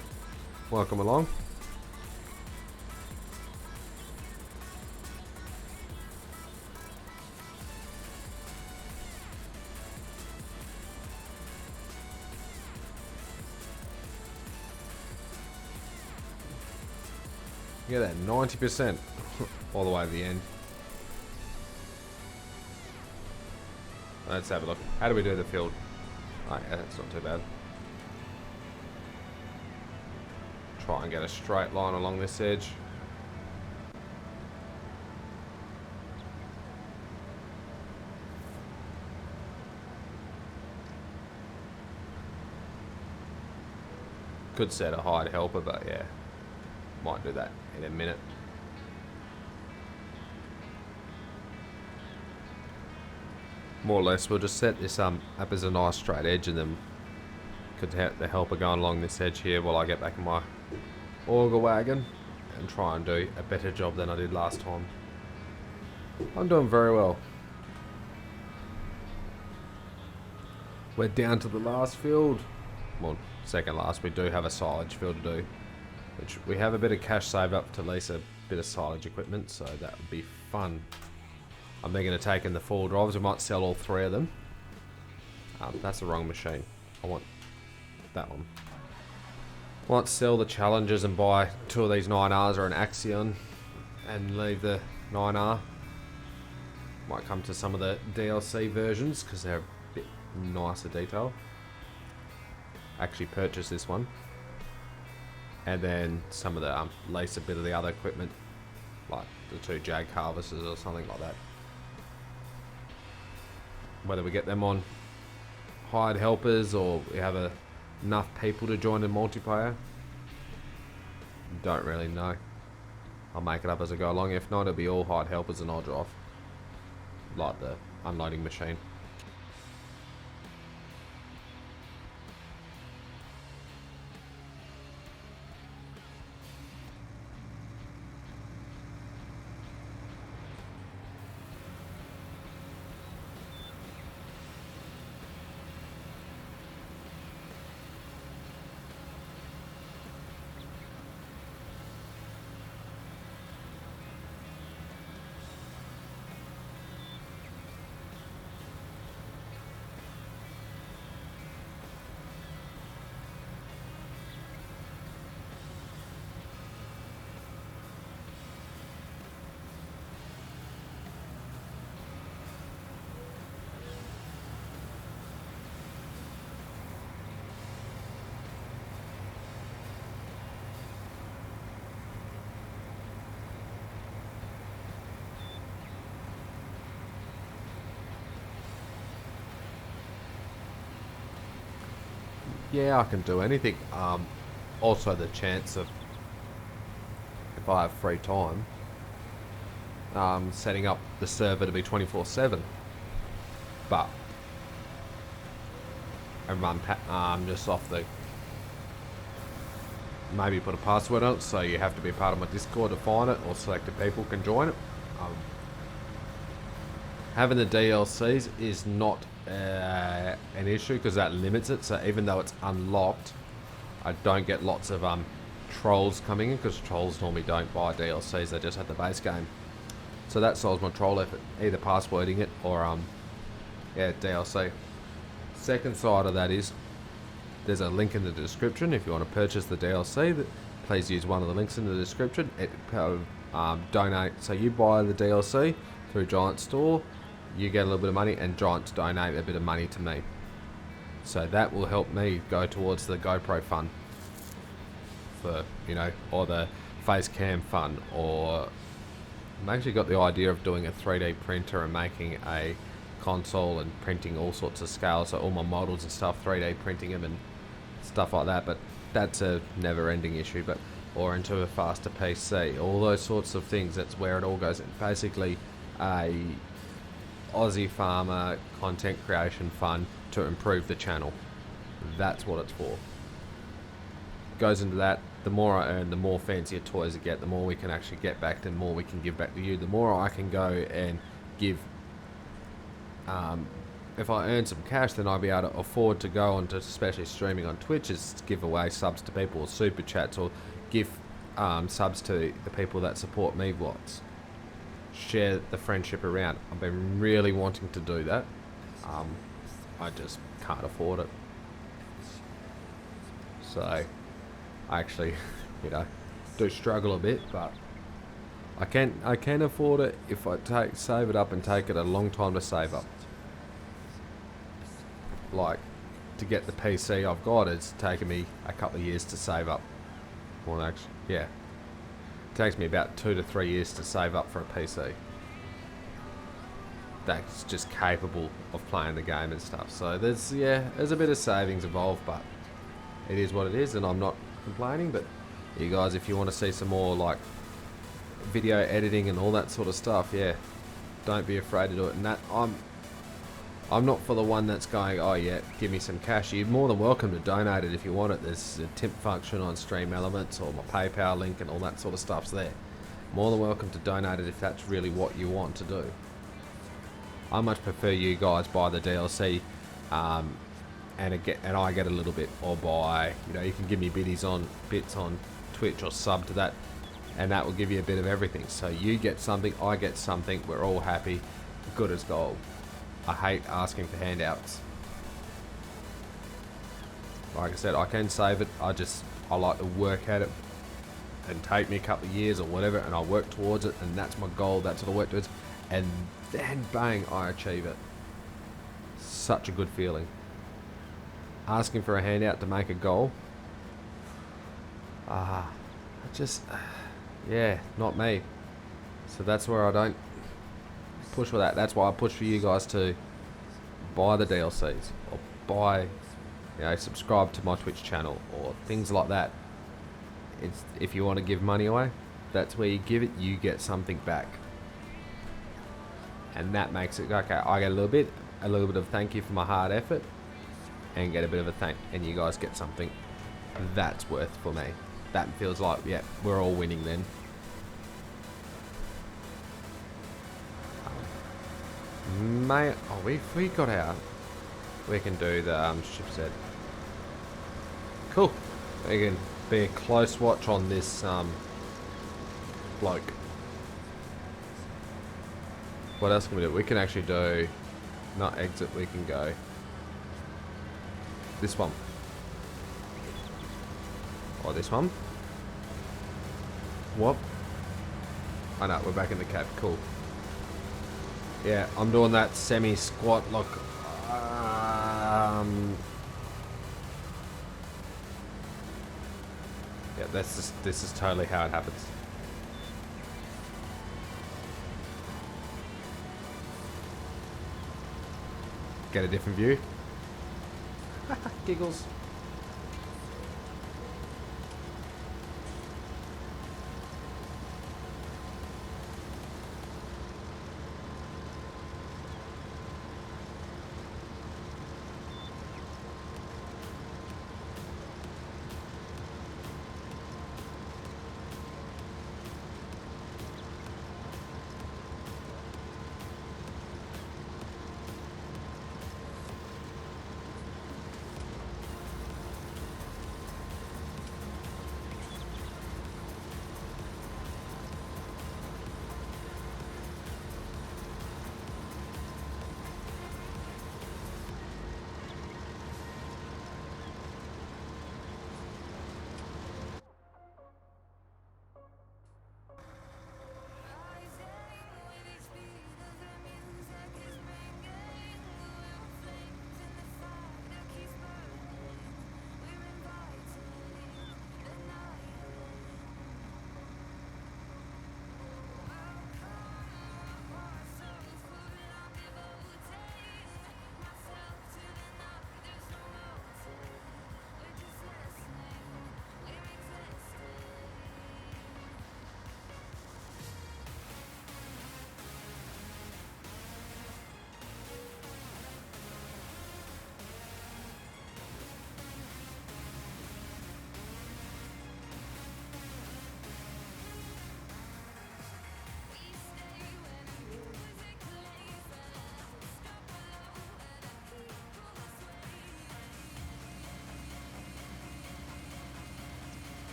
Welcome along. Get that 90% all the way to the end. Let's have a look. How do we do the field? Oh yeah, that's not too bad. Try and get a straight line along this edge. Could set a hide helper, but yeah, might do that in a minute. More or less, we'll just set this up as a nice straight edge, and then could have the helper going along this edge here while I get back in my auger wagon and try and do a better job than I did last time. I'm doing very well. We're down to the last field. Well, second last. We do have a silage field to do, which we have a bit of cash saved up to lease a bit of silage equipment, so that would be fun. I'm thinking of taking the 4 drives. We might sell all 3 of them. That's the wrong machine. I want that one. Might sell the Challengers and buy 2 of these 9Rs or an Axion and leave the 9R. Might come to some of the DLC versions because they're a bit nicer detail. Actually purchase this one. And then some of the lease a bit of the other equipment, like the 2 Jag harvesters or something like that. Whether we get them on hired helpers or we have enough people to join in multiplayer, don't really know. I'll make it up as I go along. If not, it'll be all hired helpers and I'll drive like the unloading machine. Yeah, I can do anything. Also the chance of, if I have free time, setting up the server to be 24/7. But and run just off the, maybe put a password on it, so you have to be part of my Discord to find it, or selected people can join it. Having the DLCs is not an issue because that limits it. So even though it's unlocked, I don't get lots of trolls coming in, because trolls normally don't buy DLCs, they just have the base game. So that solves my troll effort, either passwording it or yeah, DLC. Second side of that is there's a link in the description if you want to purchase the DLC. Please use one of the links in the description. It donate. So you buy the DLC through Giant Store, you get a little bit of money, and Giants donate a bit of money to me. So that will help me go towards the GoPro fund, for, you know, or the face cam fund, or I've actually got the idea of doing a 3D printer and making a console and printing all sorts of scales, so all my models and stuff, 3D printing them and stuff like that. But that's a never-ending issue. But or into a faster PC, all those sorts of things. That's where it all goes in. Basically, a Aussie farmer content creation fund to improve the channel. That's what it's for. Goes into that. The more I earn, the more fancier toys I get, the more we can actually get back, the more we can give back to you. The more I can go and give. If I earn some cash, then I'll be able to afford to go on to, especially streaming on Twitch, is give away subs to people, or super chats, or give subs to the people that support me lots. Share the friendship around. I've been really wanting to do that. I just can't afford it. So I actually, you know, do struggle a bit, but I can afford it if I save it up and take it a long time to save up. Like, to get the PC I've got, it's taken me a couple of years to save up. Well, actually, yeah. It takes me about 2 to 3 years to save up for a PC that's just capable of playing the game and stuff. So there's a bit of savings involved, but it is what it is, and I'm not complaining. But you guys, if you want to see some more like video editing and all that sort of stuff, yeah, don't be afraid to do it. And that I'm not for the one that's going, oh yeah, give me some cash. You're more than welcome to donate it if you want it. There's a tip function on Stream Elements, or my PayPal link, and all that sort of stuff's there. More than welcome to donate it if that's really what you want to do. I much prefer you guys buy the DLC, and I get a little bit, or buy, you know, you can give me bits on Twitch, or sub to that, and that will give you a bit of everything. So you get something, I get something, we're all happy, good as gold. I hate asking for handouts. Like I said, I can save it. I like to work at it and take me a couple of years or whatever, and I work towards it, and that's my goal. That's what I work towards, and then bang, I achieve it. Such a good feeling. Asking for a handout to make a goal. Yeah, not me. So that's where I don't push for that. That's why I push for you guys too. buy the DLCs or buy, subscribe to my Twitch channel or things like that. It's, if you want to give money away, that's where you give it, you get something back. And that makes it, okay, I get a little bit of thank you for my hard effort, and get a bit of a thank, and you guys get something that's worth for me. That feels like, yeah, we're all winning then. Mate, oh, we got our, we can do the ship set. Cool. We can be a close watch on this bloke. What else can we do? We can actually do, not exit, we can go this one. Or this one. What? I know, we're back in the cab. Cool. Yeah, I'm doing that semi-squat look. Yeah, this is totally how it happens. Get a different view. Giggles.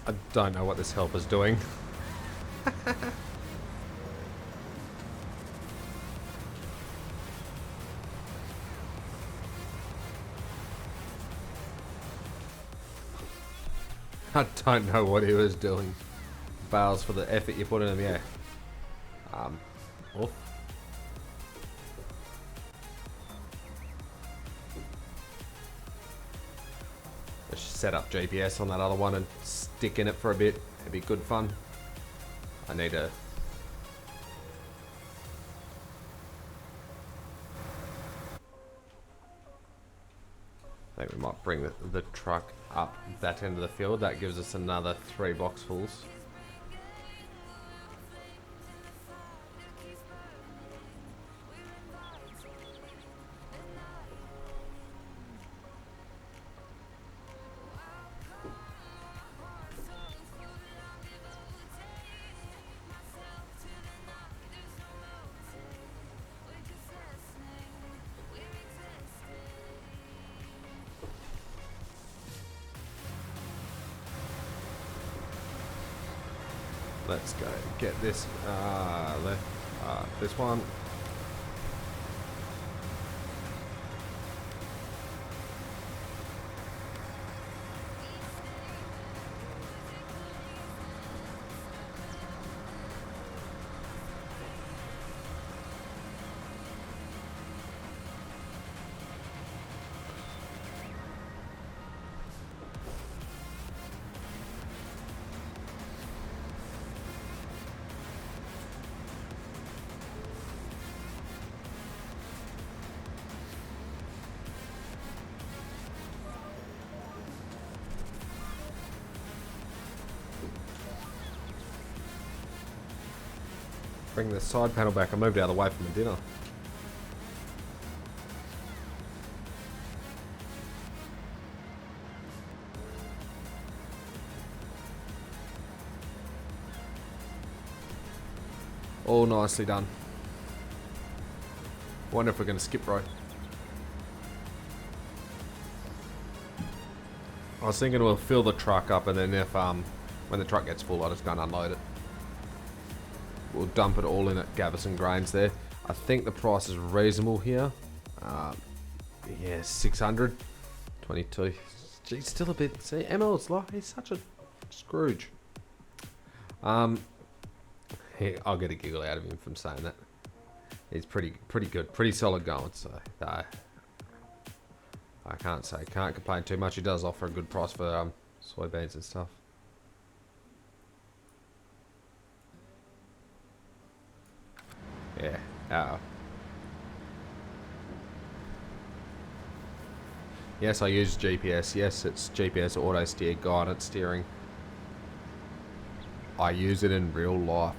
I don't know what this helper's doing. I don't know what he was doing. Bales for the effort you put in him, yeah. Oh. Let's just set up GPS on that other one and stick in it for a bit. It'd be good fun. I need a... I think we might bring the truck up that end of the field. That gives us another 3 boxfuls. Let's go get this this one. Bring the side panel back. I moved out of the way from the dinner. All nicely done. Wonder if we're going to skip rope. I was thinking we'll fill the truck up, and then if when the truck gets full, I'll just go and unload it. We'll dump it all in at Gavison Grains there. I think the price is reasonable here. Yeah, 600. 22. Geez, still a bit. See, ML's like, he's such a Scrooge. I'll get a giggle out of him from saying that. He's pretty good, pretty solid going. So I can't complain too much. He does offer a good price for soybeans and stuff. Yeah. Yes, I use GPS. Yes, it's GPS auto steer guidance steering. I use it in real life.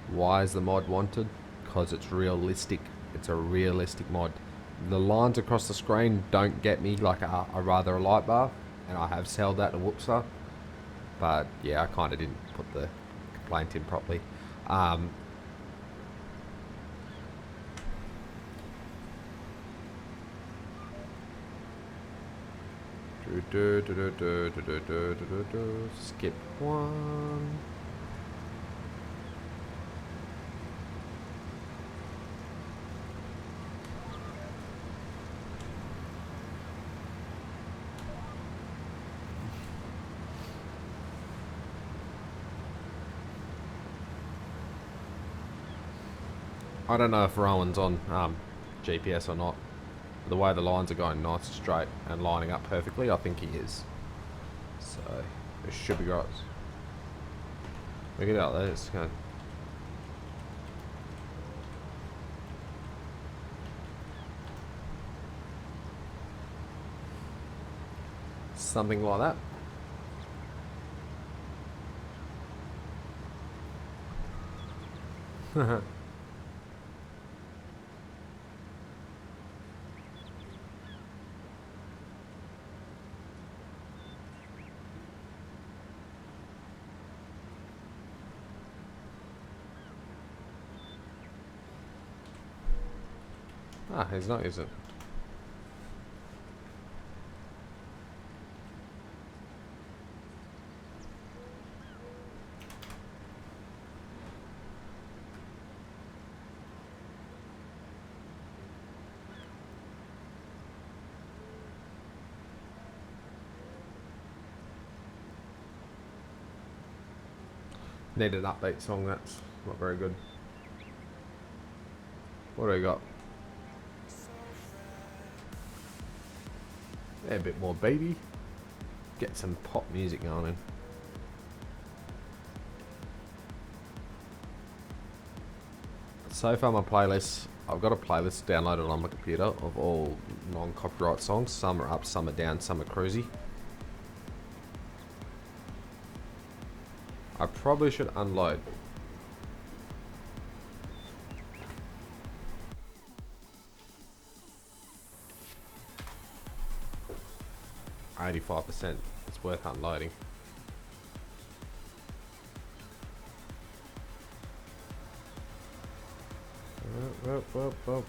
Why is the mod wanted? Because it's realistic. It's a realistic mod. The lines across the screen don't get me like a rather a light bar, and I have sold that to Whoopsa. But yeah, I kind of didn't put the complaint in properly. Skip one. I don't know if Rowan's on GPS or not. The way the lines are going nice and straight and lining up perfectly, I think he is. So it should be right. Look at that, let's go. Something like that. He's not using it. Need an upbeat song, that's not very good. What do we got? Yeah, a bit more beaty. Get some pop music going in. So far my playlist, I've got a playlist downloaded on my computer of all non-copyright songs. Some are up, some are down, some are cruisy. I probably should unload. %. It's worth unloading. Whoop.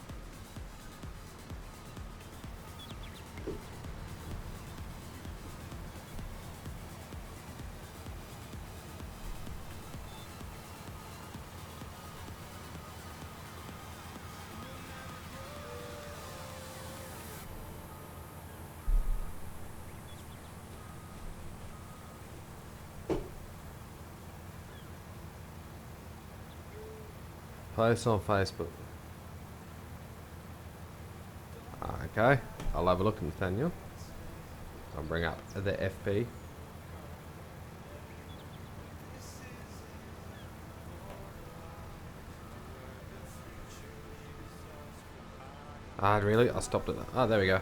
Post on Facebook. Okay, I'll have a look, Nathaniel. I'll bring up the FP. Really? I stopped at that. Oh, there we go.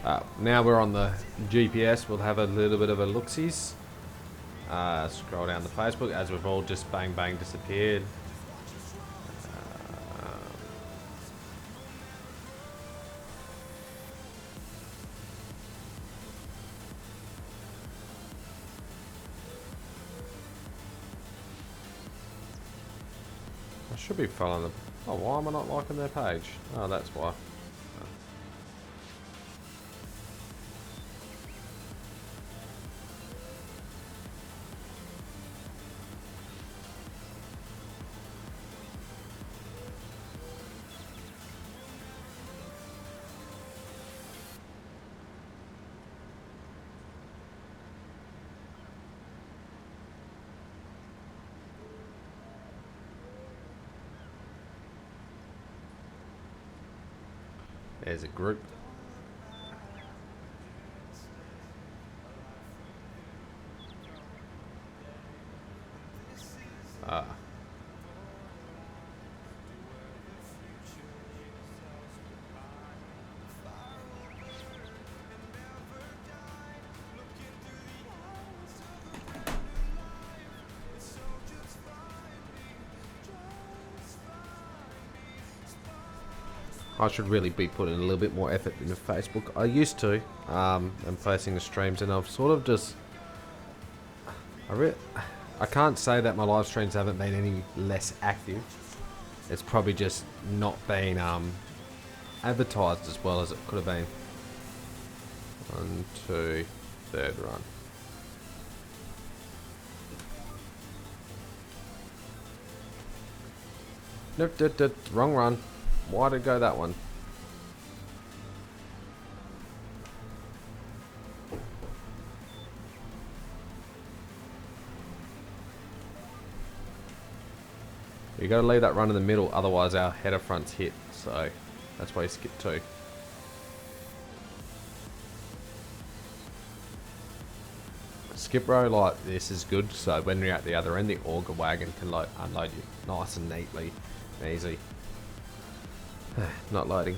Now we're on the GPS. We'll have a little bit of a look-sees. Scroll down to Facebook as we've all just bang bang disappeared. I should be following them. Oh, why am I not liking their page? Oh, that's why. There's a group. I should really be putting a little bit more effort into Facebook. I used to, and posting the streams, and I've sort of just... I can't say that my live streams haven't been any less active. It's probably just not been advertised as well as it could have been. 1, 2, third run. Nope, wrong run. Why did it go that one? You gotta leave that run in the middle, otherwise our header front's hit. So that's why you skip 2. Skip row like this is good, so when you're at the other end, the auger wagon can unload you nice and neatly and easy. Not loading.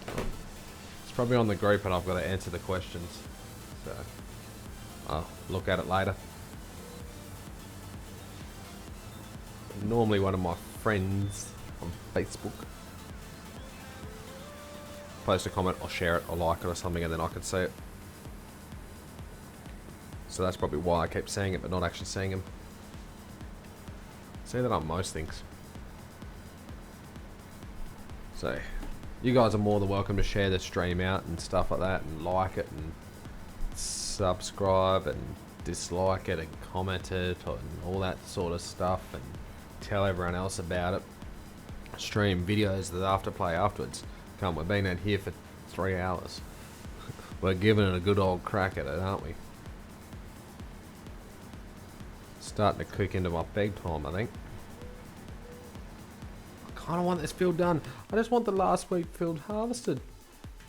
It's probably on the group and I've got to answer the questions. So I'll look at it later. Normally one of my friends on Facebook post a comment or share it or like it or something, and then I can see it. So that's probably why I keep seeing it but not actually seeing them. See that on most things. So, you guys are more than welcome to share the stream out and stuff like that, and like it, and subscribe, and dislike it, and comment it, and all that sort of stuff, and tell everyone else about it. Stream videos, the afterplay afterwards. Come, we've been out here for 3 hours. We're giving it a good old crack at it, aren't we? Starting to cook into my beg time, I think. I kind of want this field done. I just want the last week field harvested.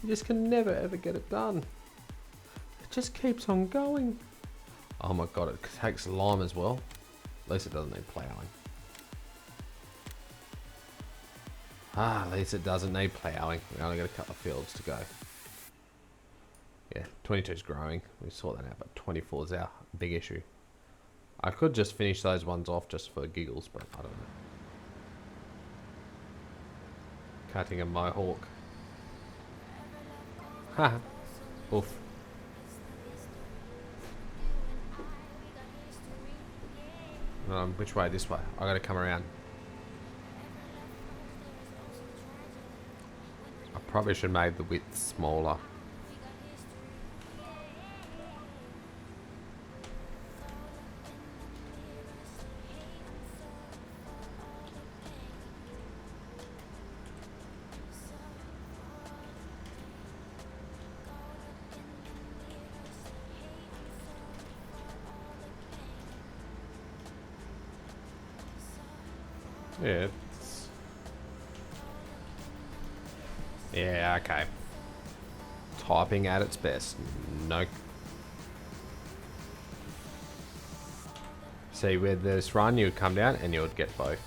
You just can never ever get it done. It just keeps on going. Oh my god, it takes lime as well. At least it doesn't need ploughing. At least it doesn't need ploughing. We only got a couple of fields to go. Yeah, 22's growing. We saw that out, but 24's our big issue. I could just finish those ones off just for giggles, but I don't know. Cutting a mohawk. Haha. Oof. Which way? This way. I gotta come around. I probably should have made the width smaller. Yeah. Yeah, okay. Typing at its best. No. See, with this run, you would come down and you would get both.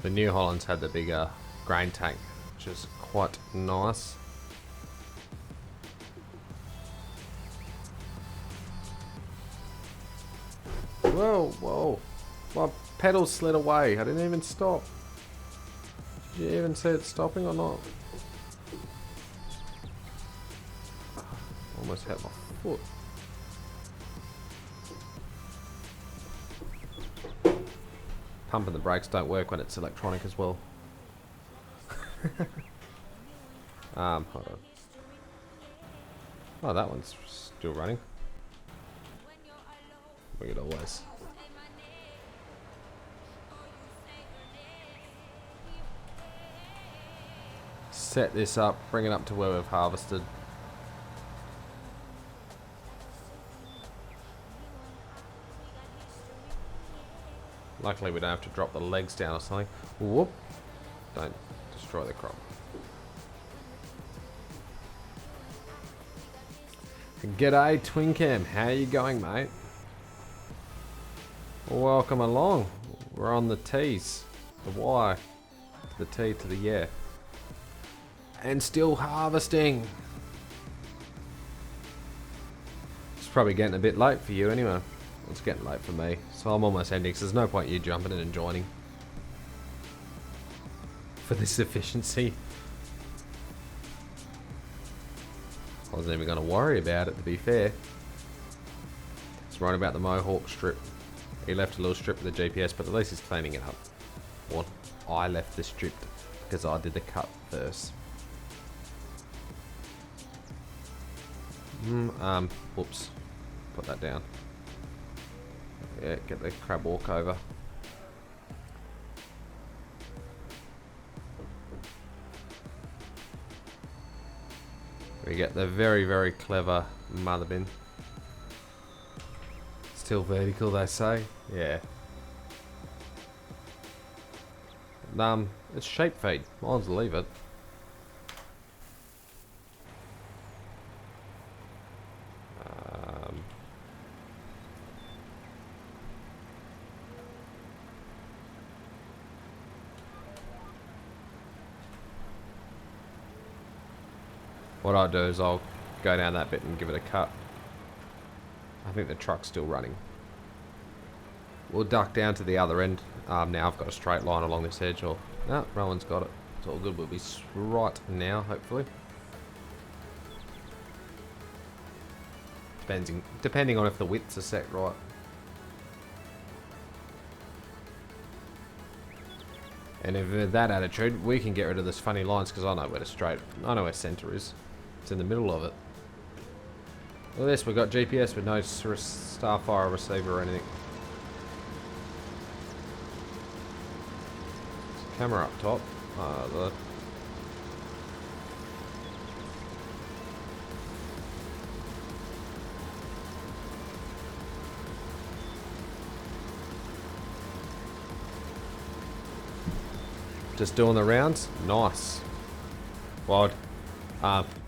The New Hollands had the bigger grain tank, which is quite nice. Whoa, whoa. My pedal slid away. I didn't even stop. Did you even see it stopping or not? Almost hit my foot. Pump and the brakes don't work when it's electronic as well. Hold on. Oh, that one's still running. We could always set this up, bring it up to where we've harvested. Luckily we don't have to drop the legs down or something. Whoop! Don't destroy the crop. G'day Twincam, how you going, mate? Welcome along. We're on the T's, the Y, to the T to the yeah. And still harvesting. It's probably getting a bit late for you anyway. It's getting late for me, so I'm almost ending, so there's no point you jumping in and joining for this efficiency. I wasn't even going to worry about it, to be fair. It's right about the Mohawk strip. He left a little strip with the GPS, but at least he's cleaning it up. Or I left the strip because I did the cut first. Whoops. Put that down. Yeah, get the crab walk over. We get the very, very clever mother bin. Still vertical, they say. Yeah. It's shape feed. Might as well leave it. What I'll do is I'll go down that bit and give it a cut. I think the truck's still running. We'll duck down to the other end. Now I've got a straight line along this edge. Or no, Rowan's got it. It's all good. We'll be right now, hopefully. Depending on if the widths are set right. And if with that attitude, we can get rid of this funny lines because I know where I know where center is. It's in the middle of it. Look at this, we've got GPS with no Starfire receiver or anything. Camera up top. Just doing the rounds. Nice. Well,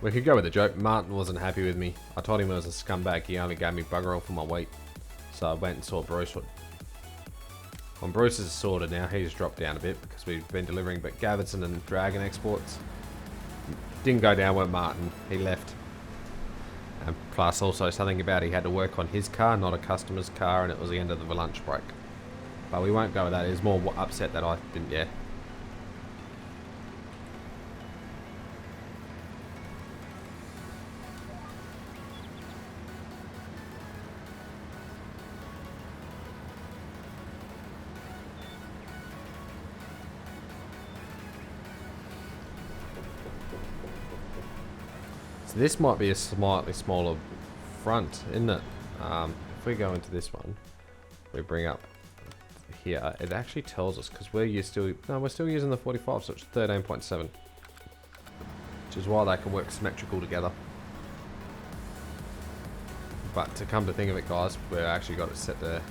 we could go with a joke. Martin wasn't happy with me. I told him I was a scumbag. He only gave me bugger all for my wheat. So I went and saw Bruce. When Bruce is sorted now, he's dropped down a bit because we've been delivering. But Gavinson and Dragon exports didn't go down with Martin. He left. And plus also something about he had to work on his car, not a customer's car, and it was the end of the lunch break. But we won't go with that. He was more upset that I didn't, yeah. This might be a slightly smaller front, isn't it? If we go into this one, we bring up here, it actually tells us because we're still using the 45, so it's 13.7, which is why they can work symmetrical together. But to come to think of it, guys, we've actually got it set there.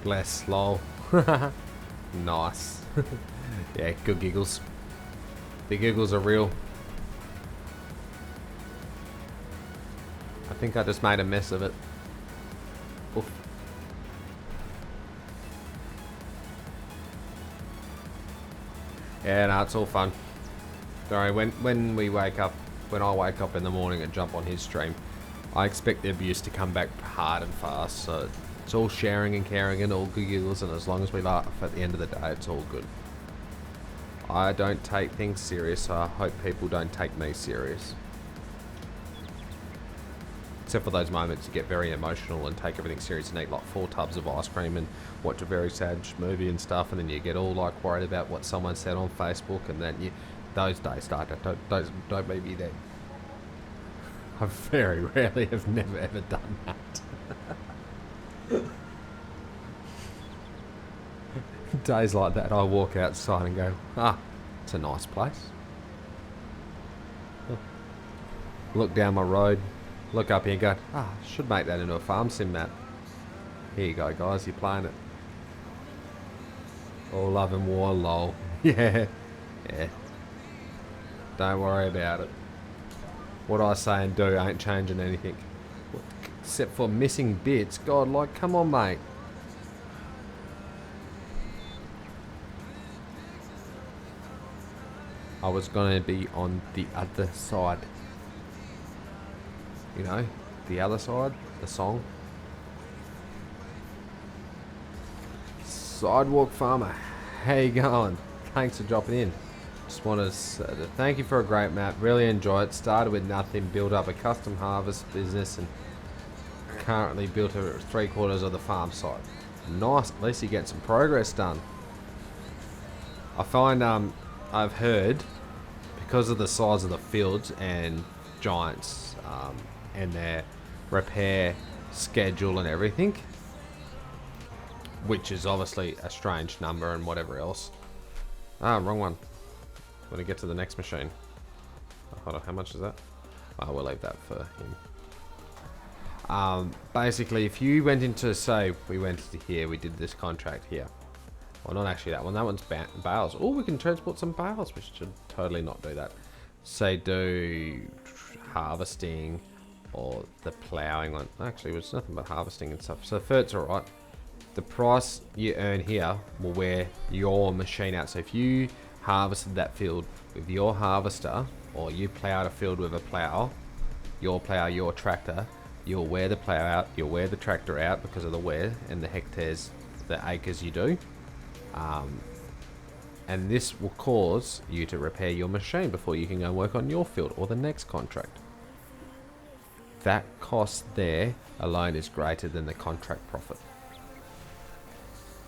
Bless, lol. Nice. Yeah, good giggles. The giggles are real. think I just made a mess of it. Oof. Yeah, no, it's all fun. Sorry, when I wake up in the morning and jump on his stream, I expect the abuse to come back hard and fast. So it's all sharing and caring and all giggles, and as long as we laugh at the end of the day, it's all good. I don't take things serious, so I hope people don't take me serious. Except for those moments you get very emotional and take everything serious and eat like 4 tubs of ice cream and watch a very sad movie and stuff, and then you get all like worried about what someone said on Facebook, and then those days start to don't make me then. I very rarely have never ever done that. Days like that, I walk outside and go, it's a nice place. Look down my road, look up here and go, should make that into a farm sim map. Here you go, guys, you're playing it. All love and war, lol. Yeah. Don't worry about it. What I say and do ain't changing anything. Except for missing bits. God, like, come on, mate. I was gonna be on the other side. You know, the other side, the song. Sidewalk Farmer, how you going? Thanks for dropping in. Just want to thank you for a great map. Really enjoy it. Started with nothing, built up a custom harvest business, and currently built 3/4 of the farm site. Nice, at least you get some progress done. I find I've heard, because of the size of the fields and giants and their repair schedule and everything, which is obviously a strange number and whatever else. Wrong one. I'm going to get to the next machine. Hold on, how much is that? We'll leave that for him. Basically, if you went into, say, we went to here, we did this contract here. Well, not actually that one. That one's bales. Oh, we can transport some bales. We should totally not do that. Say do harvesting or the ploughing one. Actually, it's nothing but harvesting and stuff. So it's alright. The price you earn here will wear your machine out. So if you harvested that field with your harvester, or you ploughed a field with a plough, your tractor, you'll wear the plough out, you'll wear the tractor out because of the wear and the hectares, the acres you do. And this will cause you to repair your machine before you can go and work on your field or the next contract. That cost there alone is greater than the contract profit,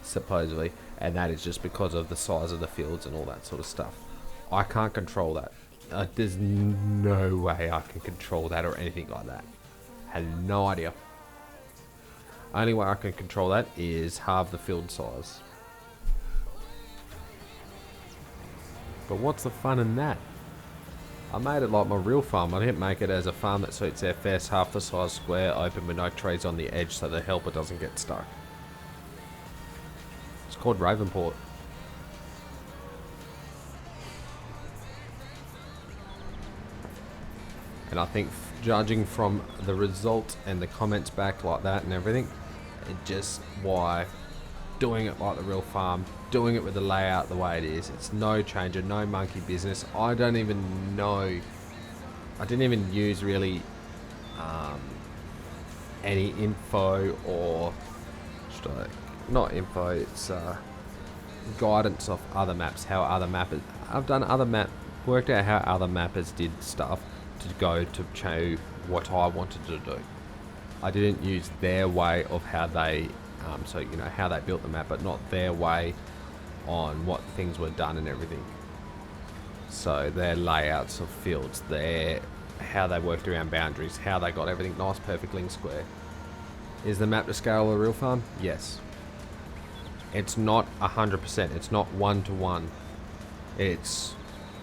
supposedly, and that is just because of the size of the fields and all that sort of stuff. I can't control that. There's no way I can control that or anything like that. Had no idea. Only way I can control that is halve the field size. But what's the fun in that? I made it like my real farm. I didn't make it as a farm that suits FS, half the size, square, open with no trees on the edge so the helper doesn't get stuck. It's called Ravenport. And I think judging from the result and the comments back like that and everything, it just why doing it like the real farm, doing it with the layout the way it is, it's no changer, no monkey business. I don't even know, I didn't even use really any info or not info, it's guidance of other maps, how other mappers, I've done other worked out how other mappers did stuff to go to show what I wanted to do. I didn't use their way of how they so you know how they built the map, but not their way on what things were done and everything. So their layouts of fields, how they worked around boundaries, how they got everything nice, perfectly square. Is the map to scale of a real farm? Yes. It's not 100%. It's not 1-to-1. It's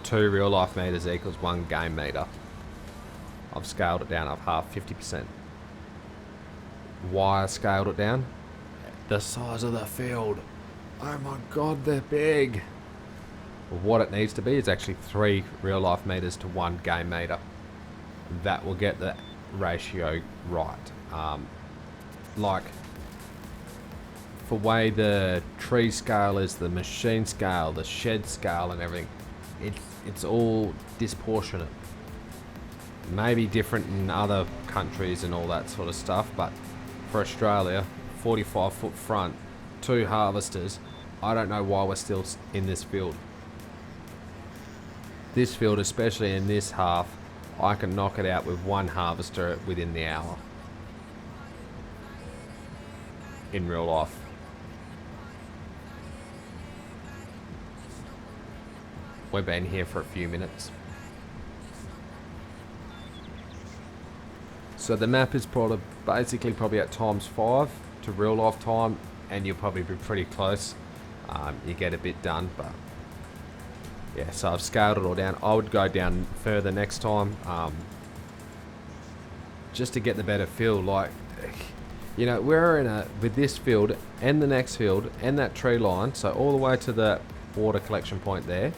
2 real life meters equals 1 game meter. I've scaled it down. I've halved 50%. Why I scaled it down? The size of the field. Oh my god, they're big. What it needs to be is actually 3 real life meters to 1 game meter. That will get the ratio right. Like, for way the tree scale is, the machine scale, the shed scale and everything, it's all disproportionate. Maybe different in other countries and all that sort of stuff, but for Australia, 45 foot front, 2 harvesters, I don't know why we're still in this field. This field, especially in this half, I can knock it out with 1 harvester within the hour. In real life. We've been here for a few minutes. So the map is basically probably at ×5 to real life time, and you'll probably be pretty close. You get a bit done, but yeah, so I've scaled it all down. I would go down further next time, just to get the better feel. Like, you know, we're in with this field and the next field and that tree line, so all the way to the water collection point there.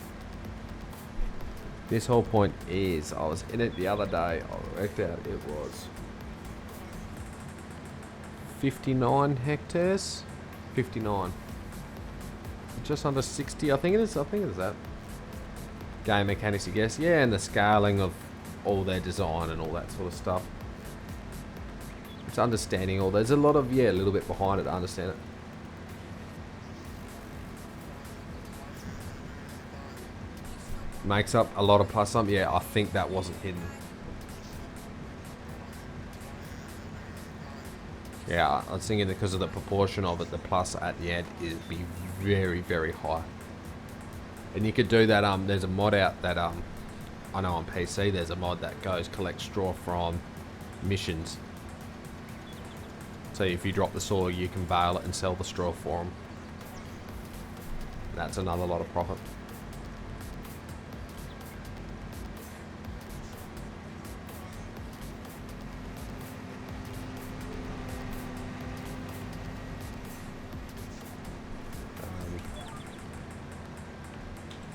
This whole point is, I was in it the other day, I worked out it was 59 hectares, 59, just under 60, I think it is that. Game mechanics, I guess, yeah, and the scaling of all their design and all that sort of stuff. It's understanding all, there's a lot of, yeah, a little bit behind it to understand it. Makes up a lot of plus some. Yeah, I think that wasn't hidden. Yeah, I was thinking because of the proportion of it, the plus at the end is be very, very high. And you could do that. There's a mod out that I know on PC. There's a mod that goes collect straw from missions. So if you drop the soil, you can bale it and sell the straw for them. That's another lot of profit.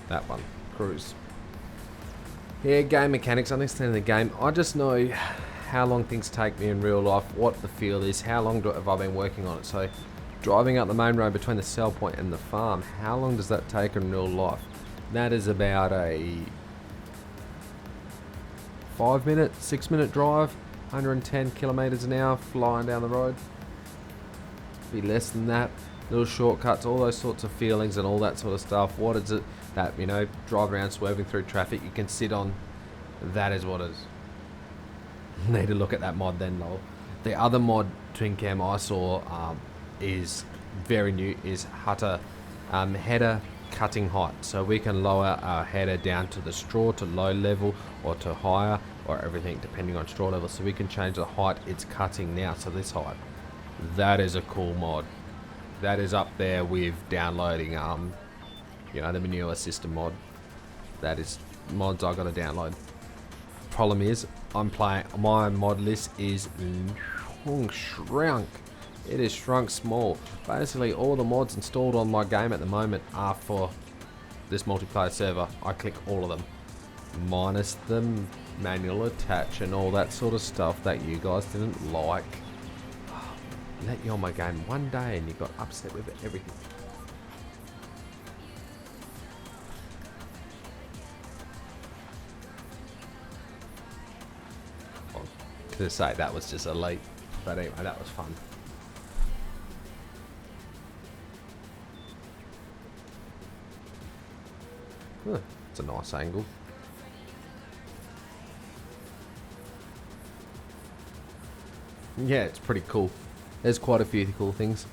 That one, cruise. Yeah, game mechanics, understanding the game. I just know how long things take me in real life, what the feel is, how long have I been working on it. So driving up the main road between the sell point and the farm, how long does that take in real life? That is about a 5-minute, 6-minute drive, 110 kilometers an hour flying down the road. Be less than that. Little shortcuts, all those sorts of feelings and all that sort of stuff. What is it that, you know, drive around swerving through traffic, you can sit on? That is what it is. Need to look at that mod then, lol. The other mod twin cam I saw is very new, is Hutter header cutting height. So we can lower our header down to the straw to low level or to higher or everything depending on straw level. So we can change the height it's cutting now to this height. That is a cool mod. That is up there with downloading you know, the manure system mod. That is mods I gotta download. Problem is, I'm playing, my mod list is shrunk. It is shrunk small. Basically all the mods installed on my game at the moment are for this multiplayer server. I click all of them, minus the manual attach and all that sort of stuff that you guys didn't like. Let you on my game one day and you got upset with everything. To say that was just elite, but anyway, that was fun. Huh, it's a nice angle. Yeah, it's pretty cool. There's quite a few cool things.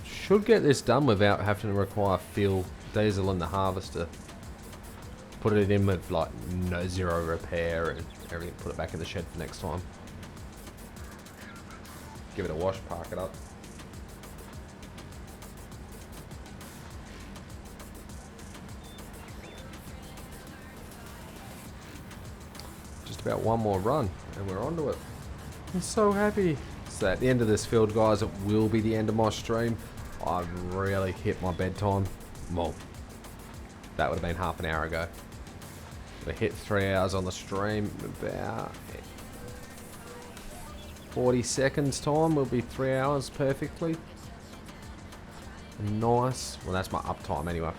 Should get this done without having to require fuel, diesel and the harvester. Put it in with like no zero repair and everything. Put it back in the shed for next time. Give it a wash, park it up. Just about one more run and we're onto it. I'm so happy. So at the end of this field, guys, it will be the end of my stream. I've really hit my bedtime. Well, that would have been half an hour ago. We hit 3 hours on the stream, about 40 seconds time will be 3 hours perfectly. Nice. Well, that's my uptime anyway.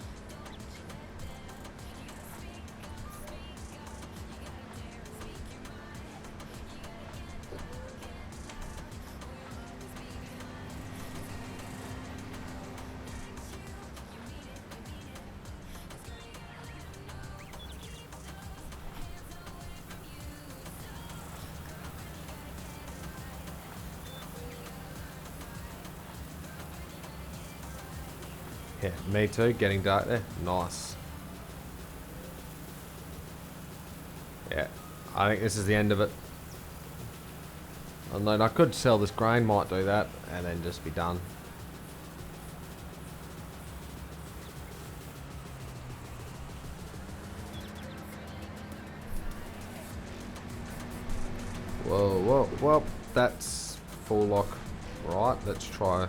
Yeah, me too, getting dark there. Nice. Yeah, I think this is the end of it. I mean, I could sell this grain, might do that, and then just be done. Whoa, whoa, well, that's full lock. Right, let's try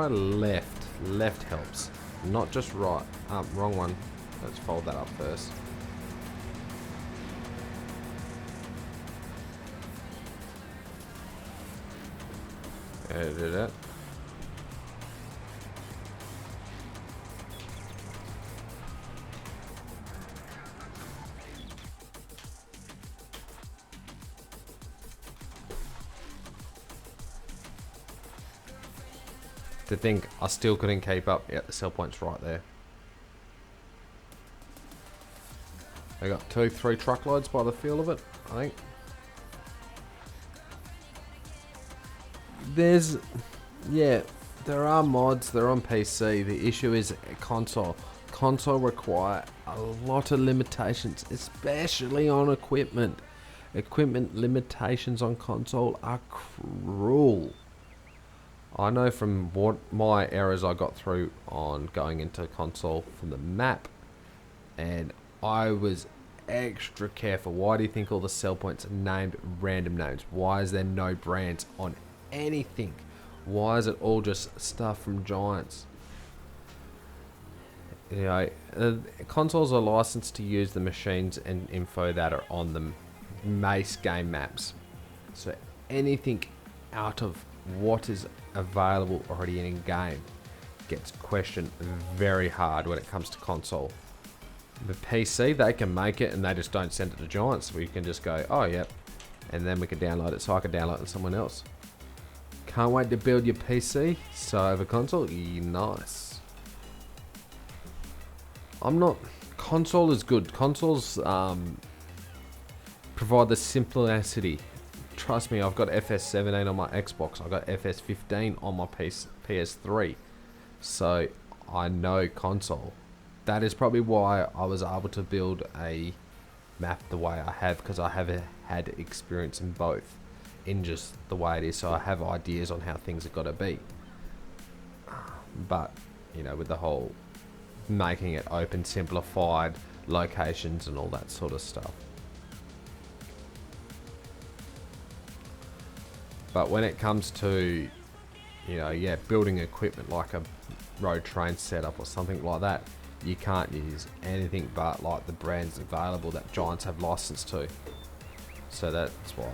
left. Left helps, not just right. Wrong one. Let's fold that up first. Do that. To think I still couldn't keep up. Yeah, the sell point's right there. I got 2-3 truckloads by the feel of it, I think. There are mods, they're on PC. The issue is console. Console require a lot of limitations, especially on equipment. Equipment limitations on console are cruel. I know from what my errors I got through on going into console from the map, and I was extra careful. Why do you think all the sell points are named random names? Why is there no brands on anything? Why is it all just stuff from Giants? You know, consoles are licensed to use the machines and info that are on the Mace game maps. So anything out of what is available already in game gets questioned very hard when it comes to console. The PC, they can make it and they just don't send it to Giants. We can just go, oh yep, and then we can download it, so I can download it on someone else. Can't wait to build your PC. So over console, nice. Console is good. Consoles provide the simplicity. Trust me, I've got FS17 on my Xbox. I've got FS15 on my PS3. So I know console. That is probably why I was able to build a map the way I have, because I have had experience in both, in just the way it is. So I have ideas on how things have got to be. But, you know, with the whole making it open, simplified, locations and all that sort of stuff. But when it comes to, you know, yeah, building equipment like a road train setup or something like that, you can't use anything but like the brands available that Giants have license to. So that's why.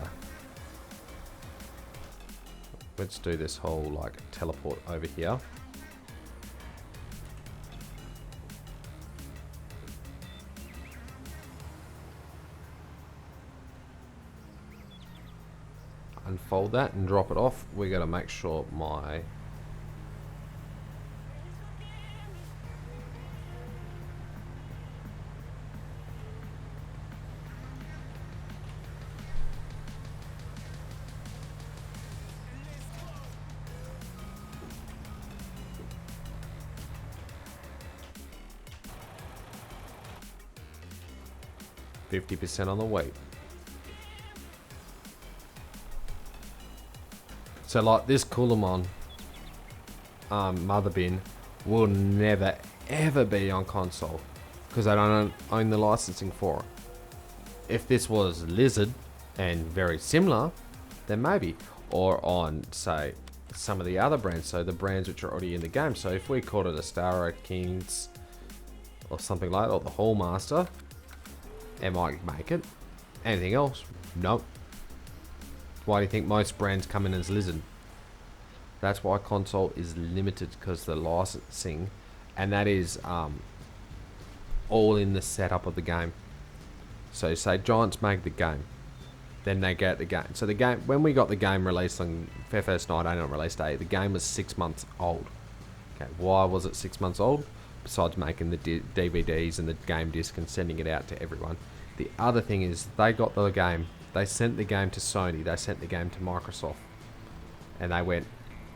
Let's do this whole like teleport over here. Unfold that and drop it off. We got to make sure my %50 on the wheat. So like this Coolamon mother bin will never ever be on console because I don't own the licensing for it. If this was Lizard and very similar, then maybe. Or on, say, some of the other brands, so the brands which are already in the game. So if we called it a Star Kings or something like that, or the Hallmaster, it might make it. Anything else? Nope. Why do you think most brands come in as lizard? That's why console is limited, because the licensing, and that is all in the setup of the game. So say Giants make the game, then they get the game. So the game, when we got the game released on first night, on release day, the game was 6 months old. Okay, why was it 6 months old? Besides making the DVDs and the game disc and sending it out to everyone, the other thing is they got the game. They sent the game to Sony. They sent the game to Microsoft, and they went,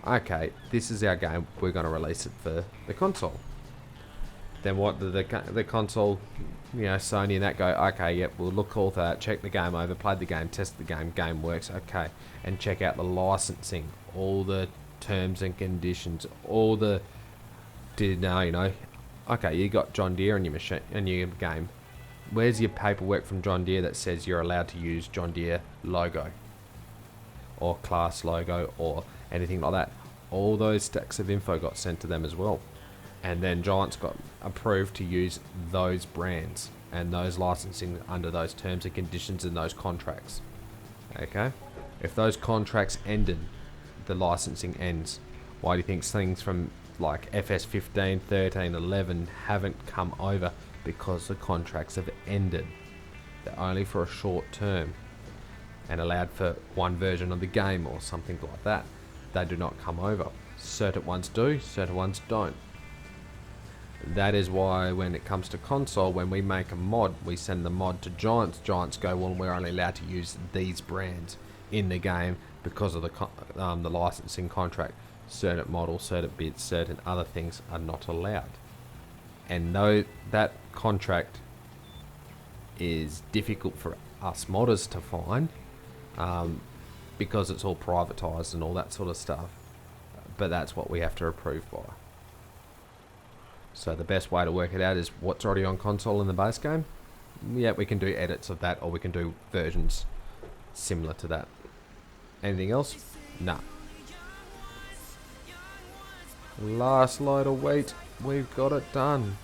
okay, this is our game. We're going to release it for the console. Then what did the console, Sony and that go, okay, yep, we'll look all that, check the game over, play the game, test the game, game works, okay, and check out the licensing, all the terms and conditions, all the, okay, you got John Deere in your machine, in your game. Where's your paperwork from John Deere that says you're allowed to use John Deere logo, or class logo, or anything like that? All those stacks of info got sent to them as well. And then Giants got approved to use those brands and those licensing under those terms and conditions in those contracts. Okay? If those contracts ended, the licensing ends. Why do you think things from like FS 15, 13, 11 haven't come over? Because the contracts have ended. They're only for a short term and allowed for one version of the game or something like that. They do not come over. Certain ones do, certain ones don't. That is why when it comes to console, when we make a mod, we send the mod to Giants. Giants go, well, we're only allowed to use these brands in the game because of the licensing contract. Certain models, certain bits, certain other things are not allowed. And though that contract is difficult for us modders to find, because it's all privatized and all that sort of stuff, but that's what we have to approve by. So the best way to work it out is what's already on console in the base game. Yeah, we can do edits of that, or we can do versions similar to that. Anything else? Nah. Last load of wheat. We've got it done.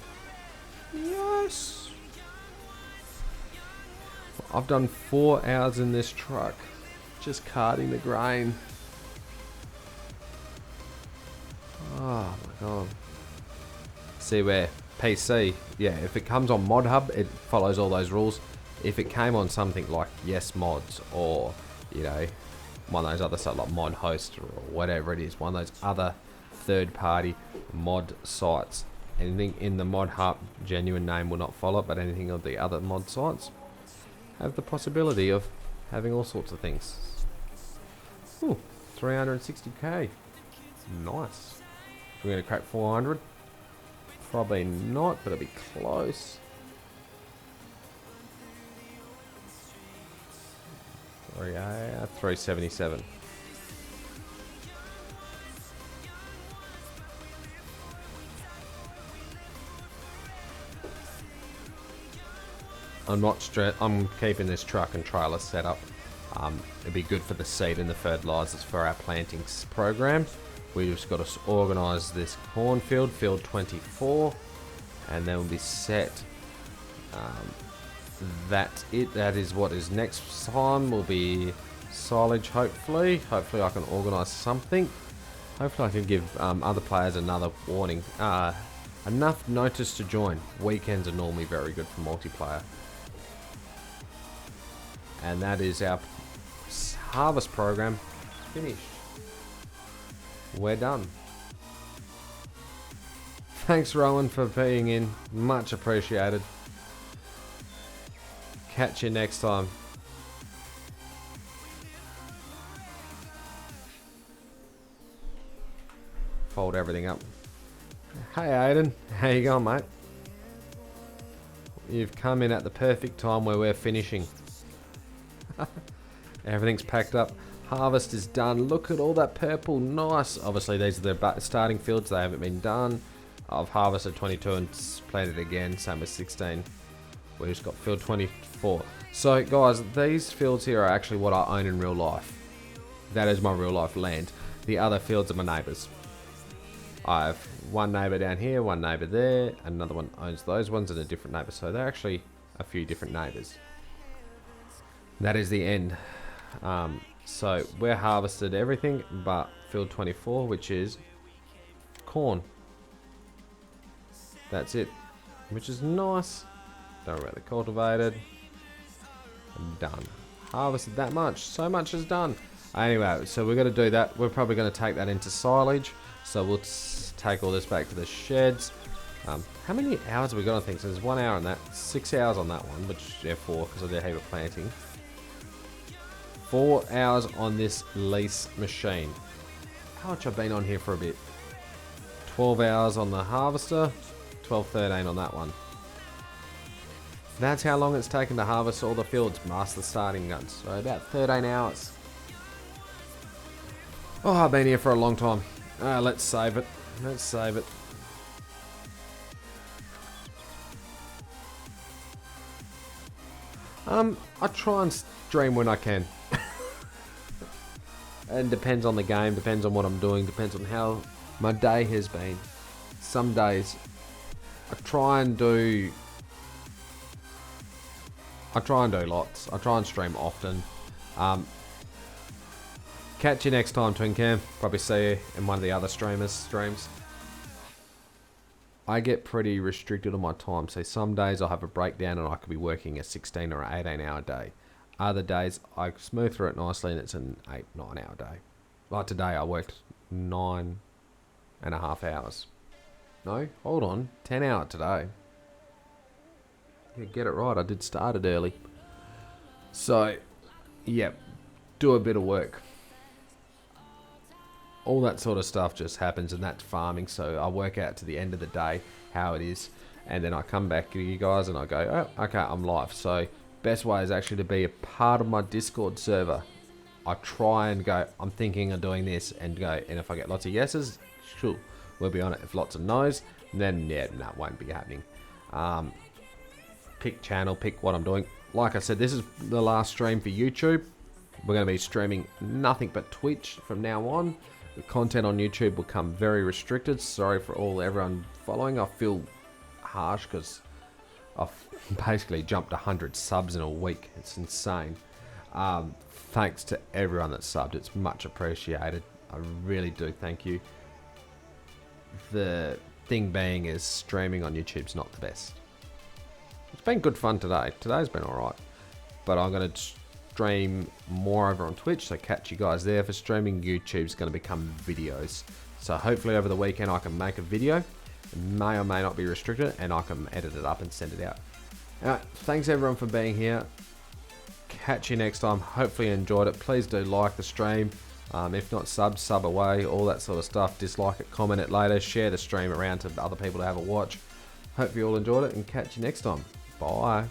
Yes! I've done 4 hours in this truck, just carting the grain. Oh my god. See where PC, yeah, if it comes on Mod Hub, it follows all those rules. If it came on something like Yes Mods, or one of those other stuff like Mod Host, or whatever it is, one of those other third-party mod sites, anything in the Mod Hub genuine name will not follow, but anything of the other mod sites have the possibility of having all sorts of things. Ooh, 360k, nice. We're going to crack 400. Probably not, but it'll be close. 377. I'm not stressed. I'm keeping this truck and trailer set up. It'd be good for the seed and the fertilizers for our plantings program. We just got to organise this cornfield, field 24, and then we'll be set. That's it. That is what is next time. Will be silage, hopefully. Hopefully I can organise something. Hopefully I can give other players another warning. Enough notice to join. Weekends are normally very good for multiplayer. And that is our harvest program finished. We're done. Thanks, Rowan, for being in. Much appreciated. Catch you next time. Fold everything up. Hey, Aiden. How you going, mate? You've come in at the perfect time where we're finishing. Everything's packed up. Harvest is done. Look at all that purple. Nice. Obviously, these are the starting fields. They haven't been done. I've harvested 22 and planted again. Same with 16. We just got field 24. So, guys, these fields here are actually what I own in real life. That is my real life land. The other fields are my neighbours. I have one neighbour down here, one neighbour there. Another one owns those ones and a different neighbour. So, they're actually a few different neighbours. That is the end. So we're harvested everything but field 24, which is corn. That's it, which is nice. Don't really cultivated. Done. Harvested that much. So much is done. Anyway, so we're going to do that. We're probably going to take that into silage. So we'll take all this back to the sheds. How many hours have we got on things? So there's 1 hour on that. 6 hours on that one, which yeah, 4 because I did a heap of planting. 4 hours on this lease machine. How much I've been on here for a bit? 12 hours on the harvester. 12, 13 on that one. That's how long it's taken to harvest all the fields, master starting guns. So about 13 hours. Oh, I've been here for a long time. Let's save it. Let's save it. I try and stream when I can. And depends on the game, depends on what I'm doing, depends on how my day has been. Some days I try and do lots. I try and stream often. Catch you next time, Twin Cam. Probably see you in one of the other streams. I get pretty restricted on my time, so some days I'll have a breakdown and I could be working a 16 or 18 hour day. Other days I smooth through it nicely and it's an 8-9 hour day. Like today I worked 9.5 hours. No, hold on, 10 hour today. Yeah, get it right, I did start it early. So, yeah, do a bit of work. All that sort of stuff just happens, and that's farming. So I work out to the end of the day how it is, and then I come back to you guys and I go, oh, okay, I'm live. So best way is actually to be a part of my Discord server. I try and go, I'm thinking of doing this, and go, and if I get lots of yeses, sure, we'll be on it. If lots of no's, then yeah, no, it won't be happening. Pick channel, pick what I'm doing. Like I said, this is the last stream for YouTube. We're going to be streaming nothing but Twitch from now on. The content on YouTube will come very restricted. Sorry for everyone following. I feel harsh because I've basically jumped 100 subs in a week. It's insane. Thanks to everyone that subbed. It's much appreciated. I really do thank you. The thing being is streaming on YouTube's not the best. It's been good fun today. Today's been alright. But I'm going to stream more over on Twitch, so catch you guys there for streaming. YouTube's going to become videos, so hopefully over the weekend I can make a video. It may or may not be restricted, and I can edit it up and send it out. Alright, thanks everyone for being here. Catch you next time. Hopefully you enjoyed it. Please do like the stream. If not, sub away, all that sort of stuff. Dislike it, comment it later, share the stream around to other people to have a watch. Hope you all enjoyed it, and catch you next time. Bye.